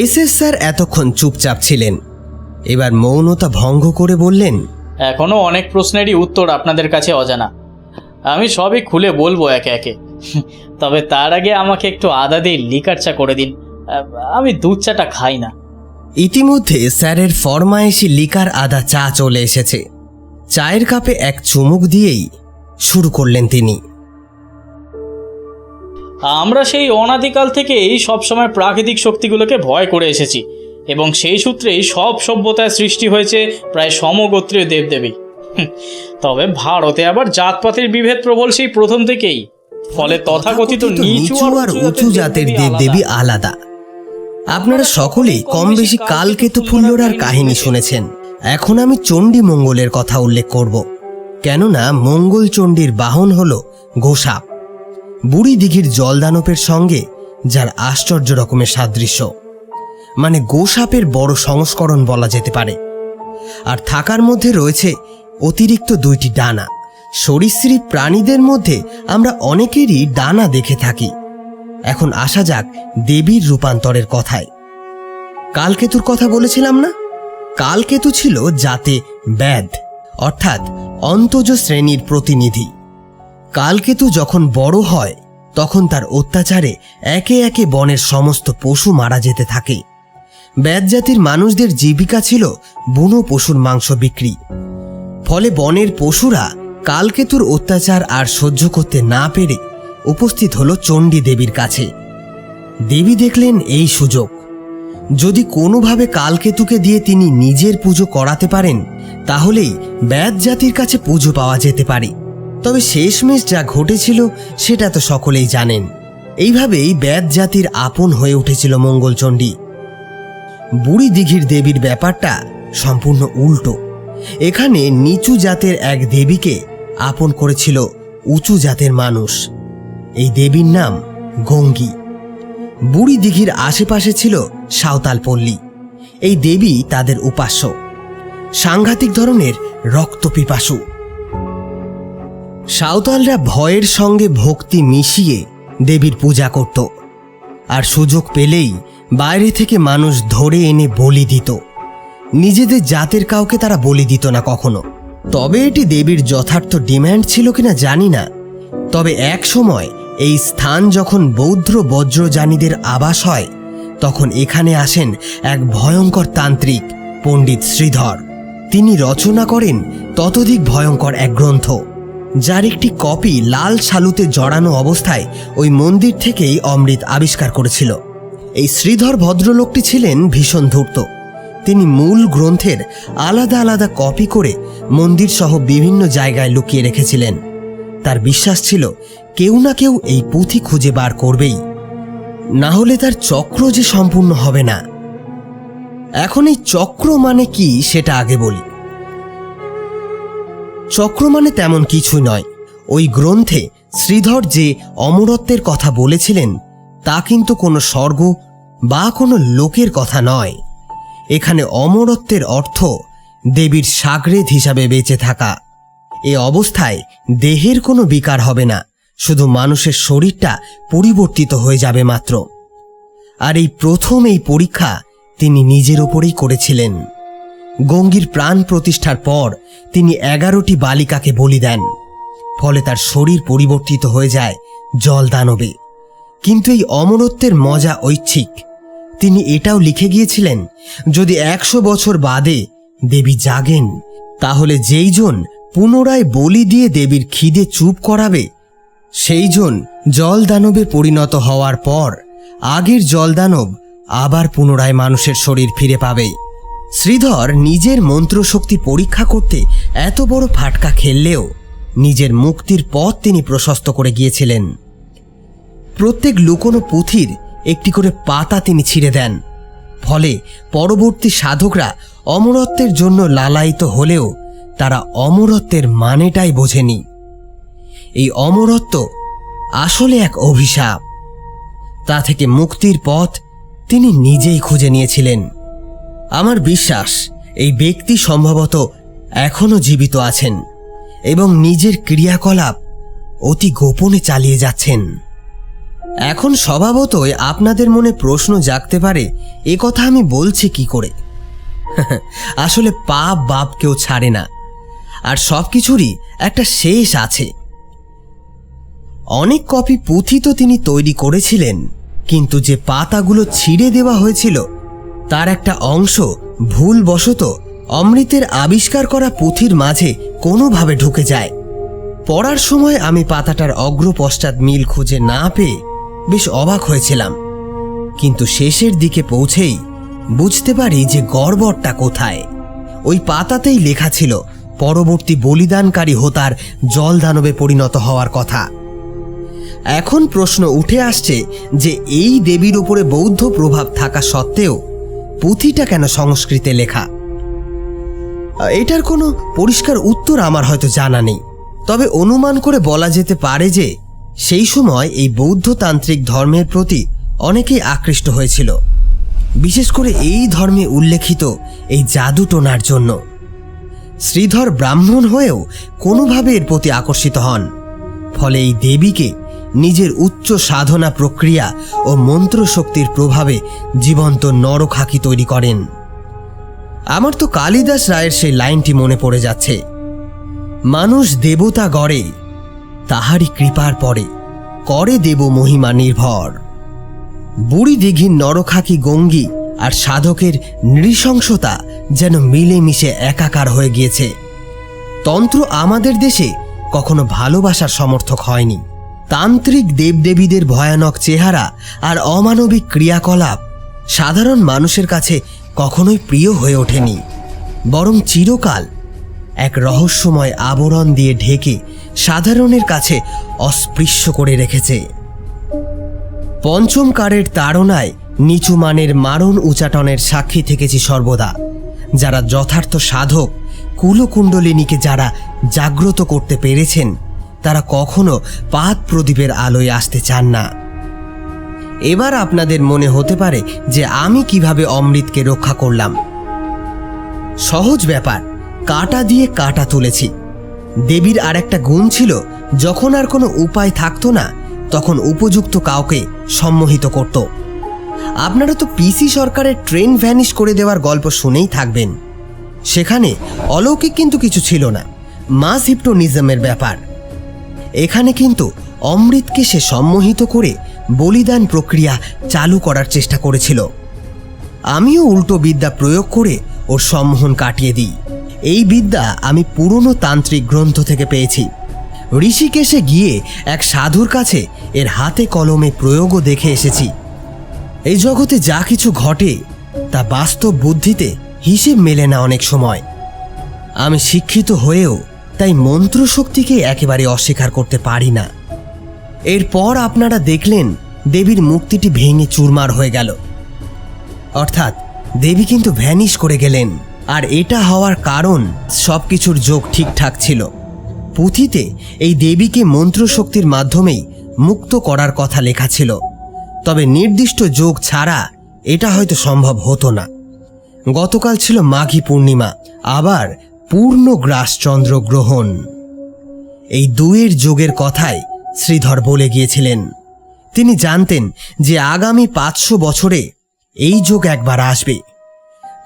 এসএস স্যার এতক্ষণ চুপচাপ ছিলেন। এবার মৌনতা ভঙ্গ করে বললেন, এখনো অনেক প্রশ্নেরই উত্তর আপনাদের কাছে অজানা। আমি সবই খুলে বলবো একে একে, তবে তার আগে আমাকে একটু আদা দিয়ে লিকার চা করে দিন। আমি দুধ চাটা খাই না। ইতিমধ্যে স্যারের ফরমায়েশি লিকার আদা চা চলে এসেছে। চায়ের কাপে এক চুমুক দিয়েই শুরু করলেন তিনি। আমরা সেই অনাদিকাল থেকেই সবসময় প্রাকৃতিক শক্তিগুলোকে ভয় করে এসেছি এবং সেই সূত্রেই সব সভ্যতায় সৃষ্টি হয়েছে প্রায় সমগোত্রীয় দেবদেবী। তবে ভারতে আবার জাতপাতের বিভেদ প্রবল সেই প্রথম থেকেই। ফলে তথাকথিত নিচু আর উঁচু জাতের দেবদেবী আলাদা। আপনারা সকলেই কম বেশি কালকেতু ফুল্লরার কাহিনী শুনেছেন। এখন আমি চণ্ডী মঙ্গলের কথা উল্লেখ করব, কেননা মঙ্গল চণ্ডীর বাহন হল গোসাপ। বুড়ি দিঘির জলদানবের সঙ্গে যার আশ্চর্য রকমের সাদৃশ্য, মানে গোসাপের বড় সংস্করণ বলা যেতে পারে। আর থাকার মধ্যে রয়েছে অতিরিক্ত দুইটি ডানা। সরীসৃপ প্রাণীদের মধ্যে আমরা অনেকেরই ডানা দেখে থাকি। এখন আসা যাক দেবীর রূপান্তরের কথায়। কালকেতুর কথা বলেছিলাম না? কালকেতু ছিল জাতে ব্যাধ, অর্থাৎ অন্তজ শ্রেণীর প্রতিনিধি। কালকেতু যখন বড় হয় তখন তার অত্যাচারে একে একে বনের সমস্ত পশু মারা যেতে থাকে। বেদ জাতির মানুষদের জীবিকা ছিল বুনো পশুর মাংস বিক্রি। ফলে বনের পশুরা কালকেতুর অত্যাচার আর সহ্য করতে না পেরে উপস্থিত হলো চণ্ডী দেবীর কাছে। দেবী দেখলেন এই সুযোগ, যদি কোনোভাবে কালকেতুকে দিয়ে তিনি নিজের পুজো করাতে পারেন তাহলেই বেদ জাতির কাছে পুজো পাওয়া যেতে পারে। তবে শেষমেশ যা ঘটেছিল সেটা তো সকলেই জানেন। এইভাবেই বেদ জাতির আপন হয়ে উঠেছিল মঙ্গলচণ্ডী। বুড়ি দিঘির দেবীর ব্যাপারটা সম্পূর্ণ উল্টো। এখানে নিচু জাতের এক দেবীকে আপন করেছিল উঁচু জাতের মানুষ। এই দেবীর নাম গঙ্গী। বুড়ি দিঘির আশেপাশে ছিল সাঁওতাল পল্লী। এই দেবী তাদের উপাস্য, সাংঘাতিক ধরনের রক্তপিপাসু। সাঁওতালরা ভয়ের সঙ্গে ভক্তি মিশিয়ে দেবীর পূজা করত, আর সুযোগ পেলেই বাইরে থেকে মানুষ ধরে এনে বলি দিত। নিজেদের জাতের কাউকে তারা বলি দিত না কখনো। তবে এটি দেবীর যথার্থ ডিম্যান্ড ছিল কিনা জানি না। তবে এক সময় এই স্থান যখন বৌদ্ধ বজ্রযানীদের আবাস হয়, তখন এখানে আসেন এক ভয়ঙ্কর তান্ত্রিক পণ্ডিত শ্রীধর। তিনি রচনা করেন ততোধিক ভয়ঙ্কর এক গ্রন্থ, যার একটি কপি লাল শালুতে জড়ানো অবস্থায় ওই মন্দির থেকেই অমৃত আবিষ্কার করেছিল। এই শ্রীধর ভদ্রলোকটি ছিলেন ভীষণ ধূর্ত। তিনি মূল গ্রন্থের আলাদা আলাদা কপি করে মন্দির সহ বিভিন্ন জায়গায় লুকিয়ে রেখেছিলেন। তার বিশ্বাস ছিল কেউ না কেউ এই পুঁথি খুঁজে বার করবেই, না হলে তার চক্র যে সম্পূর্ণ হবে না। এখন এই চক্র মানে কি সেটা আগে বলি। চক্র মানে তেমন কিছুই নয়। ওই গ্রন্থে শ্রীধর যে অমরত্বের কথা বলেছিলেন তা কিন্তু কোনো স্বর্গ বা কোনো লোকের কথা নয়। এখানে অমরত্বের অর্থ দেবীর সাগরেদ হিসাবে বেঁচে থাকা। এ অবস্থায় দেহের কোনো বিকার হবে না, শুধু মানুষের শরীরটা পরিবর্তিত হয়ে যাবে মাত্র। আর এই প্রথম এই পরীক্ষা তিনি নিজের ওপরেই করেছিলেন। গঙ্গীর প্রাণ প্রতিষ্ঠার পর তিনি 11টি বালিকাকে বলি দেন। ফলে তার শরীর পরিবর্তিত হয়ে যায় জল দানবে। কিন্তু এই অমরত্বের মজা ঐচ্ছিক। তিনি এটাও লিখে গিয়েছিলেন, যদি 100 বছর বাদে দেবী জাগেন তাহলে যেইজন পুনরায় বলি দিয়ে দেবীর খিদে চুপ করাবে সেইজন জল দানবে পরিণত হওয়ার পর আগের জল দানব আবার পুনরায় মানুষের শরীর ফিরে পাবে। শ্রীধর নিজের মন্ত্রশক্তি পরীক্ষা করতে এত বড় ফাটকা খেললেও নিজের মুক্তির পথ তিনি প্রশস্ত করে গিয়েছিলেন। প্রত্যেক লুকোনো পুঁথির একটি করে পাতা তিনি ছিঁড়ে দেন। ফলে পরবর্তী সাধকরা অমরত্বের জন্য লালায়িত হলেও তারা অমরত্বের মানেটাই বোঝেনি। এই অমরত্ব আসলে এক অভিশাপ। তা থেকে মুক্তির পথ তিনি নিজেই খুঁজে নিয়েছিলেন। আমার বিশ্বাস এই ব্যক্তি সম্ভবত এখনো জীবিত আছেন এবং নিজের ক্রিয়াকলাপ অতি গোপনে চালিয়ে যাচ্ছেন। এখন স্বভাবতই আপনাদের মনে প্রশ্ন জাগতে পারে, এ কথা আমি বলছি কি করে। আসলে পাপ বাপ কেউ ছাড়ে না, আর সবকিছুরই একটা শেষ আছে। অনেক কপি পুঁথি তো তিনি তৈরি করেছিলেন, কিন্তু যে পাতাগুলো ছিঁড়ে দেওয়া হয়েছিল তার একটা অংশ ভুলবশত অমৃতের আবিষ্কার করা পুঁথির মাঝে কোনোভাবে ঢুকে যায়। পড়ার সময় আমি পাতাটার অগ্রপশ্চাৎ মিল খুঁজে না পেয়ে বেশ অবাক হয়েছিলাম, কিন্তু শেষের দিকে পৌঁছেই বুঝতে পারি যে গড়বড়টা কোথায়। ওই পাতাতেই লেখা ছিল পরবর্তী বলিদানকারী হোতার জল দানবে পরিণত হওয়ার কথা। এখন প্রশ্ন উঠে আসছে যে এই দেবীর উপরে বৌদ্ধ প্রভাব থাকা সত্ত্বেও পুঁথিটা কেন সংস্কৃতে লেখা? এটার কোনো পরিষ্কার উত্তর আমার হয়তো জানা নেই। তবে অনুমান করে বলা যেতে পারে যে সেই সময় এই বৌদ্ধতান্ত্রিক ধর্মের প্রতি অনেকেই আকৃষ্ট হয়েছিল, বিশেষ করে এই ধর্মে উল্লেখিত এই জাদুটোনার জন্য। শ্রীধর ব্রাহ্মণ হয়েও কোনোভাবে এর প্রতি আকর্ষিত হন। ফলে এই দেবীকে নিজের উচ্চ সাধনা প্রক্রিয়া ও মন্ত্রশক্তির প্রভাবে জীবন্ত নরখাকি তৈরি করেন। আমার তো কালিদাস রায়ের সেই লাইনটি মনে পড়ে যাচ্ছে, মানুষ দেবতা গড়ে তাহারই কৃপার পরে, করে দেব মহিমা নির্ভর। বুড়ি দিঘির নরখাকি গঙ্গি আর সাধকের নৃশংসতা যেন মিলেমিশে একাকার হয়ে গিয়েছে। তন্ত্র আমাদের দেশে কখনো ভালোবাসার সমর্থক হয়নি। তান্ত্রিক দেবদেবীদের ভয়ানক চেহারা আর অমানবিক ক্রিয়াকলাপ সাধারণ মানুষের কাছে কখনোই প্রিয় হয়ে ওঠেনি, বরং চিরকাল এক রহস্যময় আবরণ দিয়ে ঢেকে সাধারণের কাছে অস্পৃশ্য করে রেখেছে। পঞ্চমকারের তাড়নায় নিচু মানের মারণ উচাটনের সাক্ষী থেকেছি সর্বদা। যারা যথার্থ সাধক, কুলকুণ্ডলিনীকে যারা জাগ্রত করতে পেরেছেন, তারা কখনো পাদ প্রদীপের আলোয় আসতে চান না। এবার আপনাদের মনে হতে পারে যে আমি কিভাবে অমৃতকে রক্ষা করলাম। সহজ ব্যাপার, কাঁটা দিয়ে কাঁটা তুলেছি। দেবীর আর একটা গুণ ছিল, যখন আর কোনো উপায় থাকতো না তখন উপযুক্ত কাউকে সম্মোহিত করত। আপনারা তো পিসি সরকারের ট্রেন ভ্যানিশ করে দেওয়ার গল্প শুনেই থাকবেন। সেখানে অলৌকিক কিন্তু কিছু ছিল না, মাস হিপনোটিজমের ব্যাপার। এখানে কিন্তু অমৃতকে সে সম্মোহিত করে বলিদান প্রক্রিয়া চালু করার চেষ্টা করেছিল। আমিও উল্টো বিদ্যা প্রয়োগ করে ওর সম্মোহন কাটিয়ে দিই। এই বিদ্যা আমি পুরনো তান্ত্রিক গ্রন্থ থেকে পেয়েছি। ঋষিকেশে গিয়ে এক সাধুর কাছে এর হাতে কলমে প্রয়োগও দেখে এসেছি। এই জগতে যা কিছু ঘটে তা বাস্তব বুদ্ধিতে হিসেব মেলে না অনেক সময়। আমি শিক্ষিত হয়েও তাই মন্ত্রশক্তিকে একেবারে অস্বীকার করতে পারি না। এরপর আপনারা দেখলেন দেবীর মূর্তিটি ভেঙে চুরমার হয়ে গেল, অর্থাৎ দেবী কিন্তু ভ্যানিশ করে গেলেন। আর এটা হওয়ার কারণ সবকিছুর যোগ ঠিকঠাক ছিল। পুঁথিতে এই দেবীকে মন্ত্রশক্তির মাধ্যমেই মুক্ত করার কথা লেখা ছিল, তবে নির্দিষ্ট যোগ ছাড়া এটা হয়তো সম্ভব হতো না। গতকাল ছিল মাঘী পূর্ণিমা, আবার পূর্ণগ্রাস চন্দ্রগ্রহণ। এই দুয়ের যোগের কথাই শ্রীধর বলে গিয়েছিলেন। তিনি জানতেন যে আগামী 500 বছরে এই যোগ একবার আসবে।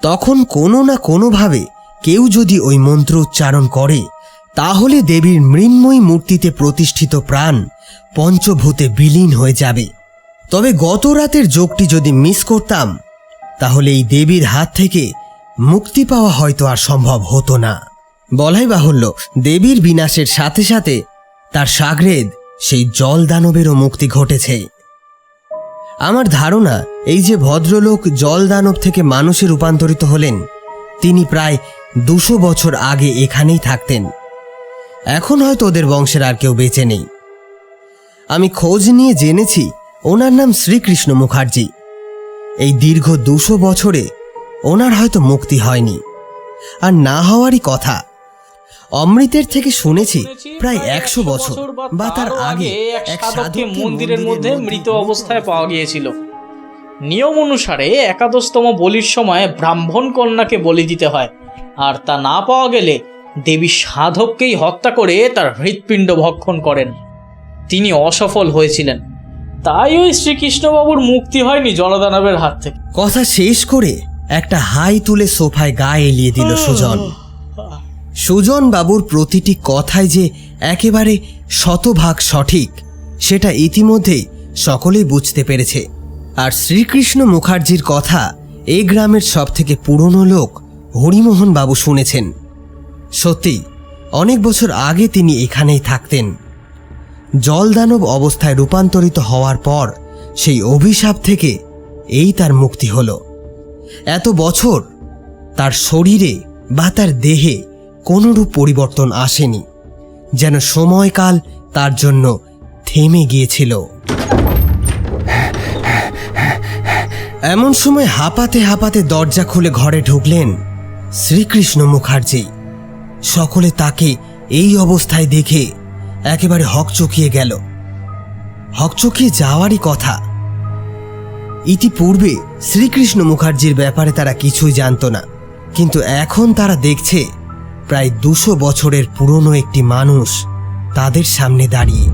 তখন কোনো না কোনোভাবে কেউ যদি ওই মন্ত্র উচ্চারণ করে, তাহলে দেবীর মৃন্ময়ী মূর্তিতে প্রতিষ্ঠিত প্রাণ পঞ্চভূতে বিলীন হয়ে যাবে। তবে গত রাতের যোগটি যদি মিস করতাম, তাহলে এই দেবীর হাত থেকে মুক্তি পাওয়া হয়তো আর সম্ভব হতো না। বলাই বাহুল্য, দেবীর বিনাশের সাথে সাথে তার সাগরেদ সেই জল দানবেরও মুক্তি ঘটেছে। আমার ধারণা, এই যে ভদ্রলোক জল দানব থেকে মানুষে রূপান্তরিত হলেন, তিনি প্রায় 200 বছর আগে এখানেই থাকতেন। এখন হয়তো ওদের বংশের আর কেউ বেঁচে নেই। আমি খোঁজ নিয়ে জেনেছি ওনার নাম শ্রীকৃষ্ণ মুখার্জি। এই দীর্ঘ 200 বছরে ওনার হয়তো মুক্তি হয়নি, আর না হওয়ারই কথা। অমৃতের থেকে শুনেছি প্রায় 100 বছর বা তার আগে এক সাধককে মন্দিরের মধ্যে মৃত অবস্থায় পাওয়া গিয়েছিল। নিয়ম অনুসারে একাদশতম বলির সময় ব্রাহ্মণ কন্যাকে বলি দিতে হয়, আর তা না পাওয়া গেলে দেবী সাধককেই হত্যা করে তার হৃৎপিণ্ড ভক্ষণ করেন। তিনি অসফল হয়েছিলেন, তাই ওই শ্রীকৃষ্ণবাবুর মুক্তি হয়নি জলদানবের হাত থেকে। কথা শেষ করে একটা হাই তুলে সোফায় গায়ে এলিয়ে দিল সুজন। সুজন বাবুর প্রতিটি কথাই যে একেবারে শতভাগ সঠিক, সেটা ইতিমধ্যেই সকলেই বুঝতে পেরেছে। আর শ্রীকৃষ্ণ মুখার্জির কথা এই গ্রামের সবথেকে পুরনো লোক হরিমোহন বাবু শুনেছেন। সত্যি অনেক বছর আগে তিনি এখানেই থাকতেন। জলদানব অবস্থায় রূপান্তরিত হওয়ার পর সেই অভিশাপ থেকে এই তার মুক্তি হলো। এত বছর তার শরীরে বা তার দেহে কোনোরূপ পরিবর্তন আসেনি, যেন সময়কাল তার জন্য থেমে গিয়েছিল। এমন সময় হাঁপাতে হাঁপাতে দরজা খুলে ঘরে ঢুকলেন শ্রীকৃষ্ণ মুখার্জি। সকলে তাকে এই অবস্থায় দেখে একেবারে হকচকিয়ে গেল। হকচকিয়ে যাওয়ারই কথা। ইতিপূর্বে শ্রীকৃষ্ণ মুখার্জির ব্যাপারে তারা কিছুই জানত না, কিন্তু এখন তারা দেখছে প্রায় 200 বছরের পুরনো একটি মানুষ তাদের সামনে দাঁড়িয়ে।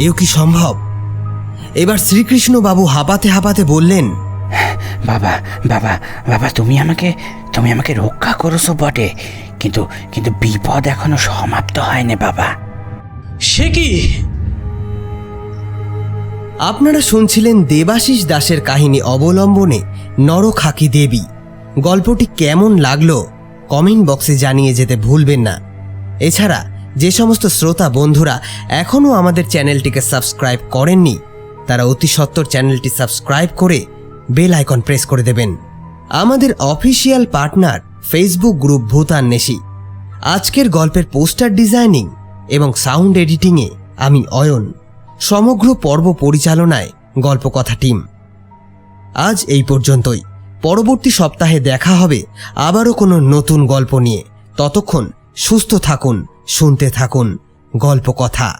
এও কি সম্ভব? এবার শ্রীকৃষ্ণ বাবু হাঁপাতে হাঁপাতে বললেন, বাবা বাবা বাবা তুমি আমাকে রক্ষা করেছো বটে, কিন্তু কিন্তু বিপদ এখনো সমাপ্ত হয়নি বাবা। সে কি? আপনারা শুনছিলেন দেবাশিস দাসের কাহিনী অবলম্বনে নরখাকি দেবী। গল্পটি কেমন লাগলো কমেন্ট বক্সে জানিয়ে যেতে ভুলবেন না। এছাড়া যে সমস্ত শ্রোতা বন্ধুরা এখনও আমাদের চ্যানেলটিকে সাবস্ক্রাইব করেননি তারা অতি সত্বর চ্যানেলটি সাবস্ক্রাইব করে বেল আইকন প্রেস করে দেবেন। আমাদের অফিসিয়াল পার্টনার ফেসবুক গ্রুপ ভূতান্বেষী। আজকের গল্পের পোস্টার ডিজাইনিং এবং সাউন্ড এডিটিংয়ে আমি অয়ন। সমগ্র পর্ব পরিচালনায় গল্পকথা টিম। আজ এই পর্যন্তই। পরবর্তী সপ্তাহে দেখা হবে আবারও কোনো নতুন গল্প নিয়ে। ততক্ষণ সুস্থ থাকুন, শুনতে থাকুন গল্পকথা।